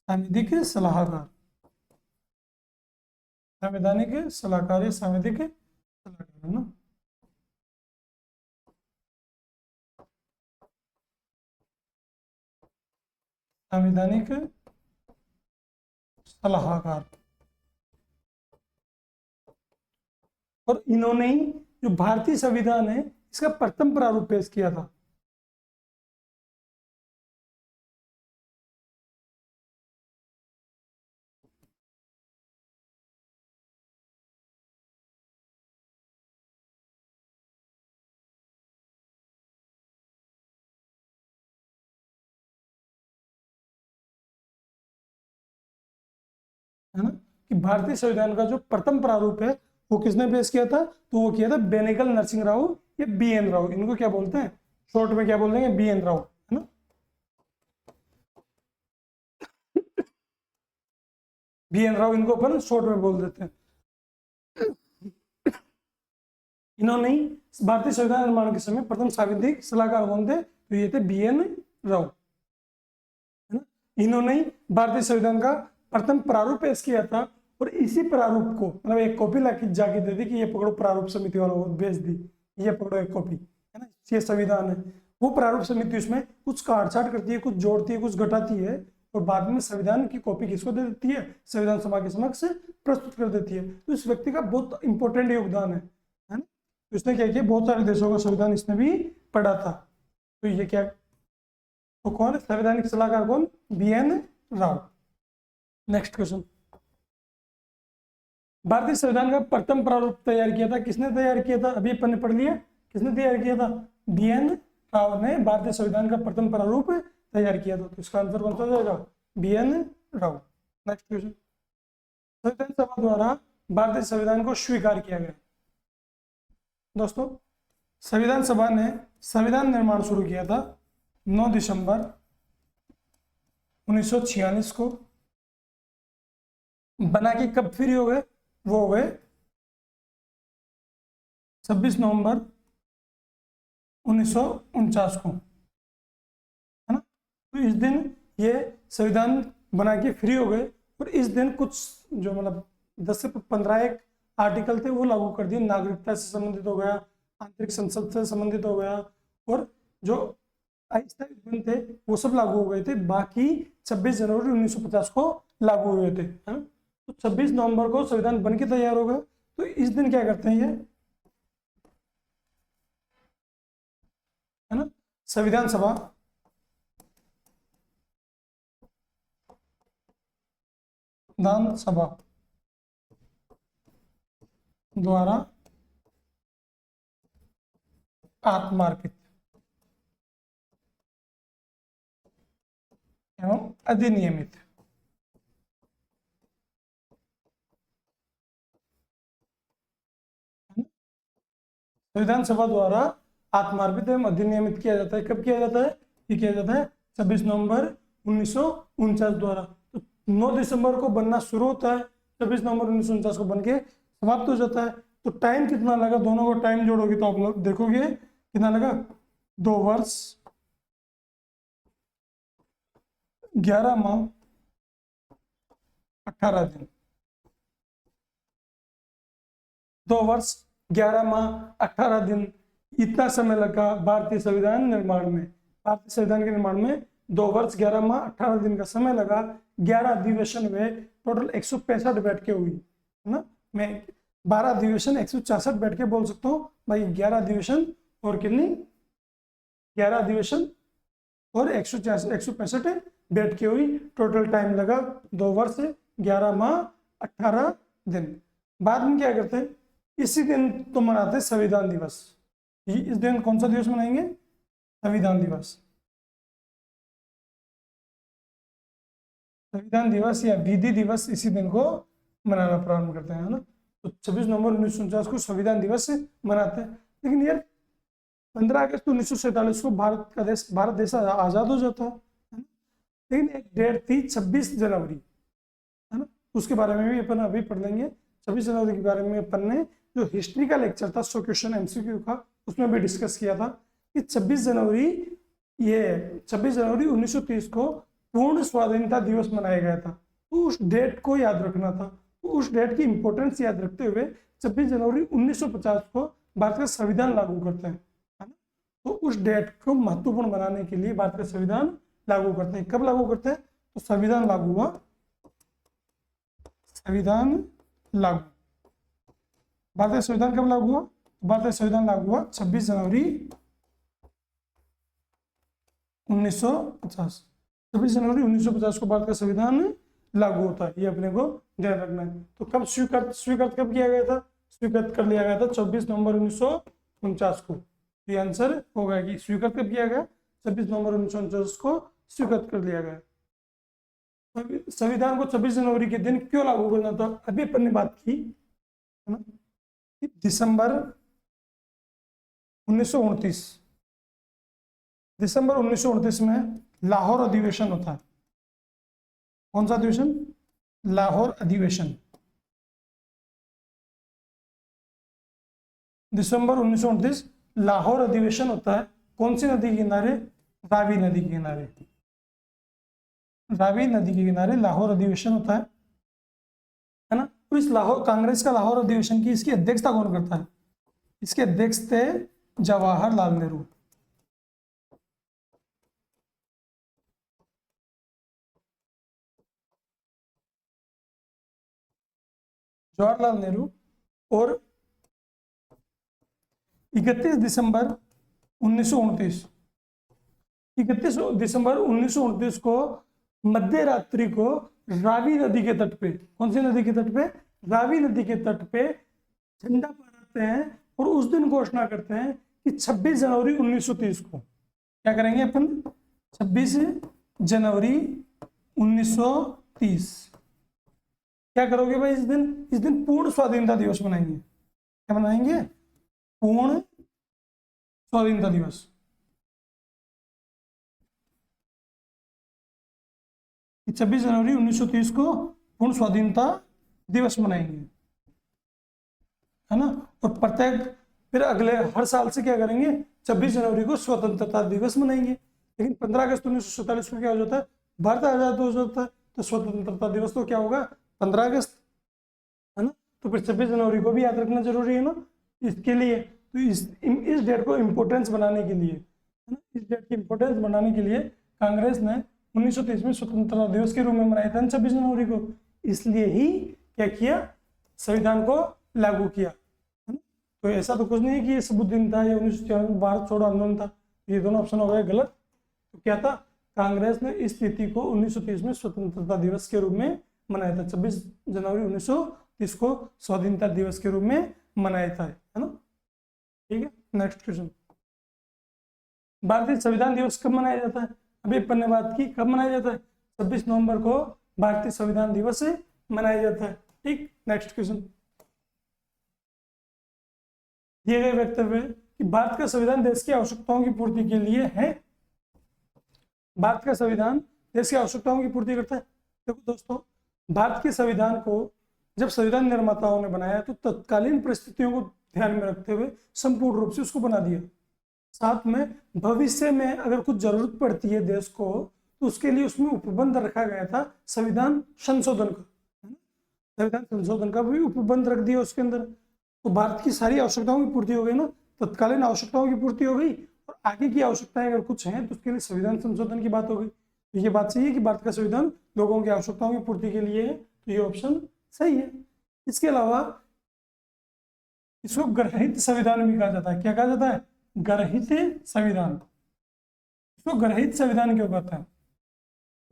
सांविधिक सलाहकार, संवैधानिक सलाहकार, सांविधिक सलाहकार, है ना। संवैधानिक सलाहकार। और इन्होंने ही जो भारतीय संविधान है इसका प्रथम प्रारूप पेश किया था। है ना, कि भारतीय संविधान का जो प्रथम प्रारूप है वो किसने पेश किया था? तो वो किया था बेनेगल नरसिंह राव या बी एन राव। इनको क्या बोलते हैं? शॉर्ट में क्या बोल देंगे? बी एन राव, है ना। बी एन राव इनको अपन शॉर्ट में बोल देते हैं। इन्होंने ही भारतीय संविधान निर्माण के समय प्रथम सांविधिक सलाहकार कौन थे? तो ये थे बी एन राव, है ना। इन्होंने ही भारतीय संविधान का प्रथम प्रारूप पेश किया था और इसी प्रारूप को मतलब एक कॉपी लाके जाके दे दी कि ये पकड़ो, प्रारूप समिति वालों को भेज दी, ये पकड़ो एक कॉपी, है ना, ये संविधान है। वो प्रारूप समिति उसमें कुछ काटछाट करती है, कुछ जोड़ती है, कुछ घटाती है और बाद में संविधान की कॉपी किसको दे देती है? संविधान सभा के समक्ष प्रस्तुत कर देती है। तो इस व्यक्ति का बहुत इंपॉर्टेंट योगदान है ना। तो इसने क्या किया? बहुत सारे देशों का संविधान इसने भी पढ़ा था। तो ये क्या, तो कौन है संवैधानिक सलाहकार? कौन? B N Rao. Next question, भारतीय संविधान का प्रथम प्रारूप तैयार किया था, किसने तैयार किया था? अभी अपन ने पढ़ लिया, किसने तैयार किया था? बी एन राव ने भारतीय संविधान का प्रथम प्रारूप तैयार किया था। तो इसका आंसर बनता जाएगा B N Rao. Next question, संविधान सभा द्वारा भारतीय संविधान को स्वीकार किया गया। दोस्तों संविधान सभा ने संविधान निर्माण शुरू किया था 9 दिसंबर 1946 को। बना के कब फ्री हो गए? वो हो गए 26 नवंबर 1949 को, है ना। तो इस दिन ये संविधान बना के फ्री हो गए और इस दिन कुछ जो मतलब 10 से 15 एक आर्टिकल थे वो लागू कर दिए। नागरिकता से संबंधित हो गया, आंतरिक संसद से संबंधित हो गया और जो अस्थायी विधान थे वो सब लागू हो गए थे। बाकी 26 जनवरी 1950 को लागू हुए थे, है ना। तो 26 नवंबर को संविधान बन के तैयार होगा। तो इस दिन क्या करते हैं ये, है ना, संविधान सभा द्वारा आत्मार्पित एवं अधिनियमित संविधान सभा द्वारा आत्मार्पित एवं अधिनियमित किया जाता है। कब किया जाता है? ये किया जाता है 26 नवंबर 1949 द्वारा। तो 9 दिसंबर को बनना शुरू होता है, 26 नवंबर 1949 को बन के समाप्त हो जाता है। तो टाइम कितना लगा? दोनों को टाइम जोड़ोगे तो आप लोग देखोगे कितना लगा, 2 वर्ष 11 माह 18 दिन। 2 वर्ष 11 माह 18 दिन इतना समय लगा भारतीय संविधान निर्माण में। भारतीय संविधान के निर्माण में 2 वर्ष 11 माह 18 दिन का समय लगा। 11 अधिवेशन हुए, टोटल 165 बैठकें हुई, है ना। मैं 12 अधिवेशन 166 बैठकें बोल सकता हूँ भाई। 11 अधिवेशन और कितनी? 11 अधिवेशन और 165 बैठकें हुई। टोटल टाइम लगा 2 वर्ष 11 माह 18 दिन। बाद में क्या करते हैं, इसी दिन तो मनाते हैं संविधान दिवस। इस दिन कौन सा दिवस मनाएंगे, संविधान दिवस। संविधान दिवस या विधि दिवस इसी दिन को मनाना प्रारंभ करते हैं, है ना। तो 26 नवंबर 1949 को संविधान दिवस मनाते हैं। लेकिन यार 15 अगस्त 1947 को भारत देश आजाद हो जाता है ना? लेकिन एक डेट थी 26 जनवरी, है ना, उसके बारे में भी अपन अभी पढ़ लेंगे। 26 जनवरी के बारे में अपन ने जो हिस्ट्री का लेक्चर था 100 क्वेश्चन एमसीक्यू का, उसमें भी डिस्कस किया था कि 26 जनवरी 1930 को पूर्ण स्वाधीनता दिवस मनाया गया था। तो उस डेट को याद रखना था। तो उस डेट की इंपॉर्टेंस याद रखते हुए 26 जनवरी 1950 को भारत का संविधान लागू करते हैं, है ना। तो उस डेट को महत्वपूर्ण बनाने के लिए भारत का संविधान लागू करते हैं। कब लागू करते हैं, तो संविधान लागू हुआ, संविधान लागू, भारतीय संविधान कब लागू हुआ, भारतीय संविधान लागू हुआ 26 जनवरी 1950। 26 जनवरी 1950 को भारत का संविधान लागू होता है, ये अपने को ध्यान रखना है। तो कब स्वीकृत कब किया गया था, स्वीकृत कर लिया गया था 24 नवंबर 1949 को। ये आंसर होगा कि स्वीकृत कब किया गया, 26 नवंबर 1949 को स्वीकृत कर लिया गया। संविधान को 26 जनवरी के दिन क्यों लागू करना था, अभी अपन ने बात की, है ना। दिसंबर 1929 में लाहौर अधिवेशन होता है। कौन सा अधिवेशन, लाहौर अधिवेशन। दिसंबर 1929 लाहौर अधिवेशन होता है। कौन सी नदी के किनारे, रावी नदी के किनारे, रावी नदी के किनारे लाहौर अधिवेशन होता है ना। तो इस लाहौर कांग्रेस का लाहौर अधिवेशन की इसकी अध्यक्षता कौन करता है, इसके अध्यक्ष थे जवाहरलाल नेहरू। जवाहरलाल नेहरू। और 31 दिसंबर 1929 को मध्य रात्रि को रावी नदी के तट पे, कौन सी नदी के तट पे, रावी नदी के तट पे झंडा फहराते हैं और उस दिन घोषणा करते हैं कि 26 जनवरी 1930 को क्या करेंगे अपन, 26 जनवरी 1930 क्या करोगे भाई, इस दिन पूर्ण स्वाधीनता दिवस मनाएंगे। क्या मनाएंगे, पूर्ण स्वाधीनता दिवस। कि 26 जनवरी 1930 को पूर्ण स्वाधीनता दिवस मनाएंगे, है ना। और प्रत्येक फिर अगले हर साल से क्या करेंगे, 26 जनवरी को स्वतंत्रता दिवस मनाएंगे। लेकिन 15 अगस्त 1947 को क्या हो जाता है, भारत आजाद हो जाता है। तो स्वतंत्रता दिवस तो क्या होगा, 15 अगस्त, है ना। तो फिर 26 जनवरी को भी याद रखना जरूरी है ना इसके लिए। तो इस डेट को इम्पोर्टेंस बनाने के लिए, है ना, इस डेट की इम्पोर्टेंस बनाने के लिए कांग्रेस ने 1930 में स्वतंत्रता दिवस के रूप में मनाया था 26 जनवरी को। इसलिए ही क्या किया, संविधान को लागू किया, है ना। तो ऐसा तो कुछ नहीं है कि ये सबूत दिन था या 1954 भारत छोड़ो आंदोलन था, ये दोनों ऑप्शन हो गए गलत। तो क्या था, कांग्रेस ने इस तिथि को 1930 में स्वतंत्रता दिवस के रूप में मनाया था। 26 जनवरी 1930 को स्वाधीनता दिवस के रूप में मनाया था, है ना। ठीक है, नेक्स्ट क्वेश्चन, भारतीय संविधान दिवस कब मनाया जाता है, अभी अपन ने बात की कब मनाया जाता है, 26 नवंबर को भारतीय संविधान दिवस मनाया जाता है। ठीक, नेक्स्ट क्वेश्चन, दिए गए वक्तव्य कि भारत का संविधान देश की आवश्यकताओं की पूर्ति के लिए है। भारत का संविधान देश की आवश्यकताओं की पूर्ति करता है। देखो दोस्तों, भारत के संविधान को जब संविधान निर्माताओं ने बनाया तो तत्कालीन परिस्थितियों को ध्यान में रखते हुए संपूर्ण रूप से उसको बना दिया। साथ में भविष्य में अगर कुछ जरूरत पड़ती है देश को तो उसके लिए उसमें उपबंध रखा गया था संविधान संशोधन का, है ना। संविधान संशोधन का भी उपबंध रख दिया उसके अंदर। तो भारत की सारी आवश्यकताओं की पूर्ति हो गई ना, तत्कालीन आवश्यकताओं की पूर्ति हो गई और आगे की आवश्यकताएं अगर कुछ हैं तो उसके लिए संविधान संशोधन की बात हो गई। तो ये बात सही है कि भारत का संविधान लोगों की आवश्यकताओं की पूर्ति के लिए है, तो ये ऑप्शन सही है। इसके अलावा इसको गर्हित संविधान भी कहा जाता है। क्या कहा जाता है, गर्हित संविधान। इसको गर्हित संविधान क्यों कहते हैं,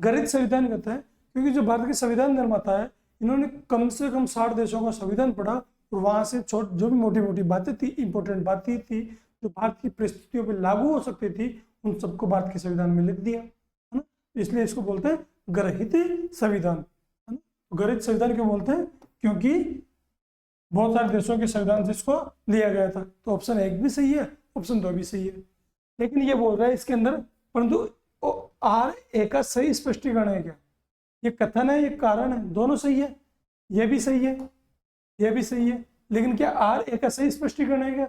गर्हित संविधान कहते हैं क्योंकि जो भारत के संविधान निर्माता है इन्होंने कम से कम 60 देशों का संविधान पढ़ा और वहां से जो भी मोटी मोटी बातें थी, इंपॉर्टेंट बातें थी जो भारत की परिस्थितियों पर लागू हो सकती थी, उन सबको भारत के संविधान में लिख दिया, है ना। इसलिए इसको बोलते हैं गृहीत संविधान, है ना। गृहीत संविधान क्यों बोलते हैं? क्योंकि बहुत सारे देशों के संविधान से इसको लिया गया था। तो ऑप्शन 1 भी सही है, ऑप्शन 2 भी सही है। लेकिन ये बोल रहा है इसके अंदर, परंतु RA का सही स्पष्टीकरण है क्या? ये कथन है, ये कारण है, दोनों सही है। ये भी सही है, ये भी सही है, लेकिन क्या RA का सही स्पष्टीकरण है क्या?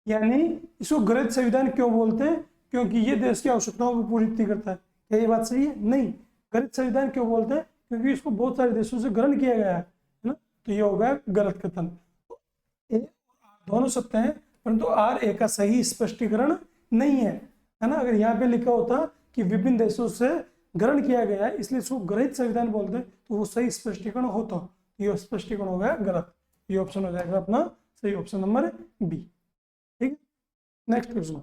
यानी इसको गृहीत संविधान क्यों बोलते हैं? क्योंकि ये देश की आवश्यकताओं को पूरी करता है। क्या ये बात सही है? नहीं। गृहीत संविधान क्यों बोलते हैं? क्योंकि इसको बहुत सारे देशों से ग्रहण किया गया है ना। तो ये हो गया गलत कथन। दोनों सत्य हैं, परंतु RA का सही स्पष्टीकरण नहीं है, है ना। अगर यहाँ पे लिखा होता कि विभिन्न देशों से ग्रहण किया गया है इसलिए इसको गृहीत संविधान बोलते हैं, तो वो सही स्पष्टीकरण होता। ये स्पष्टीकरण हो गया गलत। ये ऑप्शन हो जाएगा अपना सही, ऑप्शन नंबर बी। ठीक है, नेक्स्ट क्वेश्चन।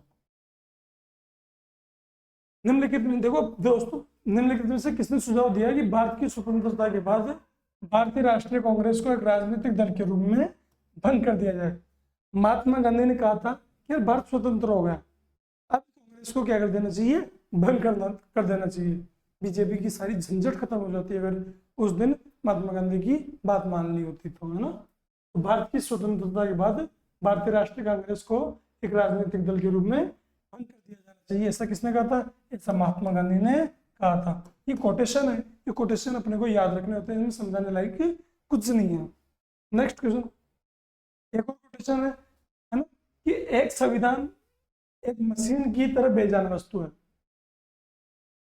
निम्नलिखित में देखो दोस्तों, निम्नलिखित में से किसने सुझाव दिया कि भारत की स्वतंत्रता के बाद भारतीय राष्ट्रीय कांग्रेस को एक राजनीतिक दल के रूप में भंग कर दिया जाए? महात्मा गांधी ने कहा था कि यार भारत स्वतंत्र हो गया, अब कांग्रेस को क्या कर देना चाहिए? भंग कर देना चाहिए। बीजेपी की सारी झंझट खत्म हो जाती है अगर उस दिन महात्मा गांधी की बात मान ली होती तो, है ना। तो भारत की स्वतंत्रता के बाद भारतीय राष्ट्रीय कांग्रेस को एक राजनीतिक दल के रूप में भंग कर दिया जाना चाहिए। ऐसा किसने कहा था? ऐसा महात्मा गांधी ने कहा था। ये कोटेशन है, ये कोटेशन अपने को याद रखने होते हैं, समझाने लायक कुछ नहीं है। नेक्स्ट क्वेश्चन, एक और कोटेशन है ना, कि एक संविधान एक मशीन की तरह बेजान वस्तु है।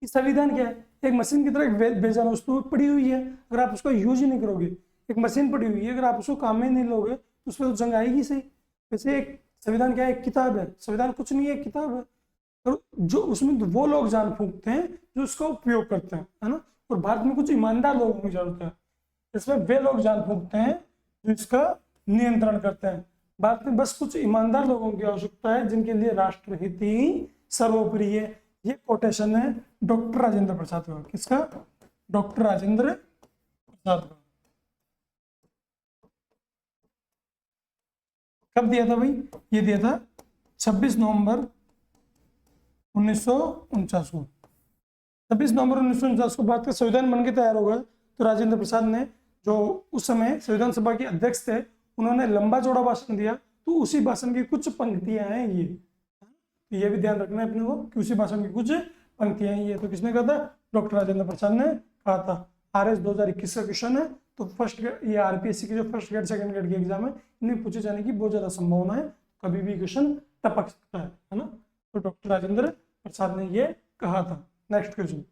संविधान क्या है? एक मशीन की तरह बेजान वस्तु पड़ी हुई है, अगर आप उसका यूज ही नहीं करोगे। एक मशीन पड़ी हुई है, अगर आप उसको काम में नहीं लोगे तो उस पर तो जंग आएगी सही। वैसे एक संविधान क्या है? एक किताब है। संविधान कुछ नहीं है, एक किताब है। तो जो उसमें वो लोग जान फूंकते हैं जो उसका उपयोग करते हैं, है ना। और भारत में कुछ ईमानदार लोगों की जरूरत है, इसमें वे लोग जान फूंकते हैं जो इसका नियंत्रण करते हैं। भारत में बस कुछ ईमानदार लोगों की आवश्यकता है जिनके लिए राष्ट्रहित ही सर्वोपरि है। ये कोटेशन है डॉक्टर राजेंद्र प्रसाद का। किसका? डॉक्टर राजेंद्र प्रसाद का। कब दिया था भाई? ये दिया था 26 नवंबर 1949 को। 26 नवंबर 1949 को भारत का संविधान बनके तैयार हो गया। तो राजेंद्र प्रसाद ने, जो उस समय संविधान सभा के अध्यक्ष थे, उन्होंने लंबा चौड़ा भाषण दिया। तो उसी भाषण की कुछ पंक्तियां हैं ये, तो ये भी ध्यान रखना है अपने को कि उसी भाषण की कुछ पंक्तियां हैं ये। तो किसने कहा था? डॉक्टर राजेंद्र प्रसाद ने कहा था। RS 2021 का क्वेश्चन है। तो फर्स्ट ये RPSC के जो फर्स्ट ग्रेड सेकंड ग्रेड के एग्जाम है, इनमें पूछे जाने की बहुत ज्यादा संभावना है, कभी भी क्वेश्चन टपक सकता है ना। तो डॉक्टर राजेंद्र प्रसाद ने ये कहा था। नेक्स्ट क्वेश्चन,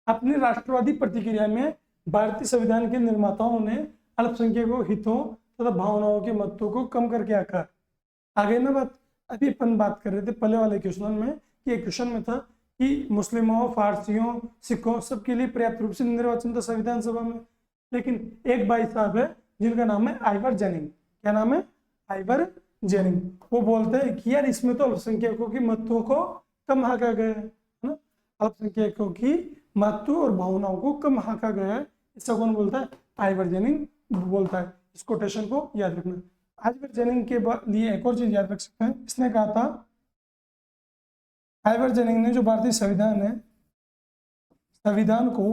अपनी राष्ट्रवादी प्रतिक्रिया में भारतीय संविधान के निर्माताओं ने अल्पसंख्यकों हितों तथा भावनाओं के महत्व को कम करके आकार। आगे ना बात, अभी अपन बात कर रहे थे पहले वाले क्वेश्चन में कि एक क्वेश्चन में था कि मुस्लिमों, फारसियों, सिखों सबके लिए पर्याप्त रूप से निर्वाचन था संविधान सभा में। लेकिन एक भाई साहब है जिनका नाम है आइवर जेनिंग। क्या नाम है? Ivoire ginning. वो बोलते हैं कि यार इसमें तो अल्पसंख्यकों की महत्व को कम आंका गया है ना, अल्पसंख्यकों की महत्व और भावनाओं को कम आंका गया है। ऐसा कौन बोलता है? आइवर जेनिंग बोलता है। इस कोटेशन को याद रखना। आइवर जेनिंग के लिए एक और चीज याद रख सकते हैं। इसने कहा था, आइवर जेनिंग ने, जो भारतीय संविधान है, संविधान को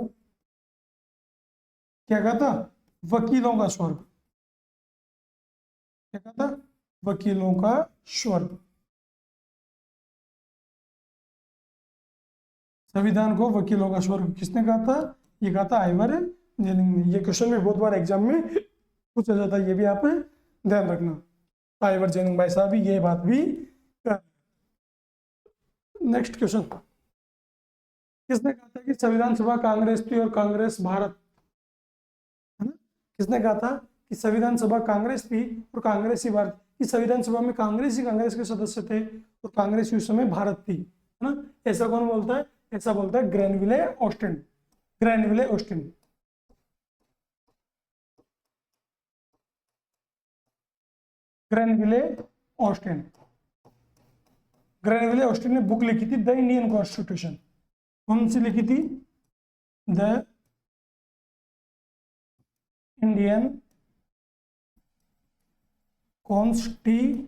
क्या कहा था? वकीलों का स्वर्ग। क्या कहा था? वकीलों का स्वर्ग। संविधान को वकीलों का स्वर्ग किसने कहा था? ये कहा था आइवर जेनिंग ने। ये क्वेश्चन भी बहुत बार एग्जाम में पूछा जाता है, ये भी आप ध्यान रखना। आइवर जेनिंग भाई साहब ये बात भी। नेक्स्ट क्वेश्चन, किसने कहा था कि संविधान सभा कांग्रेस थी और कांग्रेस भारत, है ना। किसने कहा था कि संविधान सभा कांग्रेस थी और कांग्रेस ही भारत? कि संविधान सभा में कांग्रेस ही कांग्रेस के सदस्य थे और कांग्रेस उस समय भारत थी, है ना। ऐसा कौन बोलता है? ऐसा बोलता है ग्रेनविले ऑस्टिन। ग्रेनविले ऑस्टिन। ग्रेनविले ऑस्टिन। ग्रेनविले ऑस्टिन ने बुक लिखी थी द इंडियन कॉन्स्टिट्यूशन। कौन सी लिखी थी? द इंडियन कॉन्स्टिट्यूशन,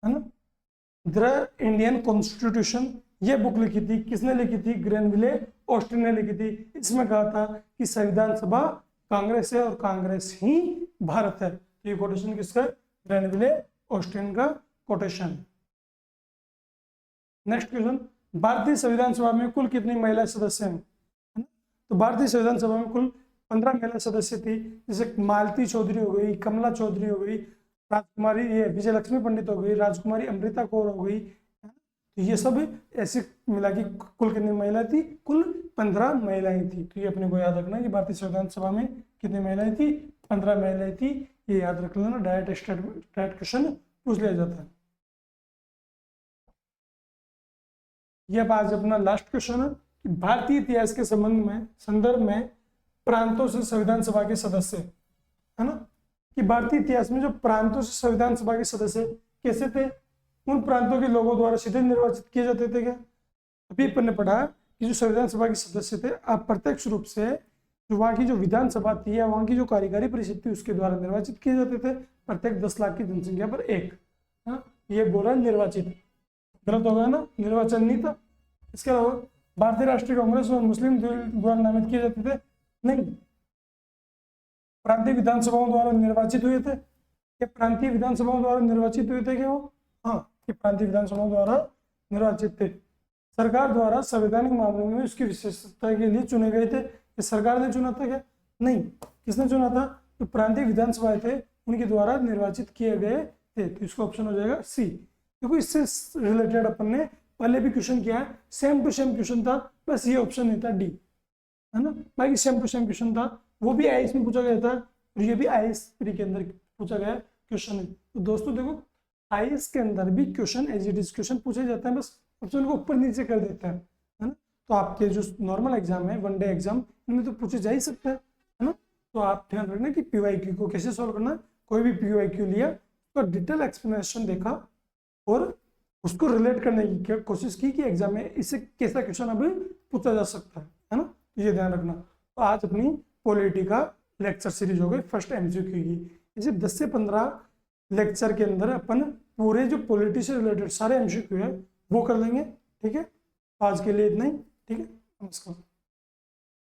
है ना, द इंडियन कॉन्स्टिट्यूशन, ये बुक लिखी थी, किसने लिखी थी? ग्रेनविले ऑस्टिन ने लिखी थी। इसमें कहा था कि संविधान सभा कांग्रेस है और कांग्रेस ही भारत है। तो ये कोटेशन किसका? ग्रेनविले ऑस्टिन का कोटेशन। नेक्स्ट क्वेश्चन, भारतीय संविधान सभा में कुल कितनी महिला सदस्य हैं? है ना? तो भारतीय संविधान सभा में कुल 15 महिला सदस्य थी, जैसे मालती चौधरी हो गई, कमला चौधरी हो गई, राजकुमारी ये विजय लक्ष्मी पंडित हो गई, राजकुमारी अमृता कौर हो गई। तो ये सब ऐसे मिला कि कुल कितनी महिला थी? कुल 15 महिलाएं थी। तो ये अपने को याद रखना कि भारतीय संविधान सभा में कितनी महिलाएं थी? 15 महिलाएं थी। ये याद रख लेना, डायरेक्ट क्वेश्चन पूछ लिया जाता है। ये आज अपना लास्ट क्वेश्चन है कि भारतीय इतिहास के संदर्भ में प्रांतों से संविधान सभा के सदस्य, है ना, कि भारतीय इतिहास में जो प्रांतों से संविधान सभा के सदस्य कैसे थे? उन प्रांतों के लोगों द्वारा सीधे निर्वाचित किए जाते थे क्या? अभी अपन ने पढ़ा कि जो संविधान सभा के सदस्य थे अप्रत्यक्ष रूप से जो वहाँ की जो विधानसभा थी या वहाँ की जो कार्यकारी परिषद थी उसके द्वारा निर्वाचित किए जाते थे, प्रत्येक 10 लाख की जनसंख्या पर एक। हाँ, ये बोला निर्वाचित, गलत हो गया ना, निर्वाचन नहीं था। इसके अलावा भारतीय राष्ट्रीय कांग्रेस और मुस्लिम द्वारा नामित किए जाते थे? नहीं, प्रांतीय विधानसभाओं द्वारा निर्वाचित हुए थे। ये प्रांतीय विधानसभाओं द्वारा निर्वाचित हुए थे क्या वो? हाँ, ये प्रांतीय विधानसभाओं द्वारा निर्वाचित थे। सरकार द्वारा संवैधानिक मामलों में उसकी विशेषता के लिए चुने गए थे। ये सरकार ने चुना था क्या? नहीं, किसने चुना था? तो प्रांतीय विधानसभाएं थे उनके द्वारा निर्वाचित किए गए थे। तो इसका ऑप्शन हो जाएगा सी। देखो इससे रिलेटेड अपन ने पहले भी क्वेश्चन किया है, सेम टू सेम क्वेश्चन था, बस ये ऑप्शन नहीं था डी, है ना। बाकी सेम टू सेम क्वेश्चन था, वो भी आईएएस में पूछा गया था और ये भी आईएएस प्री के अंदर पूछा गया क्वेश्चन है। तो दोस्तों देखो आईएएस के अंदर भी question as it is question पूछे जाते हैं, बस ऑप्शन को ऊपर नीचे कर देते हैं, है ना। तो आपके जो नॉर्मल एग्जाम है, वनडे एग्जाम, इनमें तो पूछे जा ही सकते हैं, है ना। तो आप ध्यान रखना कि पीवाईक्यू को कैसे सॉल्व करना है। कोई भी पीवाईक्यू लिया तो डिटेल एक्सप्लेनेशन देखा और उसको रिलेट करने की कोशिश की कि एग्जाम में इससे कैसा क्वेश्चन अभी पूछा जा सकता है ना। तो ये ध्यान रखना। तो आज अपनी पॉलिटी का लेक्चर सीरीज हो गई फर्स्ट एमसीक्यू की। इसे 10 से 15 लेक्चर के अंदर अपन पूरे जो पॉलिटी से रिलेटेड सारे एमसीक्यू है वो कर लेंगे, ठीक है। आज के लिए इतना ही, ठीक है, नमस्कार।